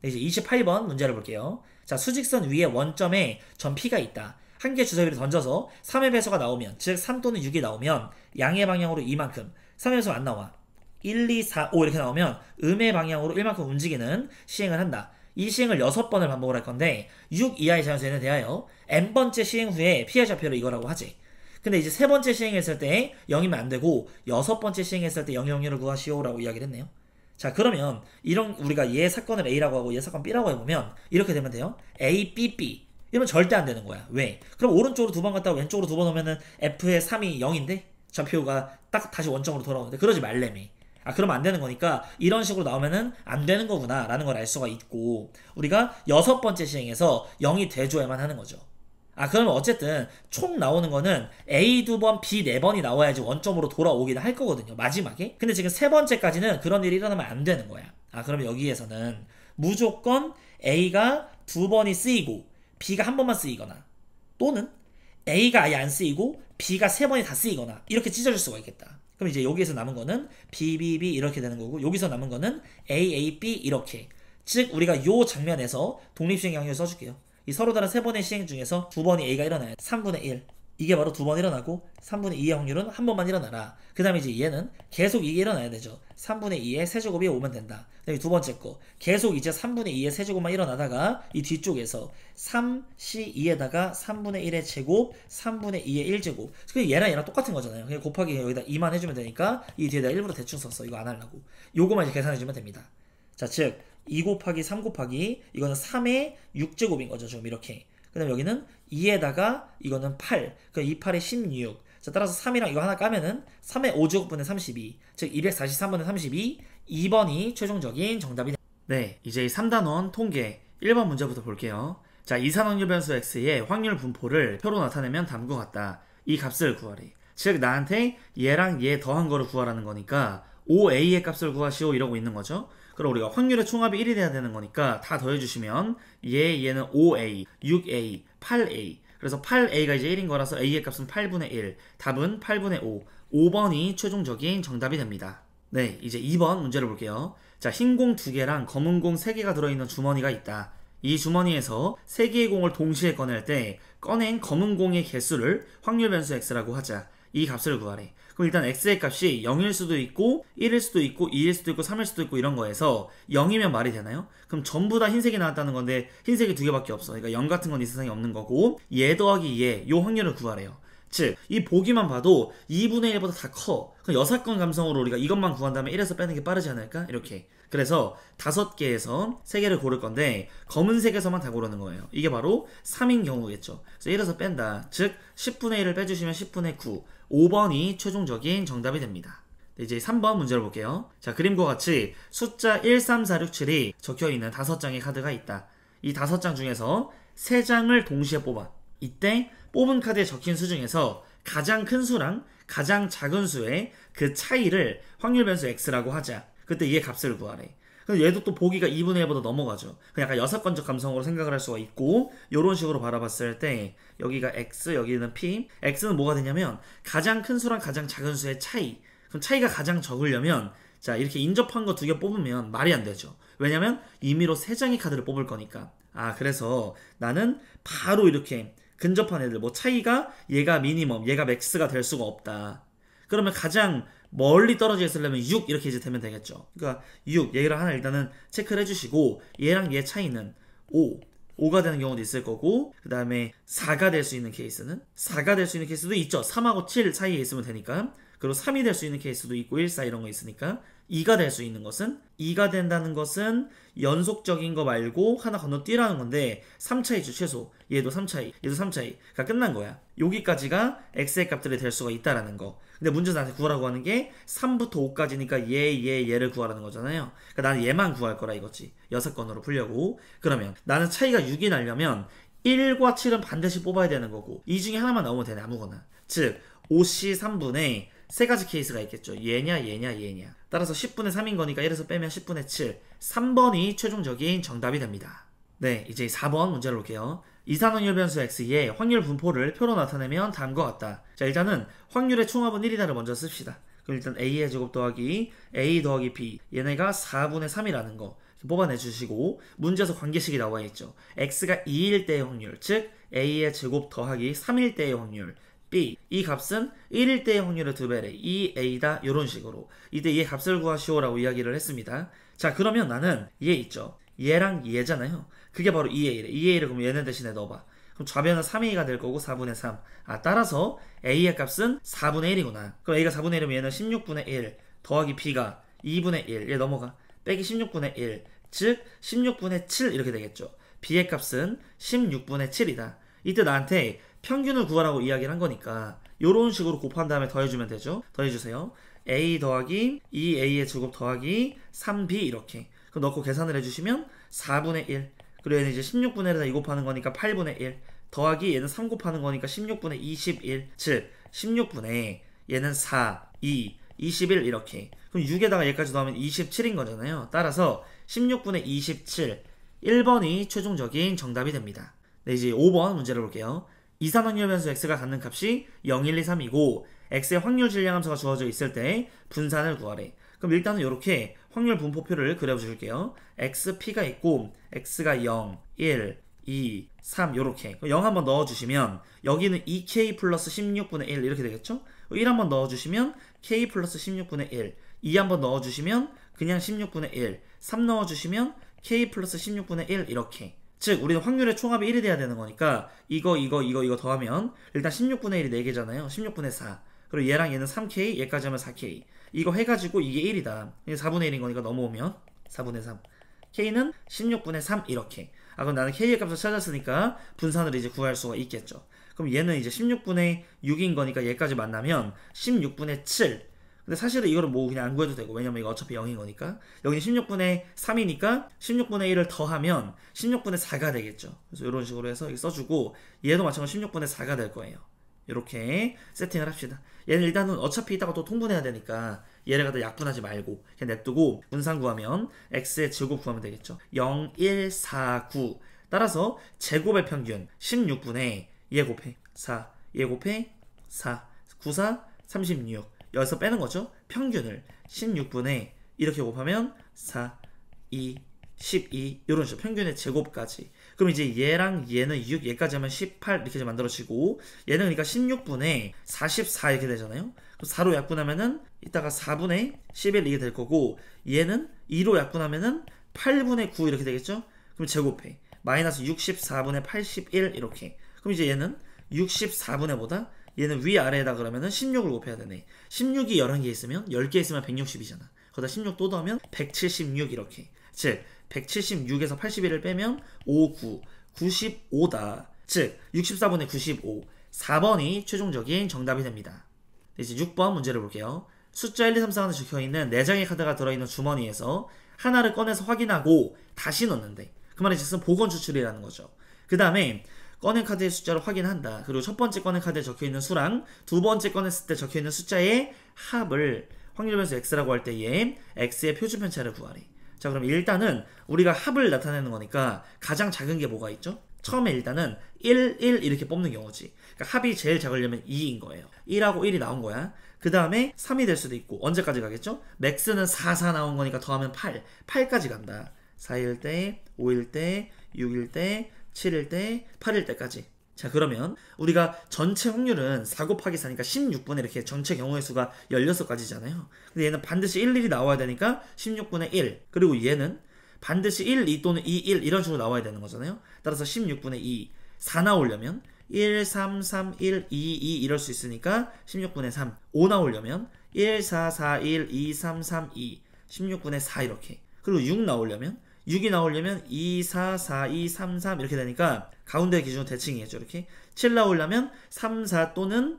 네, 이제 28번 문제를 볼게요. 자, 수직선 위에 원점에 점 P가 있다. 한 개 주사위를 던져서 3의 배수가 나오면, 즉 3 또는 6이 나오면 양의 방향으로 이만큼, 3의 배수가 안 나와. 1, 2, 4, 5 이렇게 나오면 음의 방향으로 1만큼 움직이는 시행을 한다. 이 시행을 6번을 반복을 할 건데 6 이하의 자연수에는 대하여 n번째 시행 후에 P의 좌표를 이거라고 하지. 근데 이제 3번째 시행했을 때 0이면 안 되고 6번째 시행했을 때 0의 확률을 구하시오라고 이야기를 했네요. 자, 그러면 이런 우리가 얘 사건을 A라고 하고 얘 사건 B라고 해보면 이렇게 되면 돼요. A, B, B 이러면 절대 안 되는 거야. 왜? 그럼 오른쪽으로 2번 갔다가 왼쪽으로 2번 오면은 F의 3이 0인데 좌표가 딱 다시 원점으로 돌아오는데 그러지 말래며. 그러면 안 되는 거니까 이런 식으로 나오면은 안 되는 거구나 라는 걸 알 수가 있고 우리가 6번째 시행에서 0이 돼줘야만 하는 거죠. 그러면 어쨌든 총 나오는 거는 A 2번, B 4번이 나와야지 원점으로 돌아오긴 할 거거든요. 마지막에. 근데 지금 3번째까지는 그런 일이 일어나면 안 되는 거야. 그러면 여기에서는 무조건 A가 2번이 쓰이고 B가 한 번만 쓰이거나 또는 A가 아예 안 쓰이고 B가 3번이 다 쓰이거나 이렇게 찢어질 수가 있겠다. 그럼 이제 여기에서 남은 거는 B, B, B 이렇게 되는 거고 여기서 남은 거는 A, A, B 이렇게. 즉 우리가 요 장면에서 독립시행 확률 써줄게요. 이 서로 다른 3번의 시행 중에서 2번이 A가 일어나요. 3분의 1. 이게 바로 2번 일어나고 3분의 2의 확률은 한 번만 일어나라. 그 다음에 이제 얘는 계속 이게 일어나야 되죠. 3분의 2의 세제곱이 오면 된다. 여기 두 번째 거. 계속 이제 3분의 2의 세제곱만 일어나다가 이 뒤쪽에서 3C2에다가 3분의 1의 제곱, 3분의 2의 1제곱. 그냥 얘랑 똑같은 거잖아요. 그냥 곱하기 여기다 2만 해주면 되니까 이 뒤에다 일부러 대충 썼어. 이거 안 하려고. 요거만 이제 계산해주면 됩니다. 자, 즉 2 곱하기 3 곱하기 이거는 3의 6제곱인 거죠. 지금 이렇게. 그 다음에 여기는 2에다가 이거는 8. 그러니까 2, 8에 16. 자, 따라서 3이랑 이거 하나 까면은 3의 5제곱분의 32. 즉 243분의 32. 2번이 최종적인 정답이 됩니다. 네, 이제 이 3단원 통계 1번 문제부터 볼게요. 자, 이산확률 변수 x의 확률 분포를 표로 나타내면 다음과 같다. 이 값을 구하래. 즉 나한테 얘랑 얘 더한 거를 구하라는 거니까 5a의 값을 구하시오 이러고 있는 거죠. 그럼 우리가 확률의 총합이 1이 돼야 되는 거니까 다 더해주시면 얘는 5a, 6a, 8a. 그래서 8a가 이제 1인 거라서 a의 값은 8분의 1. 답은 8분의 5. 5번이 최종적인 정답이 됩니다. 네, 이제 2번 문제를 볼게요. 자, 흰 공 2개랑 검은 공 3개가 들어있는 주머니가 있다. 이 주머니에서 3개의 공을 동시에 꺼낼 때 꺼낸 검은 공의 개수를 확률 변수 x라고 하자. 이 값을 구하래. 그럼 일단 x의 값이 0일 수도 있고 1일 수도 있고 2일 수도 있고 3일 수도 있고 이런 거에서 0이면 말이 되나요? 그럼 전부 다 흰색이 나왔다는 건데 흰색이 2개밖에 없어. 그러니까 0 같은 건 이 세상에 없는 거고 얘 더하기 얘 요 확률을 구하래요. 즉, 이 보기만 봐도 2분의 1보다 다 커. 그럼 여사건 감성으로 우리가 이것만 구한다면 1에서 빼는 게 빠르지 않을까? 이렇게. 그래서 5개에서 3개를 고를 건데 검은색에서만 다 고르는 거예요. 이게 바로 3인 경우겠죠. 그래서 1에서 뺀다. 즉 10분의 1을 빼주시면 10분의 9. 5번이 최종적인 정답이 됩니다. 이제 3번 문제를 볼게요. 자, 그림과 같이 숫자 13467이 적혀있는 5장의 카드가 있다. 이 5장 중에서 3장을 동시에 뽑아. 이때 뽑은 카드에 적힌 수 중에서 가장 큰 수랑 가장 작은 수의 그 차이를 확률 변수 x라고 하자. 그때 얘 값을 구하래. 근데 얘도 또 보기가 2분의 1보다 넘어가죠. 그냥 약간 여사건적 감성으로 생각을 할 수가 있고 요런 식으로 바라봤을 때 여기가 x, 여기는 p. x는 뭐가 되냐면 가장 큰 수랑 가장 작은 수의 차이. 그럼 차이가 가장 적으려면 자, 이렇게 인접한 거 2개 뽑으면 말이 안 되죠. 왜냐면 임의로 3장의 카드를 뽑을 거니까. 아, 그래서 나는 바로 이렇게 근접한 애들, 뭐 차이가 얘가 미니멈, 얘가 맥스가 될 수가 없다. 그러면 가장 멀리 떨어져 있으려면 6 이렇게 이제 되면 되겠죠. 그러니까 6, 얘를 하나 일단은 체크를 해주시고 얘랑 얘 차이는 5가 되는 경우도 있을 거고 그 다음에 4가 될 수 있는 케이스는 4가 될 수 있는 케이스도 있죠. 3하고 7 사이에 있으면 되니까. 그리고 3이 될 수 있는 케이스도 있고 1, 4 이런 거 있으니까 2가 될 수 있는 것은 2가 된다는 것은 연속적인 거 말고 하나 건너뛰라는 건데 3차이죠 최소. 얘도 3차이, 얘도 3차이가 끝난 거야. 여기까지가 x의 값들이 될 수가 있다라는 거. 근데 문제는 나한테 구하라고 하는 게 3부터 5까지니까 얘를 구하라는 거잖아요. 그러니까 나는 얘만 구할 거라 이거지. 6건으로 풀려고. 그러면 나는 차이가 6이 나려면 1과 7은 반드시 뽑아야 되는 거고 이 중에 하나만 나오면 되네 아무거나. 즉 5c 3분의 3가지 케이스가 있겠죠. 얘냐. 따라서 10분의 3인 거니까 1에서 빼면 10분의 7. 3번이 최종적인 정답이 됩니다. 네, 이제 4번 문제를 볼게요. 이산확률 변수 x의 확률 분포를 표로 나타내면 다음과 같다. 자, 일단은 확률의 총합은 1이다를 먼저 씁시다. 그럼 일단 a의 제곱 더하기 a 더하기 b. 얘네가 4분의 3이라는 거 뽑아내 주시고 문제에서 관계식이 나와 있죠. x가 2일 때의 확률, 즉 a의 제곱 더하기 3일 때의 확률. B. 이 값은 1일 때의 확률의 2배래. 2a다. 이런 식으로. 이때 얘 값을 구하시오라고 이야기를 했습니다. 자, 그러면 나는 얘 있죠. 얘랑 얘잖아요. 그게 바로 2a래. 2a를 그럼 얘네 대신에 넣어봐. 그럼 좌변은 3a가 될 거고 4분의 3. 아, 따라서 a의 값은 4분의 1이구나. 그럼 a가 4분의 1이면 얘는 16분의 1 더하기 b가 2분의 1. 얘 넘어가. 빼기 16분의 1. 즉 16분의 7 이렇게 되겠죠. b의 값은 16분의 7이다. 이때 나한테 평균을 구하라고 이야기를 한 거니까 요런 식으로 곱한 다음에 더해주면 되죠. 더해주세요. a 더하기 2a의 제곱 더하기 3b 이렇게 그럼 넣고 계산을 해주시면 4분의 1. 그리고 얘는 이제 16분의 1에다 2 곱하는 거니까 8분의 1 더하기 얘는 3 곱하는 거니까 16분의 21. 즉 16분의 얘는 4, 2, 21 이렇게. 그럼 6에다가 얘까지 더하면 27인 거잖아요. 따라서 16분의 27. 1번이 최종적인 정답이 됩니다. 네, 이제 5번 문제를 볼게요. 이산확률 변수 x가 갖는 값이 0, 1, 2, 3이고 x의 확률 질량함수가 주어져 있을 때 분산을 구하래. 그럼 일단은 이렇게 확률 분포표를 그려줄게요. xp가 있고 x가 0, 1, 2, 3 요렇게 0 한번 넣어주시면 여기는 2k 플러스 16분의 1 이렇게 되겠죠? 1 한번 넣어주시면 k 플러스 16분의 1 2 한번 넣어주시면 그냥 16분의 1 3 넣어주시면 k 플러스 16분의 1 이렇게. 즉 우리는 확률의 총합이 1이 돼야 되는 거니까 이거 더하면 일단 16분의 1이 4개잖아요. 16분의 4. 그리고 얘랑 얘는 3k, 얘까지 하면 4k. 이거 해가지고 이게 1이다. 이게 4분의 1인 거니까 넘어오면 4분의 3. k는 16분의 3 이렇게. 아, 그럼 나는 k의 값을 찾았으니까 분산을 이제 구할 수가 있겠죠. 그럼 얘는 이제 16분의 6인 거니까 얘까지 만나면 16분의 7. 근데 사실은 이거를 뭐 그냥 안 구해도 되고, 왜냐면 이거 어차피 0인 거니까. 여기는 16분의 3이니까 16분의 1을 더하면 16분의 4가 되겠죠. 그래서 이런 식으로 해서 이거 써주고, 얘도 마찬가지로 16분의 4가 될 거예요. 이렇게 세팅을 합시다. 얘는 일단은 어차피 이따가 또 통분해야 되니까 얘를 갖다 약분하지 말고 그냥 냅두고 분산 구하면 x의 제곱 구하면 되겠죠. 0, 1, 4, 9. 따라서 제곱의 평균 16분의 얘 곱해 4, 얘 곱해 4, 9, 4, 36. 여기서 빼는 거죠. 평균을 16분의 이렇게 곱하면 4, 2, 12 이런 식으로 평균의 제곱까지. 그럼 이제 얘랑 얘는 6, 얘까지 하면 18 이렇게 만들어지고, 얘는 그러니까 16분의 44 이렇게 되잖아요. 그럼 4로 약분하면은 이따가 4분의 11 이게 될 거고, 얘는 2로 약분하면은 8분의 9 이렇게 되겠죠. 그럼 제곱해 마이너스 64분의 81 이렇게. 그럼 이제 얘는 64분의 보다 얘는 위아래에다 그러면은 16을 곱해야 되네. 16이 11개 있으면 10개 있으면 160이잖아. 거기다 16 또 더하면 176 이렇게. 즉 176에서 81을 빼면 5, 9, 95다. 즉 64분의 95. 4번이 최종적인 정답이 됩니다. 이제 6번 문제를 볼게요. 숫자 1, 2, 3, 4가 적혀있는 4장의 카드가 들어있는 주머니에서 하나를 꺼내서 확인하고 다시 넣는데, 그 말이 즉슨 복원 추출이라는 거죠. 그 다음에 꺼낸 카드의 숫자를 확인한다. 그리고 첫 번째 꺼낸 카드에 적혀있는 수랑 두 번째 꺼냈을 때 적혀있는 숫자의 합을 확률 변수 x라고 할 때에 x의 표준 편차를 구하래. 자, 그럼 일단은 우리가 합을 나타내는 거니까 가장 작은 게 뭐가 있죠? 처음에 일단은 1, 1 이렇게 뽑는 경우지. 그러니까 합이 제일 작으려면 2인 거예요. 1하고 1이 나온 거야. 그 다음에 3이 될 수도 있고, 언제까지 가겠죠? 맥스는 4, 4 나온 거니까 더하면 8, 8까지 간다. 4일 때, 5일 때, 6일 때, 7일 때, 8일 때까지. 자, 그러면 우리가 전체 확률은 4 곱하기 4니까 16분의 이렇게 전체 경우의 수가 16가지잖아요. 근데 얘는 반드시 1, 1이 나와야 되니까 16분의 1. 그리고 얘는 반드시 1, 2 또는 2, 1 이런 식으로 나와야 되는 거잖아요. 따라서 16분의 2. 4 나오려면 1, 3, 3, 1, 2, 2 이럴 수 있으니까 16분의 3. 5 나오려면 1, 4, 4, 1, 2, 3, 3, 2. 16분의 4 이렇게. 그리고 6 나오려면 6이 나오려면 2, 4, 4, 2, 3, 3 이렇게 되니까 가운데 기준으로 대칭이겠죠. 이렇게 7 나오려면 3, 4 또는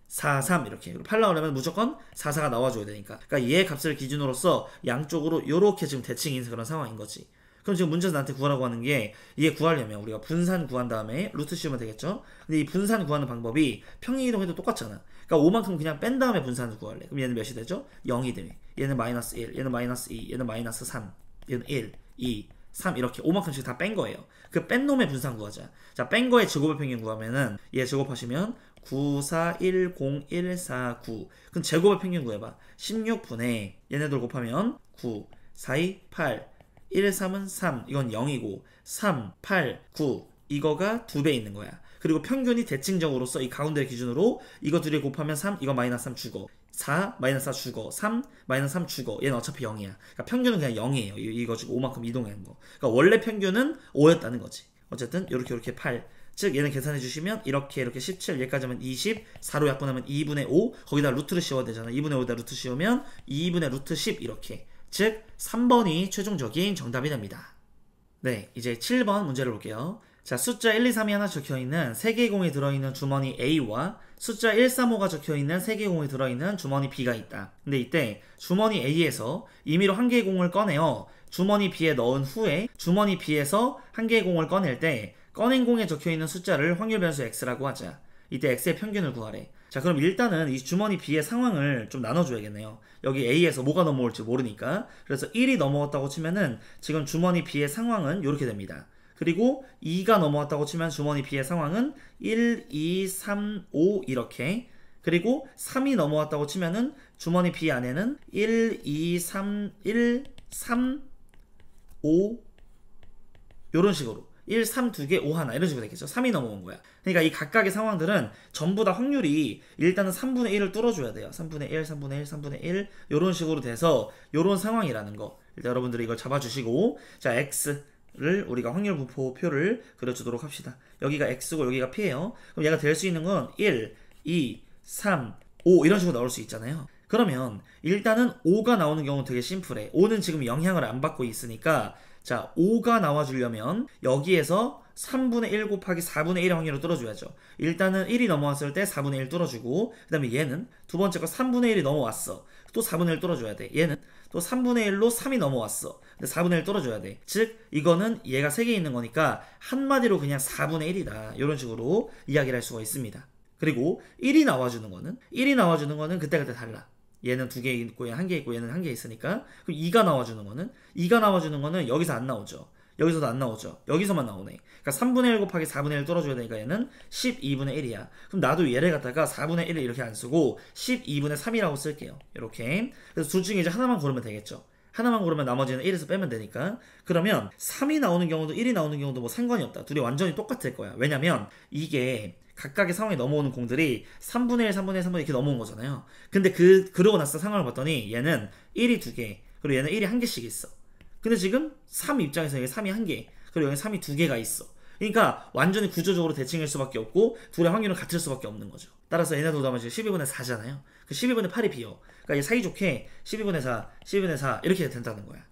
4, 3 이렇게. 그리고 8 나오려면 무조건 4, 4가 나와줘야 되니까. 그러니까 얘 값을 기준으로서 양쪽으로 이렇게 지금 대칭인 그런 상황인 거지. 그럼 지금 문제에서 나한테 구하라고 하는 게, 얘 구하려면 우리가 분산 구한 다음에 루트 씌우면 되겠죠. 근데 이 분산 구하는 방법이 평행이동해도 똑같잖아. 그러니까 5만큼 그냥 뺀 다음에 분산을 구할래. 그럼 얘는 몇이 되죠? 0이 돼. 얘는 마이너스 1, 얘는 마이너스 2, 얘는 마이너스 3, 얘는 1, 2, 3 이렇게 5만큼씩 다 뺀 거예요. 그 뺀 놈의 분산 구하자. 자, 뺀 거의 제곱의 평균 구하면은 얘 제곱하시면 9, 4, 1, 0, 1, 4, 9. 그럼 제곱의 평균 구해봐. 16분의 얘네들 곱하면 9, 4, 2, 8, 1, 3은 3. 이건 0이고 3, 8, 9. 이거가 2배 있는 거야. 그리고 평균이 대칭적으로서 이 가운데 기준으로 이거 둘이 곱하면 3, 이거 마이너스 3 죽어. 4, 마이너스 4 죽어. 3, 마이너스 3 죽어. 얘는 어차피 0이야. 그러니까 평균은 그냥 0이에요. 이거 지금 5만큼 이동하는 거. 그러니까 원래 평균은 5였다는 거지. 어쨌든 이렇게 8. 즉 얘는 계산해 주시면 이렇게 17, 얘까지 하면 20, 4로 약분하면 2분의 5, 거기다 루트를 씌워야 되잖아. 2분의 5에다 루트 씌우면 2분의 루트 10 이렇게. 즉 3번이 최종적인 정답이 됩니다. 네, 이제 7번 문제를 볼게요. 자, 숫자 1, 2, 3이 하나 적혀있는 3개의 공이 들어있는 주머니 A와 숫자 1, 3, 5가 적혀있는 3개의 공이 들어있는 주머니 B가 있다. 근데 이때 주머니 A에서 임의로 1개의 공을 꺼내어 주머니 B에 넣은 후에 주머니 B에서 1개의 공을 꺼낼 때 꺼낸 공에 적혀있는 숫자를 확률 변수 X라고 하자. 이때 X의 평균을 구하래. 자, 그럼 일단은 이 주머니 B의 상황을 좀 나눠줘야겠네요. 여기 A에서 뭐가 넘어올지 모르니까. 그래서 1이 넘어왔다고 치면은 지금 주머니 B의 상황은 이렇게 됩니다. 그리고 2가 넘어왔다고 치면 주머니 B의 상황은 1, 2, 3, 5 이렇게. 그리고 3이 넘어왔다고 치면은 주머니 B 안에는 1, 2, 3, 1, 3, 5 요런 식으로 1, 3, 2개, 5 하나 이런 식으로 되겠죠. 3이 넘어온 거야. 그러니까 이 각각의 상황들은 전부 다 확률이 일단은 3분의 1을 뚫어줘야 돼요. 3분의 1, 3분의 1, 3분의 1 이런 식으로 돼서 이런 상황이라는 거. 일단 여러분들이 이걸 잡아주시고, 자, X를 우리가 확률 분포표를 그려주도록 합시다. 여기가 X고 여기가 P예요. 그럼 얘가 될 수 있는 건 1, 2, 3, 5 이런 식으로 나올 수 있잖아요. 그러면 일단은 5가 나오는 경우는 되게 심플해. 5는 지금 영향을 안 받고 있으니까, 자, 5가 나와주려면 여기에서 3분의 1 곱하기 4분의 1의 확률을 뚫어줘야죠. 일단은 1이 넘어왔을 때 4분의 1 뚫어주고, 그 다음에 얘는 두 번째 거 3분의 1이 넘어왔어. 또 4분의 1 떨어줘야 돼. 얘는 또 3분의 1로 3이 넘어왔어. 근데 4분의 1 떨어줘야 돼. 즉 이거는 얘가 3개 있는 거니까 한마디로 그냥 4분의 1이다. 이런 식으로 이야기를 할 수가 있습니다. 그리고 1이 나와주는 거는 그때그때 달라. 얘는 2개 있고 얘는 1개 있고 얘는 1개 있으니까. 그럼 2가 나와주는 거는 여기서 안 나오죠. 여기서도 안 나오죠. 여기서만 나오네. 그러니까 3분의 1 곱하기 4분의 1 떨어줘야 되니까 얘는 12분의 1이야. 그럼 나도 얘를 갖다가 4분의 1을 이렇게 안 쓰고 12분의 3이라고 쓸게요. 이렇게. 그래서 둘 중에 이제 하나만 고르면 되겠죠. 하나만 고르면 나머지는 1에서 빼면 되니까. 그러면 3이 나오는 경우도 1이 나오는 경우도 뭐 상관이 없다. 둘이 완전히 똑같을 거야. 왜냐면 이게 각각의 상황에 넘어오는 공들이 3분의 1, 3분의 1, 3분의 1 이렇게 넘어온 거잖아요. 근데 그러고 나서 상황을 봤더니 얘는 1이 2개, 그리고 얘는 1이 1개씩 있어. 근데 지금 3 입장에서 여기 3이 1개, 그리고 여기 3이 2개가 있어. 그러니까 완전히 구조적으로 대칭일 수밖에 없고 둘의 확률은 같을 수밖에 없는 거죠. 따라서 얘네도 다면 지금 12분의 4잖아요. 그 12분의 8이 비어. 그러니까 이게 사이좋게 12분의 4, 12분의 4 이렇게 된다는 거야.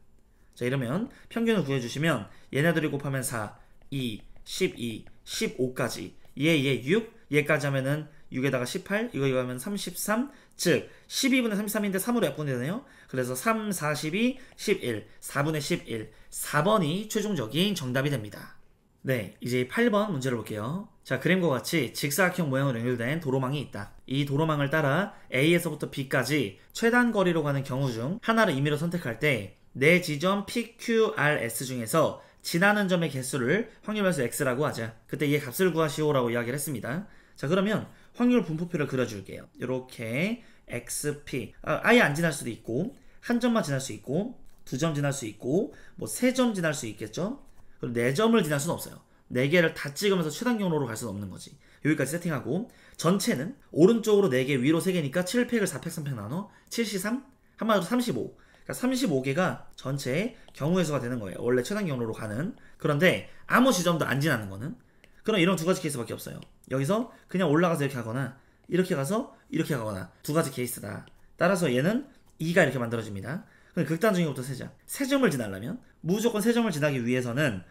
자, 이러면 평균을 구해주시면 얘네들이 곱하면 4, 2, 12, 15까지 얘 6, 얘까지 하면은 6에다가 18, 이거 하면 33, 즉 12분의 33인데 3으로 약분되네요. 그래서 3, 4, 12, 11, 4분의 11, 4번이 최종적인 정답이 됩니다. 네, 이제 8번 문제를 볼게요. 자, 그림과 같이 직사각형 모양으로 연결된 도로망이 있다. 이 도로망을 따라 A에서부터 B까지 최단 거리로 가는 경우 중 하나를 임의로 선택할 때 네 지점 PQRS 중에서 지나는 점의 개수를 확률변수 X라고 하자. 그때 얘 값을 구하시오라고 이야기를 했습니다. 자, 그러면 확률 분포표를 그려줄게요. 이렇게 XP, 아예 안 지날 수도 있고 한 점만 지날 수 있고 2점 지날 수 있고 뭐 3점 지날 수 있겠죠. 그리고 4점을 지날 수는 없어요. 4개를 다 찍으면서 최단 경로로 갈 수는 없는 거지. 여기까지 세팅하고 전체는 오른쪽으로 4개, 위로 3개니까 7팩을 4팩, 3팩 나눠 7C3, 한마디로 35. 그러니까 35개가 전체의 경우의 수가 되는 거예요. 원래 최단 경로로 가는. 그런데 아무 지점도 안 지나는 거는. 그럼 이런 두 가지 케이스밖에 없어요. 여기서 그냥 올라가서 이렇게 하거나 이렇게 가서 이렇게 가거나 두 가지 케이스다. 따라서 얘는 2가 이렇게 만들어집니다. 그럼 극단 중에부터 3점. 3점을 지나려면 무조건 3점을 지나기 위해서는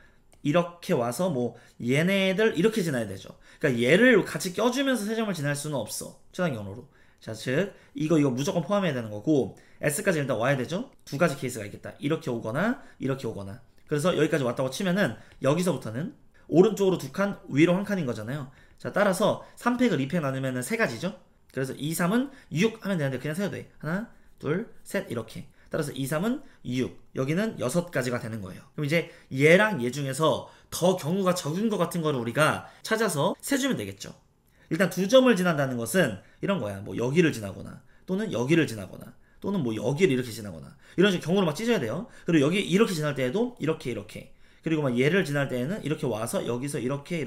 이렇게 와서 뭐 얘네들 이렇게 지나야 되죠. 그러니까 얘를 같이 껴주면서 3점을 지날 수는 없어. 최단 경로로. 자, 즉 이거 무조건 포함해야 되는 거고 S까지 일단 와야 되죠. 두 가지 케이스가 있겠다. 이렇게 오거나 이렇게 오거나. 그래서 여기까지 왔다고 치면은 여기서부터는 오른쪽으로 2칸, 위로 1칸인 거잖아요. 자, 따라서 3팩을 2팩 나누면은 3가지죠. 그래서 2, 3은 6 하면 되는데 그냥 세도 돼. 하나, 둘, 셋 이렇게. 따라서 2, 3은 6, 여기는 6가지가 되는 거예요. 그럼 이제 얘랑 얘 중에서 더 경우가 적은 것 같은 거를 우리가 찾아서 세주면 되겠죠. 일단 2점을 지난다는 것은 이런 거야. 뭐 여기를 지나거나 또는 여기를 지나거나 또는 뭐 여기를 이렇게 지나거나 이런 식으로 경우를 막 찢어야 돼요. 그리고 여기 이렇게 지날 때에도 이렇게 그리고 막 얘를 지날 때에는 이렇게 와서 여기서 이렇게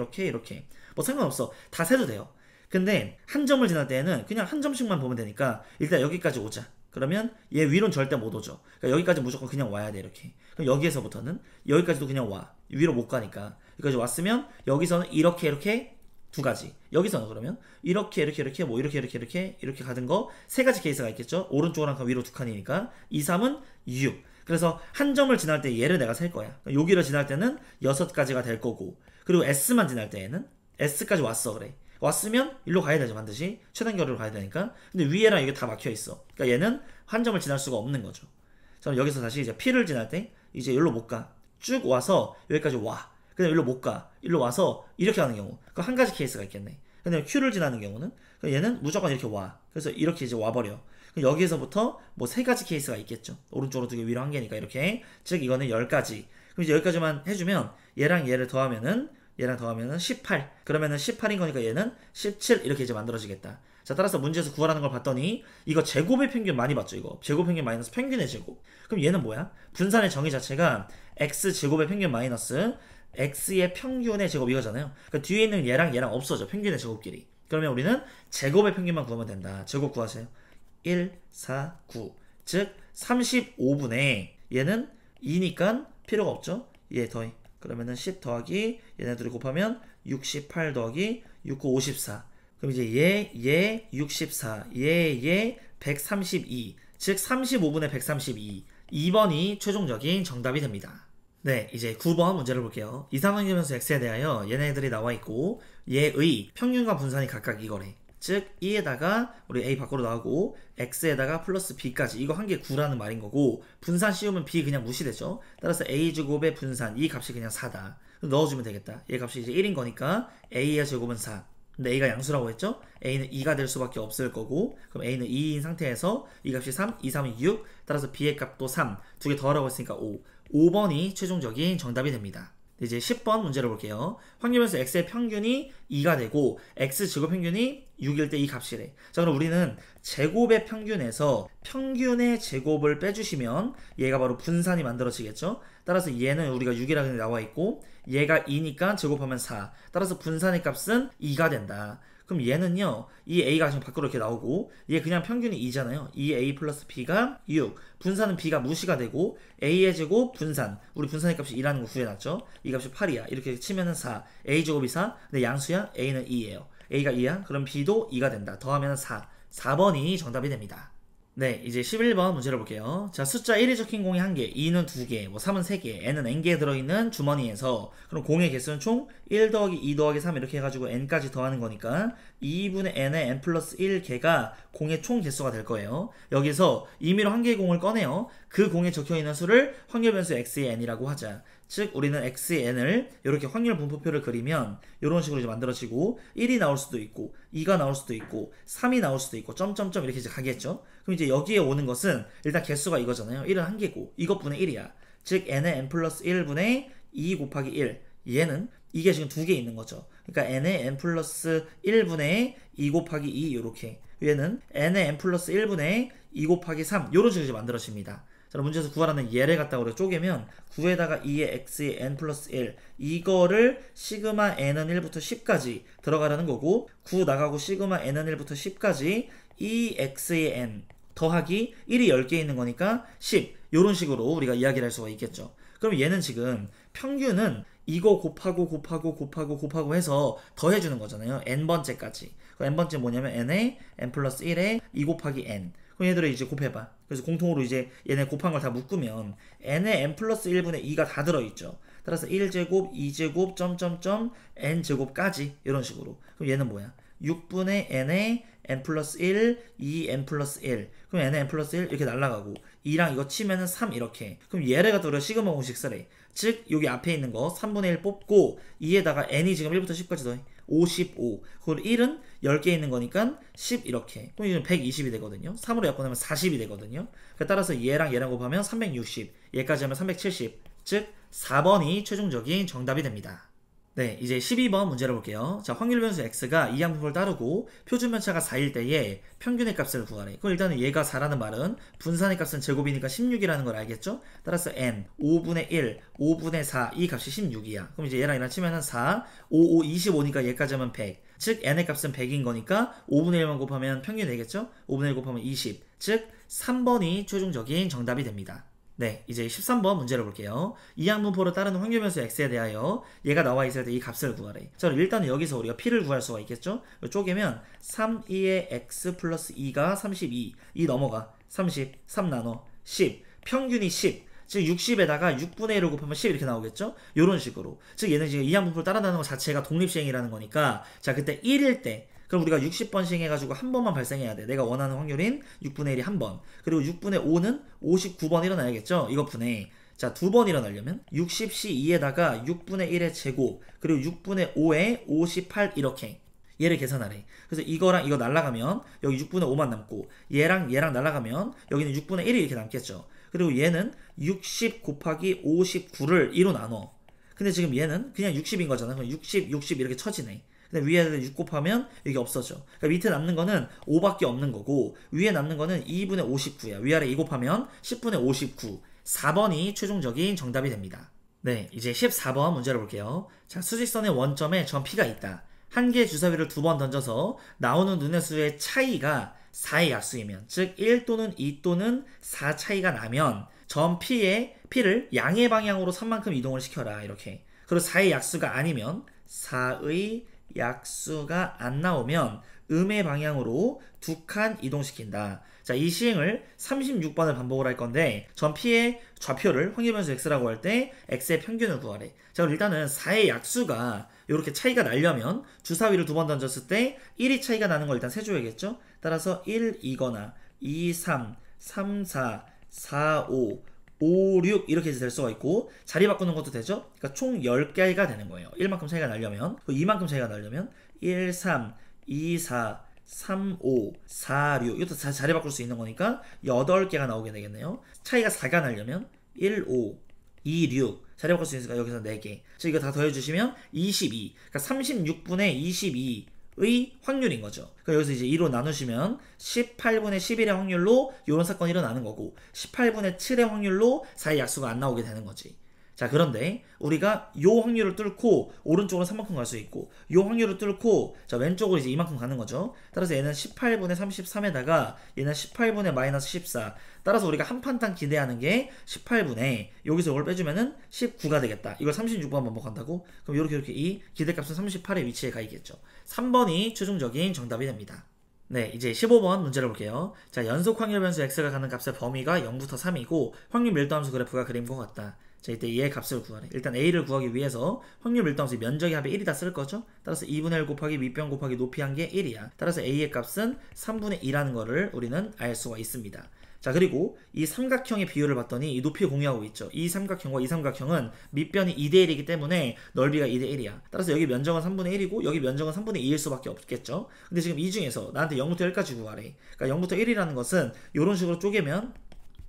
뭐 상관없어. 다 세도 돼요. 근데 한 점을 지날 때에는 그냥 한 점씩만 보면 되니까 일단 여기까지 오자. 그러면 얘 위로는 절대 못 오죠. 그러니까 여기까지 무조건 그냥 와야 돼. 이렇게. 그럼 여기에서부터는 여기까지도 그냥 와. 위로 못 가니까 여기까지 왔으면 여기서는 이렇게 두 가지. 여기서는 그러면 이렇게 뭐 이렇게 가는 거 3가지 케이스가 있겠죠. 오른쪽으로 1칸, 위로 2칸이니까 2, 3은 6. 그래서 한 점을 지날 때 얘를 내가 셀 거야. 여기를 지날 때는 6가지가 될 거고, 그리고 S만 지날 때에는 S까지 왔어. 그래. 왔으면 일로 가야 되죠. 반드시 최단 거리로 가야 되니까. 근데 위에랑 이게 다 막혀 있어. 그러니까 얘는 한 점을 지날 수가 없는 거죠. 그럼 여기서 다시 이제 P를 지날 때 이제 여기로 못 가. 쭉 와서 여기까지 와. 근데 일로 못 가. 일로 와서 이렇게 가는 경우. 그 한 가지 케이스가 있겠네. 근데 Q를 지나는 경우는 얘는 무조건 이렇게 와. 그래서 이렇게 이제 와버려. 그럼 여기에서부터 뭐 3가지 케이스가 있겠죠. 오른쪽으로 2개, 위로 1개니까 이렇게. 즉 이거는 10가지. 그럼 이제 여기까지만 해주면 얘랑 얘를 더하면은 18. 그러면은 18인 거니까 얘는 17 이렇게 이제 만들어지겠다. 자, 따라서 문제에서 구하라는 걸 봤더니 이거 제곱의 평균 많이 봤죠. 이거 제곱 평균 마이너스 평균의 제곱. 그럼 얘는 뭐야? 분산의 정의 자체가 x 제곱의 평균 마이너스 x의 평균의 제곱 이거잖아요. 그러니까 뒤에 있는 얘랑 없어져. 평균의 제곱끼리. 그러면 우리는 제곱의 평균만 구하면 된다. 제곱 구하세요. 1, 4, 9. 즉 35분의 얘는 2니까 필요가 없죠. 얘 더해. 그러면은 10 더하기 얘네들이 곱하면 68 더하기 69, 54. 그럼 이제 얘 64, 얘 132. 즉 35분의 132. 2번이 최종적인 정답이 됩니다. 네, 이제 9번 문제를 볼게요. 이상환 변수 x에 대하여 얘네들이 나와 있고 얘의 평균과 분산이 각각 이거래. 즉 2에다가 우리 a 밖으로 나오고 x에다가 플러스 b까지 이거 한 개 9라는 말인 거고 분산 씌우면 b 그냥 무시되죠. 따라서 a제곱의 분산 이 값이 그냥 4다. 넣어주면 되겠다. 얘 값이 이제 1인 거니까 a의 제곱은 4. 근데 a가 양수라고 했죠? a는 2가 될 수밖에 없을 거고 그럼 a는 2인 상태에서 이 값이 3, 2, 3이 6 따라서 b의 값도 3 두 개 더하라고 했으니까 5 5번이 최종적인 정답이 됩니다. 이제 10번 문제를 볼게요. 확률변수 x의 평균이 2가 되고 x제곱 평균이 6일 때 이 값이래. 자 그럼 우리는 제곱의 평균에서 평균의 제곱을 빼주시면 얘가 바로 분산이 만들어지겠죠. 따라서 얘는 우리가 6이라고 나와 있고 얘가 2니까 제곱하면 4 따라서 분산의 값은 2가 된다. 그럼 얘는요 이 a가 지금 밖으로 이렇게 나오고 얘 그냥 평균이 2잖아요. 2a 플러스 b가 6 분산은 b가 무시가 되고 a의 제곱 분산 우리 분산의 값이 2라는 거 구해놨죠. 이 값이 8이야. 이렇게 치면은 4 a 제곱이 4 근데 양수야 a는 2예요. a가 2야 그럼 b도 2가 된다. 더하면 4 4번이 정답이 됩니다. 네, 이제 11번 문제를 볼게요. 자, 숫자 1이 적힌 공이 1개, 2는 2개, 뭐 3은 3개, n은 n개 들어있는 주머니에서 그럼 공의 개수는 총 1 더하기 2 더하기 3 이렇게 해가지고 n까지 더하는 거니까 2분의 n의 n 플러스 1개가 공의 총 개수가 될 거예요. 여기서 임의로 한 개의 공을 꺼내요. 그 공에 적혀있는 수를 확률변수 x의 n이라고 하자. 즉 우리는 x의 n을 이렇게 확률 분포표를 그리면 이런 식으로 이제 만들어지고 1이 나올 수도 있고 2가 나올 수도 있고 3이 나올 수도 있고 점점점 이렇게 이제 가겠죠. 그럼 이제 여기에 오는 것은 일단 개수가 이거잖아요. 1은 한 개고 이것분의 1이야. 즉 n의 n 플러스 1분의 2 곱하기 1 얘는 이게 지금 두 개 있는 거죠. 그러니까 n의 n 플러스 1분의 2 곱하기 2 이렇게 얘는 n의 n 플러스 1분의 2 곱하기 3 이런 식으로 이제 만들어집니다. 자, 문제에서 구하라는 얘를 갖다가 우리가 쪼개면 9에다가 2의 x의 n 플러스 1 이거를 시그마 n은 1부터 10까지 들어가라는 거고 9 나가고 시그마 n은 1부터 10까지 이 x의 n 더하기 1이 10개 있는 거니까 10 요런 식으로 우리가 이야기를 할 수가 있겠죠. 그럼 얘는 지금 평균은 이거 곱하고 해서 더해주는 거잖아요. n번째까지. 그 n번째 뭐냐면 n의 n 플러스 1에 2 곱하기 n 그럼 얘들을 이제 곱해봐. 그래서 공통으로 이제 얘네 곱한 걸 다 묶으면 n의 n 플러스 1분의 2가 다 들어있죠. 따라서 1제곱, 2제곱, 점점점, n제곱까지 이런 식으로. 그럼 얘는 뭐야? 6분의 n의 n 플러스 1, 2n 플러스 1. 그럼 n의 n 플러스 1 이렇게 날라가고 2랑 이거 치면은 3 이렇게. 그럼 얘를 갖다 우리가 시그마 공식 쓰래. 즉 여기 앞에 있는 거 3분의 1 뽑고 2에다가 n이 지금 1부터 10까지 더해. 55. 그리고 1은 10개 있는 거니까 10 이렇게. 그럼 이건 120이 되거든요. 3으로 엮어내면 40이 되거든요. 따라서 얘랑 얘랑 곱하면 360. 얘까지 하면 370. 즉 4번이 최종적인 정답이 됩니다. 네, 이제 12번 문제를 볼게요. 자, 확률변수 x가 이항분포를 따르고 표준편차가 4일 때에 평균의 값을 구하래. 그럼 일단은 얘가 4라는 말은 분산의 값은 제곱이니까 16이라는 걸 알겠죠? 따라서 n 5분의 1, 5분의 4 이 값이 16이야. 그럼 이제 얘랑 얘랑 치면은 4, 5, 5, 25니까 얘까지 하면 100. 즉 n의 값은 100인 거니까 5분의 1만 곱하면 평균이 되겠죠? 5분의 1 곱하면 20. 즉 3번이 최종적인 정답이 됩니다. 네, 이제 13번 문제를 볼게요. 이항분포를 따르는 확률변수 x에 대하여 얘가 나와 있을 때 이 값을 구하래. 자, 일단은 여기서 우리가 p를 구할 수가 있겠죠? 쪼개면 3, 2의 x 플러스 2가 32. 2 넘어가. 30, 3 나눠. 10. 평균이 10. 즉 60에다가 6분의 1을 곱하면 10 이렇게 나오겠죠? 요런 식으로. 즉 얘는 지금 이항분포를 따른다는 것 자체가 독립시행이라는 거니까 자, 그때 1일 때 그럼 우리가 60번 시행해가지고 한 번만 발생해야 돼. 내가 원하는 확률인 6분의 1이 한 번. 그리고 6분의 5는 59번 일어나야겠죠? 이거 분의. 자, 두 번 일어나려면 60C2에다가 6분의 1의 제곱 그리고 6분의 5에 58 이렇게. 얘를 계산하래. 그래서 이거랑 이거 날라가면 여기 6분의 5만 남고 얘랑 얘랑 날라가면 여기는 6분의 1이 이렇게 남겠죠. 그리고 얘는 60 곱하기 59를 2로 나눠. 근데 지금 얘는 그냥 60인 거잖아. 그럼 60, 60 이렇게 쳐지네. 근데 위에다 6 곱하면 이게 없어져. 그러니까 밑에 남는 거는 5밖에 없는 거고 위에 남는 거는 2분의 59야. 위아래 2 곱하면 10분의 59. 4번이 최종적인 정답이 됩니다. 네, 이제 14번 문제를 볼게요. 자, 수직선의 원점에 점 P가 있다. 한 개의 주사위를 2번 던져서 나오는 눈의 수의 차이가 4의 약수이면 즉 1 또는 2 또는 4 차이가 나면 점 P를 양의 방향으로 3만큼 이동을 시켜라. 이렇게. 그리고 4의 약수가 아니면 4의 약수가 안 나오면 음의 방향으로 2칸 이동시킨다. 자, 이 시행을 36번을 반복을 할 건데 전 P의 좌표를 확률변수 X라고 할 때 X의 평균을 구하래. 자, 그럼 일단은 4의 약수가 이렇게 차이가 나려면 주사위를 두 번 던졌을 때 1이 차이가 나는 걸 일단 세줘야겠죠? 따라서 1, 2거나 2, 3, 3, 4, 4, 5, 5, 6 이렇게 될 수가 있고 자리 바꾸는 것도 되죠? 그러니까 총 10개가 되는 거예요. 1만큼 차이가 나려면 2만큼 차이가 나려면 1, 3, 2, 4, 3, 5, 4, 6 이것도 다 자리 바꿀 수 있는 거니까 8개가 나오게 되겠네요. 차이가 4가 나려면 1, 5, 2, 6 자리 바꿀 수 있으니까 여기서 4개. 자, 이거 다 더해주시면 22. 그러니까 36분의 22의 확률인 거죠. 그러니까 여기서 이제 2로 나누시면 18분의 11의 확률로 이런 사건이 일어나는 거고 18분의 7의 확률로 4의 약수가 안 나오게 되는 거지. 자, 그런데 우리가 요 확률을 뚫고 오른쪽으로 3만큼 갈 수 있고 요 확률을 뚫고 자 왼쪽으로 이제 이만큼 가는 거죠. 따라서 얘는 18분의 33에다가 얘는 18분의 마이너스 14. 따라서 우리가 한 판당 기대하는 게 18분의 여기서 이걸 빼주면은 19가 되겠다. 이걸 36번 반복한다고? 그럼 이렇게 이 기대값은 38의 위치에 가 있겠죠. 3번이 최종적인 정답이 됩니다. 네, 이제 15번 문제를 볼게요. 자, 연속 확률 변수 x가 가는 값의 범위가 0부터 3이고 확률 밀도함수 그래프가 그림과 같다. 자, 이때 얘의 값을 구하래. 일단 a를 구하기 위해서 확률 밀도함수 면적의 합이 1이다 쓸 거죠? 따라서 2분의 1 곱하기 밑변 곱하기 높이 한 게 1이야. 따라서 a의 값은 3분의 2라는 거를 우리는 알 수가 있습니다. 자, 그리고 이 삼각형의 비율을 봤더니 이 높이 공유하고 있죠. 이 삼각형과 이 삼각형은 밑변이 2대1이기 때문에 넓이가 2대1이야. 따라서 여기 면적은 3분의 1이고 여기 면적은 3분의 2일 수밖에 없겠죠. 근데 지금 이 중에서 나한테 0부터 1까지 구하래. 그러니까 0부터 1이라는 것은 이런 식으로 쪼개면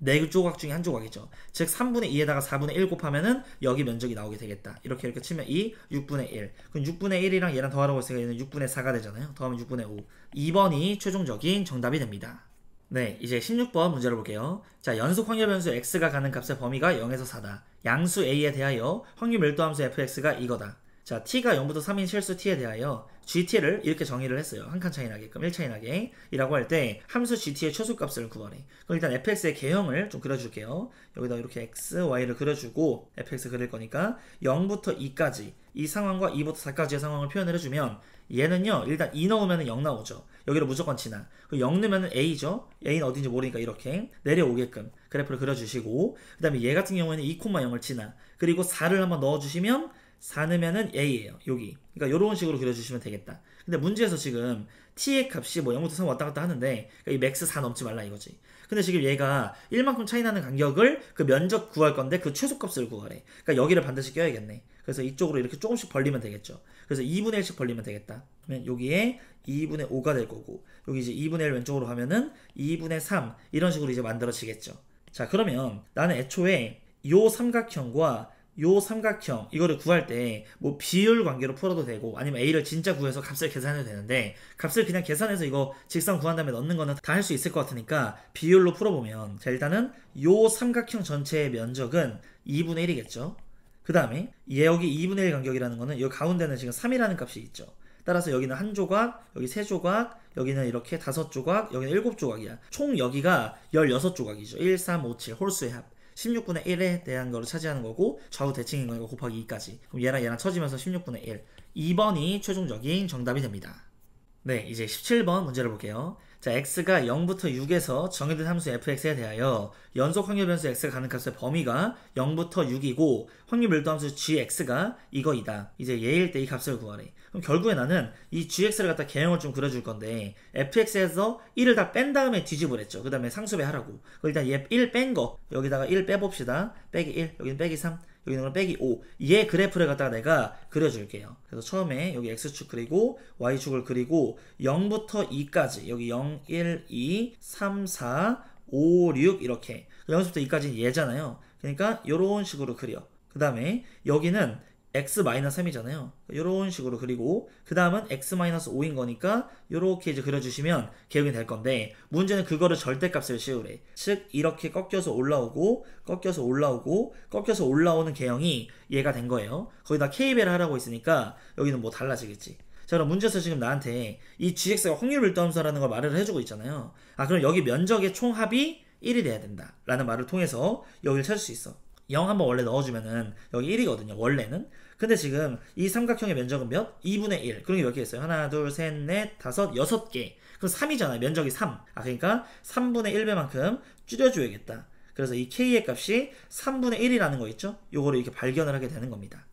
4조각 중에 한 조각이죠. 즉 3분의 2에다가 4분의 1 곱하면은 여기 면적이 나오게 되겠다. 이렇게 치면 6분의 1. 그럼 6분의 1이랑 얘랑 더하라고 했으니까 얘는 6분의 4가 되잖아요. 더하면 6분의 5. 2번이 최종적인 정답이 됩니다. 네, 이제 16번 문제를 볼게요. 자, 연속 확률 변수 x가 가는 값의 범위가 0에서 4다. 양수 a에 대하여 확률 밀도함수 fx가 이거다. 자, t가 0부터 3인 실수 t에 대하여 gt를 이렇게 정의를 했어요. 한 칸 차이 나게끔 1 차이 나게 이라고 할 때 함수 gt의 최소값을 구하래. 그럼 일단 fx의 개형을 좀 그려줄게요. 여기다 이렇게 x, y를 그려주고 fx 그릴 거니까 0부터 2까지 이 상황과 2부터 4까지의 상황을 표현을 해주면 얘는요 일단 2 넣으면 0 나오죠. 여기로 무조건 지나. 0 넣으면 a죠. a는 어딘지 모르니까 이렇게 내려오게끔 그래프를 그려주시고 그 다음에 얘 같은 경우에는 2,0을 지나. 그리고 4를 한번 넣어주시면 4 넣으면은 a예요. 여기. 그러니까 이런 식으로 그려주시면 되겠다. 근데 문제에서 지금 t의 값이 뭐 0부터 3 왔다 갔다 하는데 그러니까 이 맥스 4 넘지 말라 이거지. 근데 지금 얘가 1만큼 차이 나는 간격을 그 면적 구할 건데 그 최소값을 구하래. 그러니까 여기를 반드시 껴야겠네. 그래서 이쪽으로 이렇게 조금씩 벌리면 되겠죠. 그래서 2분의 1씩 벌리면 되겠다. 그러면 여기에 2분의 5가 될 거고 여기 이제 2분의 1 왼쪽으로 가면은 2분의 3 이런 식으로 이제 만들어지겠죠. 자, 그러면 나는 애초에 요 삼각형과 요 삼각형 이거를 구할 때 뭐 비율 관계로 풀어도 되고 아니면 a를 진짜 구해서 값을 계산해도 되는데 값을 그냥 계산해서 이거 직선 구한 다음에 넣는 거는 다 할 수 있을 것 같으니까 비율로 풀어보면 자 일단은 요 삼각형 전체의 면적은 2분의 1이겠죠. 그 다음에 여기 2분의 1 간격이라는 거는 이 가운데는 지금 3이라는 값이 있죠. 따라서 여기는 한 조각, 여기 3조각, 여기는 이렇게 5조각, 여기는 7조각이야. 총 여기가 16조각이죠. 1, 3, 5, 7 홀수의 합. 16분의 1에 대한 거를 차지하는 거고 좌우 대칭인 거니까 곱하기 2까지. 그럼 얘랑 쳐지면서 16분의 1. 2번이 최종적인 정답이 됩니다. 네, 이제 17번 문제를 볼게요. 자, x가 0부터 6에서 정해진 함수 fx에 대하여 연속 확률 변수 x가 가는 값의 범위가 0부터 6이고 확률 밀도 함수 gx가 이거이다. 이제 얘일 때 이 값을 구하래. 그럼 결국에 나는 이 gx를 갖다 개형을 좀 그려줄 건데 fx에서 1을 다 뺀 다음에 뒤집으랬죠. 그 다음에 상수배 하라고. 일단 얘 1 뺀 거 여기다가 1 빼봅시다. 빼기 1, 여기는 빼기 3. 여기는 빼기 5. 얘 그래프를 갖다가 내가 그려줄게요. 그래서 처음에 여기 x축 그리고 y축을 그리고 0부터 2까지 여기 0, 1, 2, 3, 4, 5, 6 이렇게 0부터 2까지는 얘잖아요. 그러니까 이런 식으로 그려. 그 다음에 여기는 x-3이잖아요. 이런 식으로 그리고 그 다음은 x-5인 거니까 이렇게 이제 그려주시면 개형이 될 건데 문제는 그거를 절대값을 씌우래. 즉 이렇게 꺾여서 올라오고 꺾여서 올라오고 꺾여서 올라오는 개형이 얘가 된 거예요. 거기다 k배를 하라고 했으니까 여기는 뭐 달라지겠지. 자, 그럼 문제에서 지금 나한테 이 gx가 확률 밀도함수라는 걸 말을 해주고 있잖아요. 아, 그럼 여기 면적의 총합이 1이 돼야 된다 라는 말을 통해서 여기를 찾을 수 있어. 0 한번 원래 넣어주면은 여기 1이거든요 원래는. 근데 지금 이 삼각형의 면적은 몇? 2분의 1. 그런 게 몇 개 있어요? 하나, 둘, 셋, 넷, 다섯, 6개. 그럼 3이잖아요. 면적이 3. 그러니까 3분의 1배만큼 줄여줘야겠다. 그래서 이 k의 값이 3분의 1이라는 거 있죠? 요거를 이렇게 발견을 하게 되는 겁니다.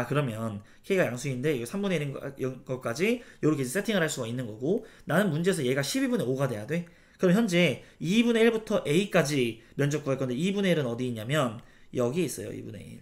그러면 k가 양수인데 이거 3분의 1인 것까지 이렇게 세팅을 할 수가 있는 거고, 나는 문제에서 얘가 12분의 5가 돼야 돼. 그럼 현재 2분의 1부터 a까지 면적 구할 건데 2분의 1은 어디 있냐면 여기 있어요. 2분의 1.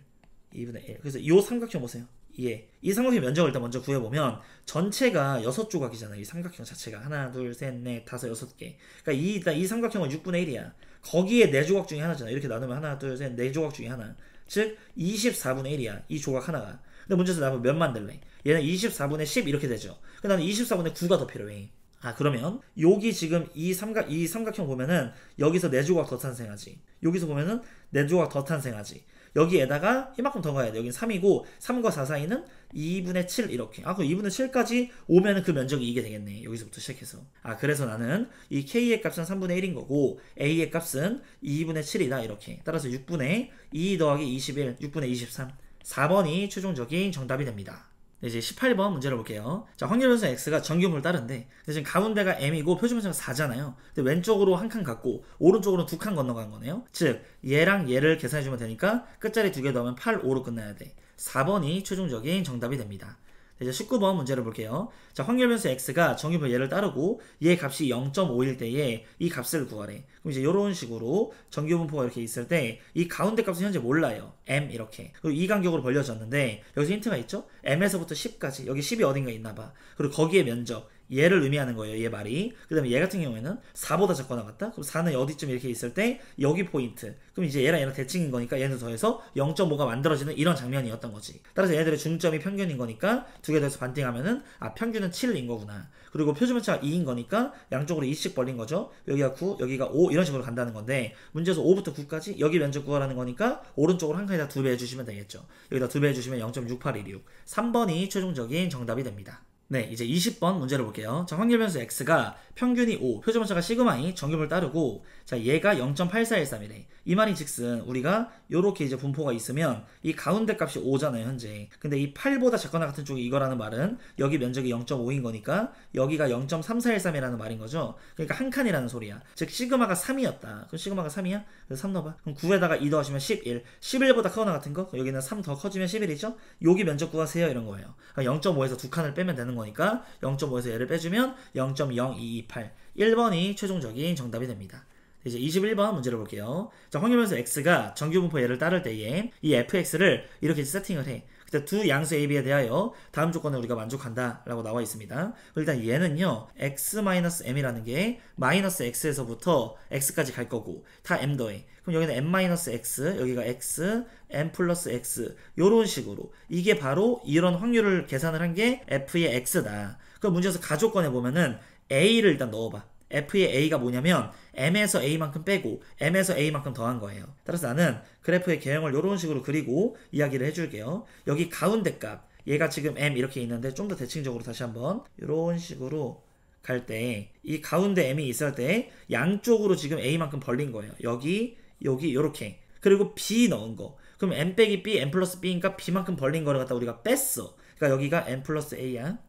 2분의 1. 그래서 이 삼각형 보세요. 이 삼각형 면적을 일단 먼저 구해보면 전체가 6조각이잖아요. 이 삼각형 자체가 하나, 둘, 셋, 넷, 다섯, 6개. 그러니까 일단 이 삼각형은 6분의 1이야. 거기에 4조각 중에 하나잖아. 이렇게 나누면 하나, 둘, 셋, 4조각 중에 하나. 즉 24분의 1이야. 이 조각 하나가. 근데 문제에서 나면 몇 만들래? 얘는 24분의 10 이렇게 되죠. 근데 나는 24분의 9가 더 필요해. 그러면 여기 지금 이 삼각형 보면은 여기서 4조각 더 탄생하지. 여기서 보면은 4조각 더 탄생하지. 여기에다가 이만큼 더 가야 돼. 여긴 3이고 3과 4 사이는 2분의 7 이렇게. 그럼 2분의 7까지 오면은 그 면적이 이게 되겠네. 여기서부터 시작해서. 그래서 나는 이 k의 값은 3분의 1인 거고 a의 값은 2분의 7이다 이렇게. 따라서 6분의 2 더하기 21, 6분의 23. 4번이 최종적인 정답이 됩니다. 이제 18번 문제를 볼게요. 자, 확률변수 x가 정규분포를 따른데 지금 가운데가 m이고 표준변수가 4잖아요. 근데 왼쪽으로 한 칸 갖고 오른쪽으로 2칸 건너간 거네요. 즉 얘랑 얘를 계산해주면 되니까 끝자리 2개 더하면 8, 5로 끝나야 돼. 4번이 최종적인 정답이 됩니다. 이제 19번 문제를 볼게요. 자, 확률변수 x가 정규분포 얘를 따르고 얘 값이 0.5일 때에 이 값을 구하래. 그럼 이제 이런 식으로 정규분포가 이렇게 있을 때 이 가운데 값은 현재 몰라요. m 이렇게. 그리고 이 간격으로 벌려졌는데 여기서 힌트가 있죠? m에서부터 10까지. 여기 10이 어딘가 있나 봐. 그리고 거기에 면적. 얘를 의미하는 거예요. 얘 말이. 그 다음에 얘 같은 경우에는 4보다 작거나 같다? 그럼 4는 어디쯤 이렇게 있을 때 여기 포인트. 그럼 이제 얘랑 대칭인 거니까 얘는 더해서 0.5가 만들어지는 이런 장면이었던 거지. 따라서 얘네들의 중점이 평균인 거니까 두 개 더해서 반띵하면은 평균은 7인 거구나. 그리고 표준변차가 2인 거니까 양쪽으로 2씩 벌린 거죠. 여기가 9, 여기가 5 이런 식으로 간다는 건데 문제에서 5부터 9까지 여기 면적 구하라는 거니까 오른쪽으로 한 칸에다 2배 해주시면 되겠죠. 여기다 2배 해주시면 0.6816. 3번이 최종적인 정답이 됩니다. 네, 이제 20번 문제를 볼게요. 자, 확률변수 x가 평균이 5, 표준변차가 시그마이 정규분포를 따르고 자, 얘가 0.8413이래. 이 말인 즉슨 우리가 요렇게 이제 분포가 있으면 이 가운데 값이 5잖아요, 현재. 근데 이 8보다 작거나 같은 쪽이 이거라는 말은 여기 면적이 0.5인 거니까 여기가 0.3413이라는 말인 거죠. 그러니까 한 칸이라는 소리야. 즉 시그마가 3이었다. 그럼 시그마가 3이야? 그래서 3 넣어봐. 그럼 9에다가 2 더하시면 11. 11보다 크거나 같은 거? 여기는 3 더 커지면 11이죠? 여기 면적 구하세요, 이런 거예요. 0.5에서 두 칸을 빼면 되는 거니까 0.5에서 얘를 빼주면 0.0228. 1번이 최종적인 정답이 됩니다. 이제 21번 문제를 볼게요. 자, 확률변수 x가 정규분포 얘를 따를 때에 이 fx를 이렇게 세팅을 해. 그때 두 양수 ab에 대하여 다음 조건을 우리가 만족한다 라고 나와 있습니다. 일단 얘는요 x-m이라는 게 마이너스 x에서부터 x까지 갈 거고 다 m 더해. 그럼 여기는 m-x, 여기가 x, m 플러스 x 요런 식으로 이게 바로 이런 확률을 계산을 한 게 f의 x다. 그럼 문제에서 가조건에 보면은 a를 일단 넣어봐. f의 a가 뭐냐면 m에서 a만큼 빼고 m에서 a만큼 더한 거예요. 따라서 나는 그래프의 개형을 이런 식으로 그리고 이야기를 해줄게요. 여기 가운데 값 얘가 지금 m 이렇게 있는데 좀 더 대칭적으로 다시 한번 이런 식으로 갈 때 이 가운데 m이 있을 때 양쪽으로 지금 a만큼 벌린 거예요. 여기 요렇게. 그리고 b 넣은 거. 그럼 m 빼기 b, m 플러스 b니까 b만큼 벌린 거를 갖다 우리가 뺐어. 그러니까 여기가 m 플러스 a야.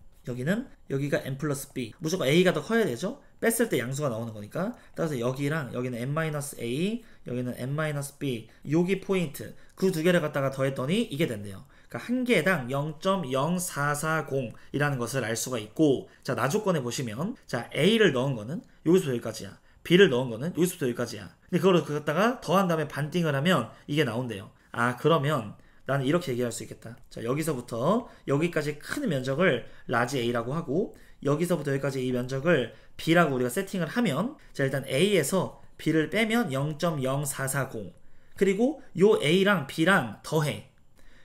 여기가 m 플러스 b. 무조건 a가 더 커야 되죠? 뺐을 때 양수가 나오는 거니까. 따라서 여기랑 여기는 m-a, 여기는 m-b. 여기 포인트. 그 두 개를 갖다가 더했더니 이게 된대요. 그러니까 한 개당 0.0440이라는 것을 알 수가 있고, 자, 나조건에 보시면, 자, a를 넣은 거는 여기서부터 여기까지야. b를 넣은 거는 여기서부터 여기까지야. 근데 그걸 갖다가 더한 다음에 반띵을 하면 이게 나온대요. 그러면 나는 이렇게 얘기할 수 있겠다. 자, 여기서부터 여기까지 큰 면적을 라지 A라고 하고 여기서부터 여기까지 이 면적을 B라고 우리가 세팅을 하면 자, 일단 A에서 B를 빼면 0.0440 그리고 요 A랑 B랑 더해.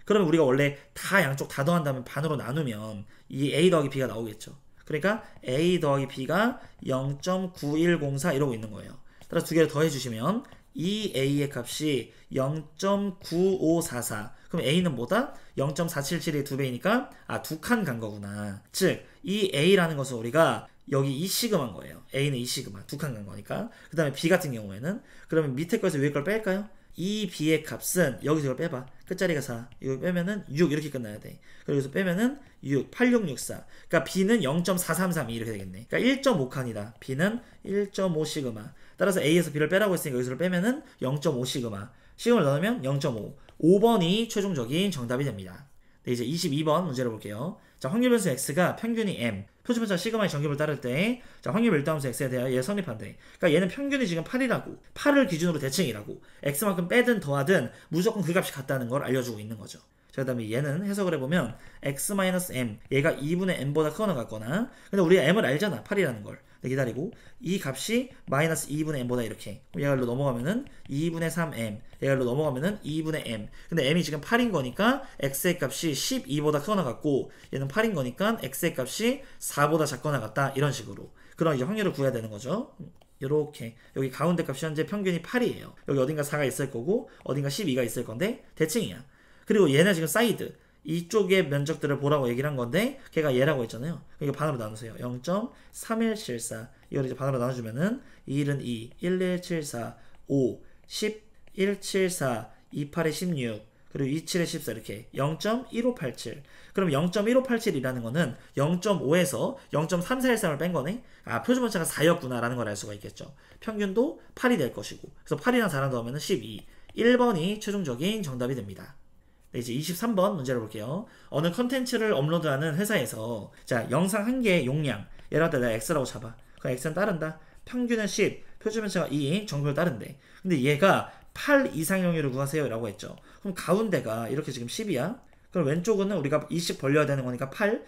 그러면 우리가 원래 다 양쪽 다 더한다면 반으로 나누면 이 A 더하기 B가 나오겠죠. 그러니까 A 더하기 B가 0.9104 이러고 있는 거예요. 따라서 두 개를 더해주시면 이 A의 값이 0.9544. 그럼 A는 뭐다? 0.477의 2배이니까 두 칸 간 거구나. 즉 이 A라는 것은 우리가 여기 이 시그마인 거예요. A는 이 시그마 두 칸 간 거니까. 그 다음에 B 같은 경우에는 그러면 밑에 거에서 위에 걸 뺄까요? 이 b의 값은 여기서 이걸 빼봐. 끝자리가 4. 이거 빼면은 6 이렇게 끝나야 돼. 그리고 여기서 빼면은 6, 8664. 그러니까 b는 0.4332 이렇게 되겠네. 그러니까 1.5칸이다. b는 1.5 시그마. 따라서 a에서 b를 빼라고 했으니까 여기서 빼면은 0.5 시그마. 시그마를 넣으면 0.5. 5번이 최종적인 정답이 됩니다. 네, 이제 22번 문제를 볼게요. 자, 확률 변수 x가 평균이 m, 표준편차 시그마의 정규를 따를 때, 자, 확률 밀도함수 x에 대하여 얘 성립한대. 그러니까 얘는 평균이 지금 8이라고, 8을 기준으로 대칭이라고, x만큼 빼든 더하든 무조건 그 값이 같다는 걸 알려주고 있는 거죠. 자, 그 다음에 얘는 해석을 해보면 x-m, 얘가 2분의 m보다 크거나 같거나, 근데 우리가 m을 알잖아, 8이라는 걸. 기다리고 이 값이 마이너스 2분의 m보다 이렇게, 얘가 일로 넘어가면은 2분의 3m, 얘가 일로 넘어가면은 2분의 m. 근데 m이 지금 8인 거니까 x의 값이 12보다 크거나 같고, 얘는 8인 거니까 x의 값이 4보다 작거나 같다, 이런 식으로. 그럼 이제 확률을 구해야 되는 거죠. 요렇게 여기 가운데 값이 현재 평균이 8이에요. 여기 어딘가 4가 있을 거고 어딘가 12가 있을 건데 대칭이야. 그리고 얘는 지금 사이드, 이쪽의 면적들을 보라고 얘기를 한 건데 걔가 얘라고 했잖아요. 이거 반으로 나누세요. 0.3174. 이걸 이제 반으로 나눠주면은 1은 2, 1174, 5, 10, 174, 28에 16, 그리고 27에 14 이렇게 0.1587. 그럼 0.1587이라는 거는 0.5에서 0.3413을 뺀 거네. 아, 표준편차가 4였구나 라는 걸 알 수가 있겠죠. 평균도 8이 될 것이고, 그래서 8이랑 4랑 더하면 12. 1번이 최종적인 정답이 됩니다. 네, 이제 23번 문제를 볼게요. 어느 컨텐츠를 업로드하는 회사에서, 자, 영상 한 개의 용량, 예를 들어 내가 x라고 잡아. 그럼 x는 따른다. 평균은 10, 표준편차가 2인 정규를 따른대. 근데 얘가 8 이상형률을 구하세요 라고 했죠. 그럼 가운데가 이렇게 지금 10이야. 그럼 왼쪽은 우리가 20 벌려야 되는 거니까 8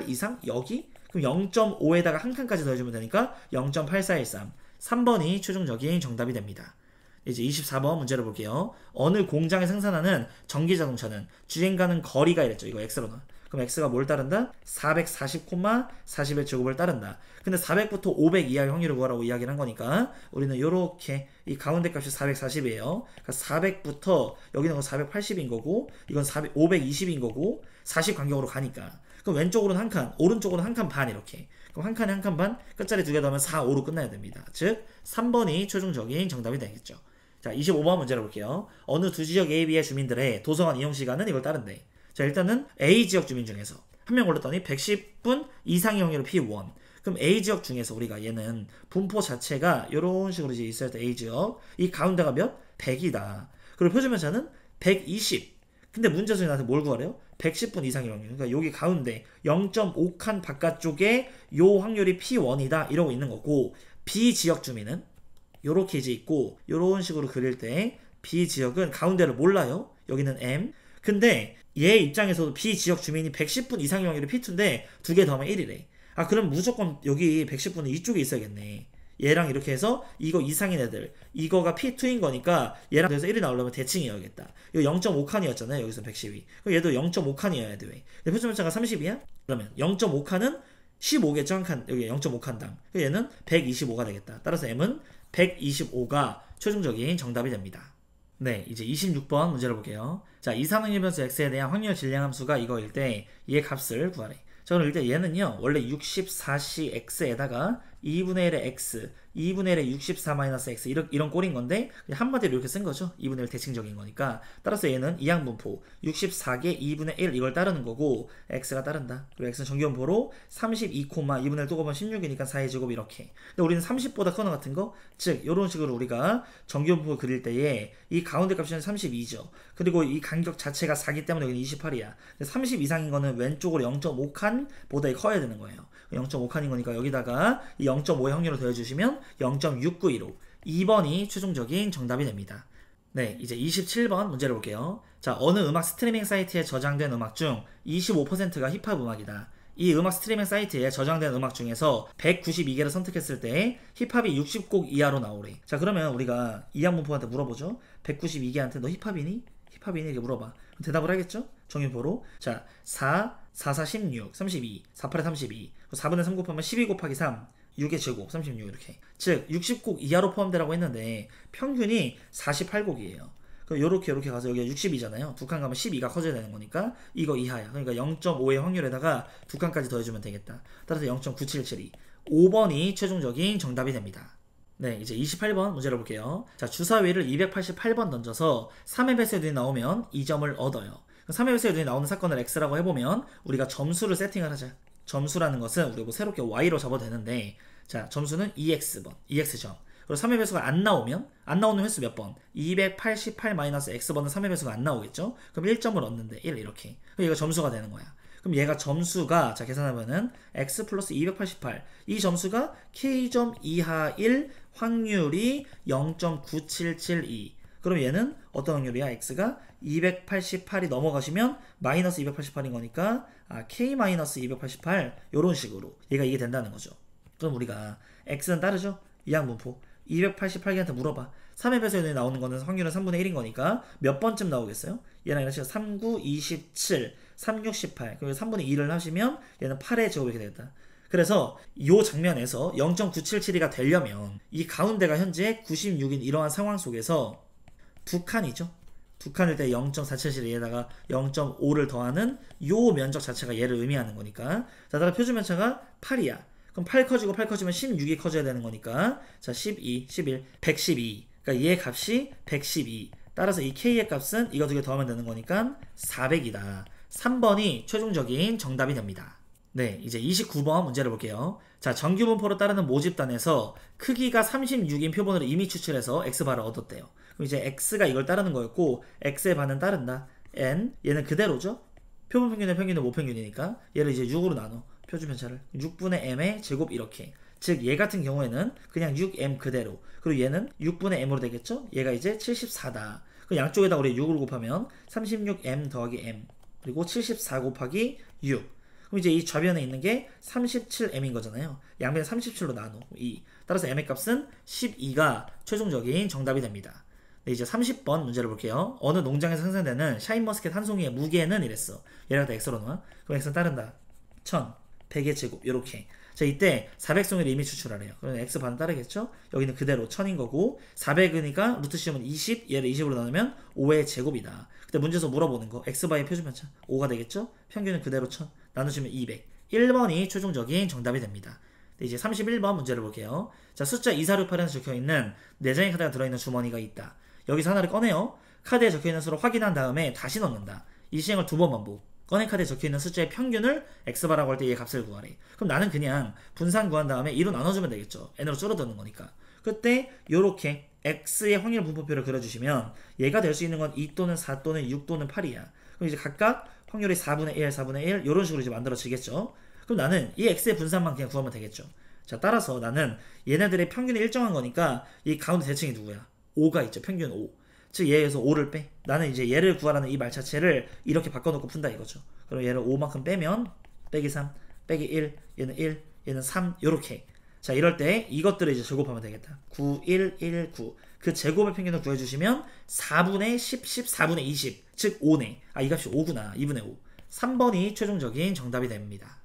이상 여기? 그럼 0.5에다가 한 칸까지 더해주면 되니까 0.8413. 3번이 최종적인 정답이 됩니다. 이제 24번 문제를 볼게요. 어느 공장에 생산하는 전기자동차는 주행가는 거리가 이랬죠. 이거 x로 나. 그럼 x가 뭘 따른다? 440,41 제곱을 따른다. 근데 400부터 500 이하의 확률을 구하라고 이야기를 한 거니까 우리는 요렇게 이 가운데 값이 440이에요. 그러니까 400부터 여기는 건 480인 거고 이건 520인 거고 40 간격으로 가니까. 그럼 왼쪽으로는 한 칸, 오른쪽으로는 한 칸 반 이렇게. 그럼 한 칸에 한 칸 반, 끝자리 두 개 더하면 4, 5로 끝나야 됩니다. 즉 3번이 최종적인 정답이 되겠죠. 자, 25번 문제를 볼게요. 어느 두 지역 A, B의 주민들의 도서관 이용 시간은 이걸 따른대. 자, 일단은 A 지역 주민 중에서 한 명 골랐더니 110분 이상의 확률로 P1. 그럼 A 지역 중에서 우리가 얘는 분포 자체가 이런 식으로 이제 있어야 돼. A 지역. 이 가운데가 몇? 100이다. 그리고 표준편차는 120. 근데 문제에서 나한테 뭘 구하래요? 110분 이상의 확률. 그러니까 여기 가운데 0.5칸 바깥쪽에 요 확률이 P1이다. 이러고 있는 거고, B 지역 주민은 요렇게 이제 있고, 요런 식으로 그릴 때 B 지역은 가운데를 몰라요. 여기는 M. 근데 얘 입장에서도 B 지역 주민이 110분 이상의 확률이 P2인데 두 개 더하면 1이래. 아, 그럼 무조건 여기 110분은 이쪽에 있어야겠네. 얘랑 이렇게 해서 이거 이상인 애들, 이거가 P2인 거니까 얘랑 그래서 1이 나오려면 대칭이어야겠다. 이거 0.5칸이었잖아요. 여기서 110이. 그럼 얘도 0.5칸이어야 돼. 근데 표준편차가 30이야? 그러면 0.5칸은 15겠죠? 한 칸. 여기 0.5칸당. 얘는 125가 되겠다. 따라서 M은 125가 최종적인 정답이 됩니다. 네, 이제 26번 문제를 볼게요. 자, 이상확률 변수 x에 대한 확률 질량함수가 이거일 때 얘 값을 구하래. 자, 그럼 일단 얘는요, 원래 64c x에다가 2분의 1의 x, 2분의 1의 64-x 이런 꼴인 건데 한마디로 이렇게 쓴 거죠. 2분의 1 대칭적인 거니까. 따라서 얘는 이항분포 64개 2분의 1 이걸 따르는 거고 x가 따른다. 그리고 x는 정규분포로 32, 2분의 1 또 곱하면 16이니까 4의 제곱 이렇게. 근데 우리는 30보다 커너 같은 거, 즉 이런 식으로 우리가 정규분포를 그릴 때에 이 가운데 값은 32죠. 그리고 이 간격 자체가 4기 때문에 여기는 28이야. 30 이상인 거는 왼쪽으로 0.5칸보다 커야 되는 거예요. 0.5칸인 거니까 여기다가 이 0.5의 확률을 더해주시면 0.692로 2번이 최종적인 정답이 됩니다. 네, 이제 27번 문제를 볼게요. 자, 어느 음악 스트리밍 사이트에 저장된 음악 중 25%가 힙합 음악이다. 이 음악 스트리밍 사이트에 저장된 음악 중에서 192개를 선택했을 때 힙합이 60곡 이하로 나오래. 자, 그러면 우리가 이항분포한테 물어보죠. 192개한테 너 힙합이니? 힙합이니? 이렇게 물어봐. 대답을 하겠죠? 정윤포로. 자, 4, 4, 4, 16, 32, 4, 8에 32. 4분의 3 곱하면 12 곱하기 3, 6의 제곱, 36 이렇게. 즉 60곡 이하로 포함되라고 했는데 평균이 48곡이에요. 그럼 요렇게 가서 여기가 60이잖아요. 두 칸 가면 12가 커져야 되는 거니까 이거 이하야. 그러니까 0.5의 확률에다가 두 칸까지 더해주면 되겠다. 따라서 0.9772. 5번이 최종적인 정답이 됩니다. 네, 이제 28번 문제를 볼게요. 자, 주사위를 288번 던져서 3의 배수의 눈이 나오면 2점을 얻어요. 3의 배수의 눈이 나오는 사건을 x라고 해보면 우리가 점수를 세팅을 하자. 점수라는 것은 우리가 뭐 새롭게 y로 잡아도 되는데, 자, 점수는 2x번, 2x점. 그리고 3의 배수가 안 나오면, 안 나오는 횟수 몇 번? 288-x번은 3의 배수가 안 나오겠죠? 그럼 1점을 얻는데 1 이렇게. 그럼 얘가 점수가 되는 거야. 그럼 얘가 점수가, 자, 계산하면은 x 플러스 288. 이 점수가 k점 이하일 확률이 0.9772. 그럼 얘는 어떤 확률이야? x가 288이 넘어가시면 마이너스 288인 거니까 k-288 요런 식으로 얘가 이게 된다는 거죠. 그럼 우리가 x는 따르죠? 이항분포 288개한테 물어봐. 3의 배수에 나오는 거는 확률은 3분의 1인 거니까 몇 번쯤 나오겠어요? 얘랑 이런 식으로 3, 9, 27, 3, 6, 18. 그리고 3분의 2를 하시면 얘는 8의 제곱이 되겠다. 그래서 이 장면에서 0.977이가 되려면 이 가운데가 현재 96인 이러한 상황 속에서 두 칸이죠. 두 칸일 때 0.477에다가 0.5를 더하는 요 면적 자체가 얘를 의미하는 거니까. 자, 따라 표준 면차가 8이야. 그럼 8 커지고 8 커지면 16이 커져야 되는 거니까. 자, 12, 11, 112. 그러니까 얘 값이 112. 따라서 이 k의 값은 이거 두 개 더하면 되는 거니까 400이다. 3번이 최종적인 정답이 됩니다. 네, 이제 29번 문제를 볼게요. 자, 정규분포로 따르는 모집단에서 크기가 36인 표본으로 이미 추출해서 x바를 얻었대요. 그럼 이제 x가 이걸 따르는 거였고 x의 반은 따른다. n, 얘는 그대로죠? 표본 평균의 평균은 모평균이니까 얘를 이제 6으로 나눠. 표준 편차를 6분의 m의 제곱 이렇게. 즉 얘 같은 경우에는 그냥 6m 그대로. 그리고 얘는 6분의 m으로 되겠죠? 얘가 이제 74다. 그 양쪽에다 우리 6을 곱하면 36m 더하기 m 그리고 74 곱하기 6. 그럼 이제 이 좌변에 있는 게 37m인 거잖아요. 양변 37로 나눠 2. 따라서 m의 값은 12가 최종적인 정답이 됩니다. 네, 이제 30번 문제를 볼게요. 어느 농장에서 생산되는 샤인머스켓 한 송이의 무게는 이랬어. 얘를 갖다 x로 넣어. 그럼 x는 따른다. 1000, 100의 제곱 요렇게. 자, 이때 400송이를 이미 추출하래요. 그러면 x 반은 따르겠죠? 여기는 그대로 1000인 거고 400이니까 루트 씌우면 20, 얘를 20으로 나누면 5의 제곱이다. 그때 문제에서 물어보는 거 x바의 표준편차 5가 되겠죠? 평균은 그대로 1000 나누시면 200. 1번이 최종적인 정답이 됩니다. 네, 이제 31번 문제를 볼게요. 자, 숫자 2468에서 적혀있는 4장의 카드가 들어있는 주머니가 있다. 여기서 하나를 꺼내요. 카드에 적혀있는 수를 확인한 다음에 다시 넣는다. 이 시행을 2번 반복. 꺼낸 카드에 적혀있는 숫자의 평균을 x바라고 할 때 얘 값을 구하래. 그럼 나는 그냥 분산 구한 다음에 2로 나눠주면 되겠죠. n으로 줄어드는 거니까. 그때 요렇게 x의 확률 분포표를 그려주시면 얘가 될 수 있는 건 2 또는 4 또는 6 또는 8이야. 그럼 이제 각각 확률이 4분의 1, 4분의 1 이런 식으로 이제 만들어지겠죠. 그럼 나는 이 x의 분산만 그냥 구하면 되겠죠. 자, 따라서 나는 얘네들의 평균이 일정한 거니까 이 가운데 대칭이 누구야? 5가 있죠. 평균 5. 즉 얘에서 5를 빼. 나는 이제 얘를 구하라는 이 말 자체를 이렇게 바꿔놓고 푼다 이거죠. 그럼 얘를 5만큼 빼면 빼기 3, 빼기 1, 얘는 3 요렇게. 자, 이럴 때 이것들을 이제 제곱하면 되겠다. 9, 1, 1, 9. 그 제곱의 평균을 구해주시면 4분의 10, 10, 4분의 20. 즉 5네. 이 값이 5구나. 2분의 5. 3번이 최종적인 정답이 됩니다.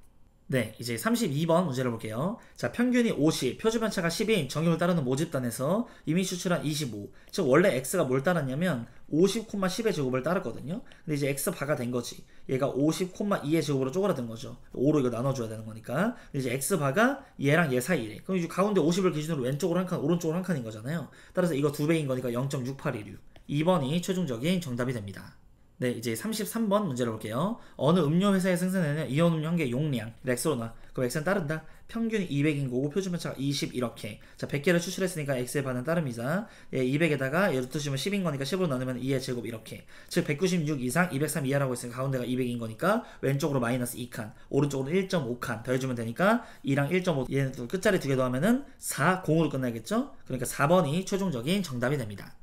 네, 이제 32번 문제를 볼게요. 자, 평균이 50, 표준편차가 10인 정규를 따르는 모집단에서 이미 추출한 25. 즉 원래 x가 뭘 따랐냐면 50,10의 제곱을 따랐거든요. 근데 이제 x바가 된 거지. 얘가 50,2의 제곱으로 쪼그라든 거죠. 5로 이거 나눠줘야 되는 거니까. 근데 이제 x바가 얘랑 얘 사이래. 그럼 이제 가운데 50을 기준으로 왼쪽으로 한 칸, 오른쪽으로 한 칸인 거잖아요. 따라서 이거 2배인 거니까 0.6816. 2번이 최종적인 정답이 됩니다. 네, 이제 33번 문제를 볼게요. 어느 음료 회사에 생산되는 이온 음료 한 개 용량 x로 놔. 그럼 x는 따른다. 평균이 200인 거고 표준편차가 20 이렇게. 자, 100개를 추출했으니까 x의 반은 따릅니다. 예, 200에다가 얘를 붙으시면 10인 거니까 10으로 나누면 2의 제곱 이렇게. 즉 196 이상 203 이하라고 했으니까 가운데가 200인 거니까 왼쪽으로 마이너스 2칸, 오른쪽으로 1.5칸 더해주면 되니까 2랑 1.5 얘는 또 끝자리 2개 더하면은 4, 0으로 끝나겠죠? 그러니까 4번이 최종적인 정답이 됩니다.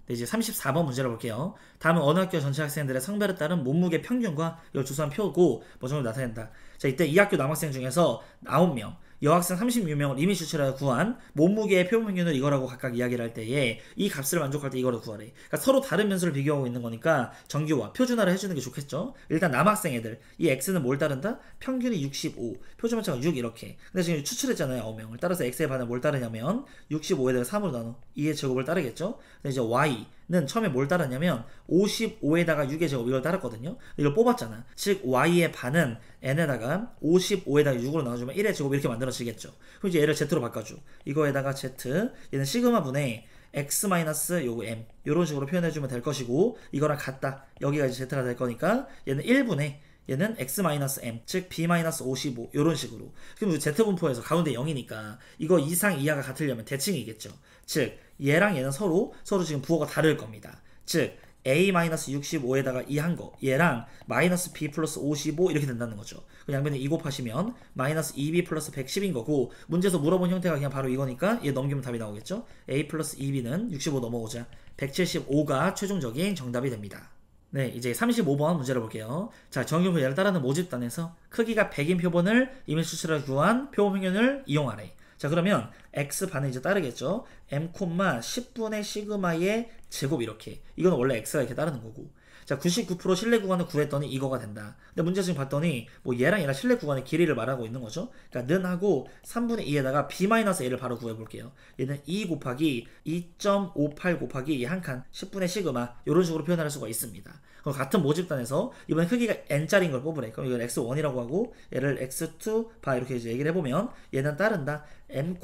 네, 이제 34번 문제를 볼게요. 다음은 어느 학교 전체 학생들의 성별에 따른 몸무게 평균과 이걸 주소한 표고 정도를 나타낸다. 자, 이때 이 학교 남학생 중에서 9명, 여학생 36명을 이미 추출하여 구한 몸무게의 표본 평균을 이거라고 각각 이야기를 할 때에 이 값을 만족할 때 이거를 구하래. 그러니까 서로 다른 변수를 비교하고 있는 거니까 정규화, 표준화를 해주는 게 좋겠죠. 일단 남학생 애들, 이 x는 뭘 따른다? 평균이 65, 표준편차가 6 이렇게. 근데 지금 추출했잖아요, 9명을. 따라서 x의 반을 뭘 따르냐면 65에다가 3으로 나눠 2의 제곱을 따르겠죠. 근데 이제 y, 처음에 뭘 따랐냐면 55에다가 6의 제곱 이걸 따랐거든요. 이걸 뽑았잖아. 즉 y의 반은 n에다가 55에다가 6으로 나눠주면 1의 제곱 이렇게 만들어지겠죠. 그럼 이제 얘를 z로 바꿔줘. 이거에다가 z, 얘는 시그마 분의 x 마이너스 요거 m 이런 식으로 표현해주면 될 것이고, 이거랑 같다. 여기가 이제 z가 될 거니까 얘는 1분의 얘는 x-m, 즉 b-55 이런 식으로. 그럼 z분포에서 가운데 0이니까 이거 이상 이하가 같으려면 대칭이겠죠. 즉 얘랑 얘는 서로 지금 부호가 다를 겁니다. 즉 a-65에다가 2 한 거, 얘랑 마이너스 b 플러스 55 이렇게 된다는 거죠. 그 양변에 2 곱하시면 마이너스 2b 플러스 110인 거고, 문제에서 물어본 형태가 그냥 바로 이거니까 얘 넘기면 답이 나오겠죠. a 플러스 2b는 65 넘어오자 175가 최종적인 정답이 됩니다. 네, 이제 35번 문제를 볼게요. 자, 정규표 예를 따르는 모집단에서 크기가 100인 표본을 이미 추출해 구한 표본평균을 이용하래. 자, 그러면 x반은 이제 따르겠죠. m, 10분의 시그마의 제곱 이렇게. 이건 원래 x가 이렇게 따르는 거고. 자, 99% 실내 구간을 구했더니 이거가 된다. 근데 문제 지금 봤더니 뭐 얘랑 얘랑 실내 구간의 길이를 말하고 있는 거죠. 그러니까 는하고 3분의 2에다가 b-a를 바로 구해볼게요. 얘는 2 곱하기 2.58 곱하기 한 칸 10분의 시그마 이런 식으로 표현할 수가 있습니다. 그럼 같은 모집단에서 이번에 크기가 n짜리인 걸 뽑으래. 그럼 이걸 x1이라고 하고 얘를 x2 봐 이렇게 이제 얘기를 해보면 얘는 따른다. m,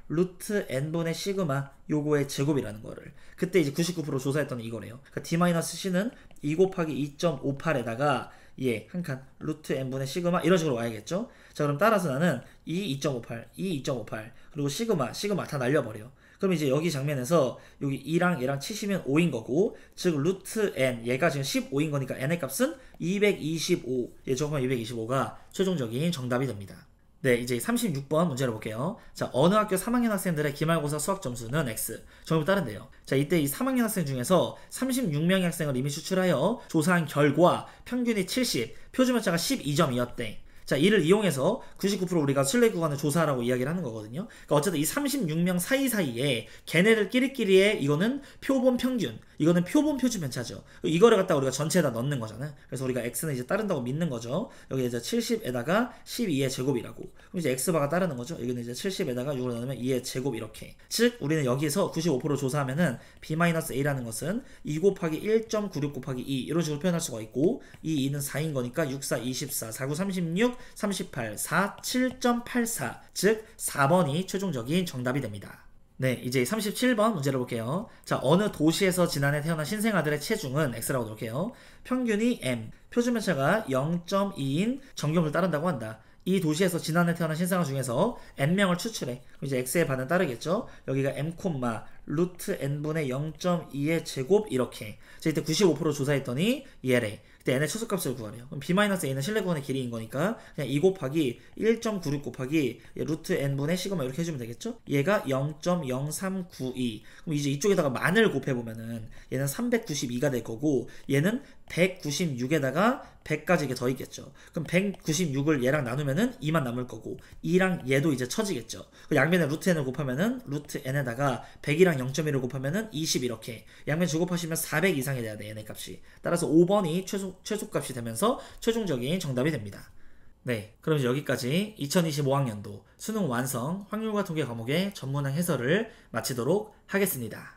루트 n분의 시그마 요거의 제곱이라는 거를. 그때 이제 99% 조사했던 이거래요. 그러니까 d-c는 2 곱하기 2.58에다가 얘 한 칸 루트 n분의 시그마 이런 식으로 와야겠죠. 자, 그럼 따라서 나는 2.58 그리고 시그마 다 날려버려. 그럼 이제 여기 장면에서 여기 2랑 얘랑 치시면 5인 거고, 즉 루트 n 얘가 지금 15인 거니까 n의 값은 225, 얘 적으면 225가 최종적인 정답이 됩니다. 네, 이제 36번 문제를 볼게요. 자, 어느 학교 3학년 학생들의 기말고사 수학 점수는 X. 정답이 따른대요. 자, 이때 이 3학년 학생 중에서 36명의 학생을 이미 추출하여 조사한 결과 평균이 70, 표준오차가 12점이었대. 자, 이를 이용해서 99% 우리가 실내 구간을 조사하라고 이야기를 하는 거거든요. 그러니까 어쨌든 이 36명 사이사이에 걔네들끼리의 이거는 표본 평균, 이거는 표본 표준 편차죠. 이거를 갖다 우리가 전체에다 넣는 거잖아요. 그래서 우리가 x는 이제 따른다고 믿는 거죠. 여기 이제 70에다가 12의 제곱이라고. 그럼 이제 x바가 따르는 거죠. 여기는 이제 70에다가 6을 넣으면 2의 제곱 이렇게. 즉 우리는 여기서 95% 조사하면은 b-a라는 것은 2 곱하기 1.96 곱하기 2 이런 식으로 표현할 수가 있고, 이 2는 4인 거니까 6, 4, 24, 4, 9, 36, 38, 4, 7.84. 즉 4번이 최종적인 정답이 됩니다. 네, 이제 37번 문제를 볼게요. 자, 어느 도시에서 지난해 태어난 신생아들의 체중은 X라고 놓을게요. 평균이 M, 표준편차가 0.2인 정규표를 따른다고 한다. 이 도시에서 지난해 태어난 신생아 중에서 n명을 추출해. 그럼 이제 x의 반은 따르겠죠. 여기가 m, 루트 n분의 0.2의 제곱 이렇게. 자, 이때 95% 조사했더니 얘래. 그때 n의 최소값을 구하래요. 그럼 b-a는 실내 구간의 길이인 거니까 그냥 2 곱하기 1.96 곱하기 루트 n분의 시그마 이렇게 해주면 되겠죠. 얘가 0.0392. 그럼 이제 이쪽에다가 만을 곱해보면은 얘는 392가 될 거고, 얘는 196에다가 100까지 이게 더 있겠죠. 그럼 196을 얘랑 나누면은 2만 남을 거고, 2랑 얘도 이제 쳐지겠죠. 양변에 루트 n을 곱하면은 루트 n에다가 100이랑 0.1을 곱하면은 20 이렇게. 양변 제곱하시면 400 이상이 돼야 돼, 얘네 값이. 따라서 5번이 최소값이 되면서 최종적인 정답이 됩니다. 네, 그럼 이제 여기까지 2025학년도 수능 완성 확률과 통계 과목의 전문항 해설을 마치도록 하겠습니다.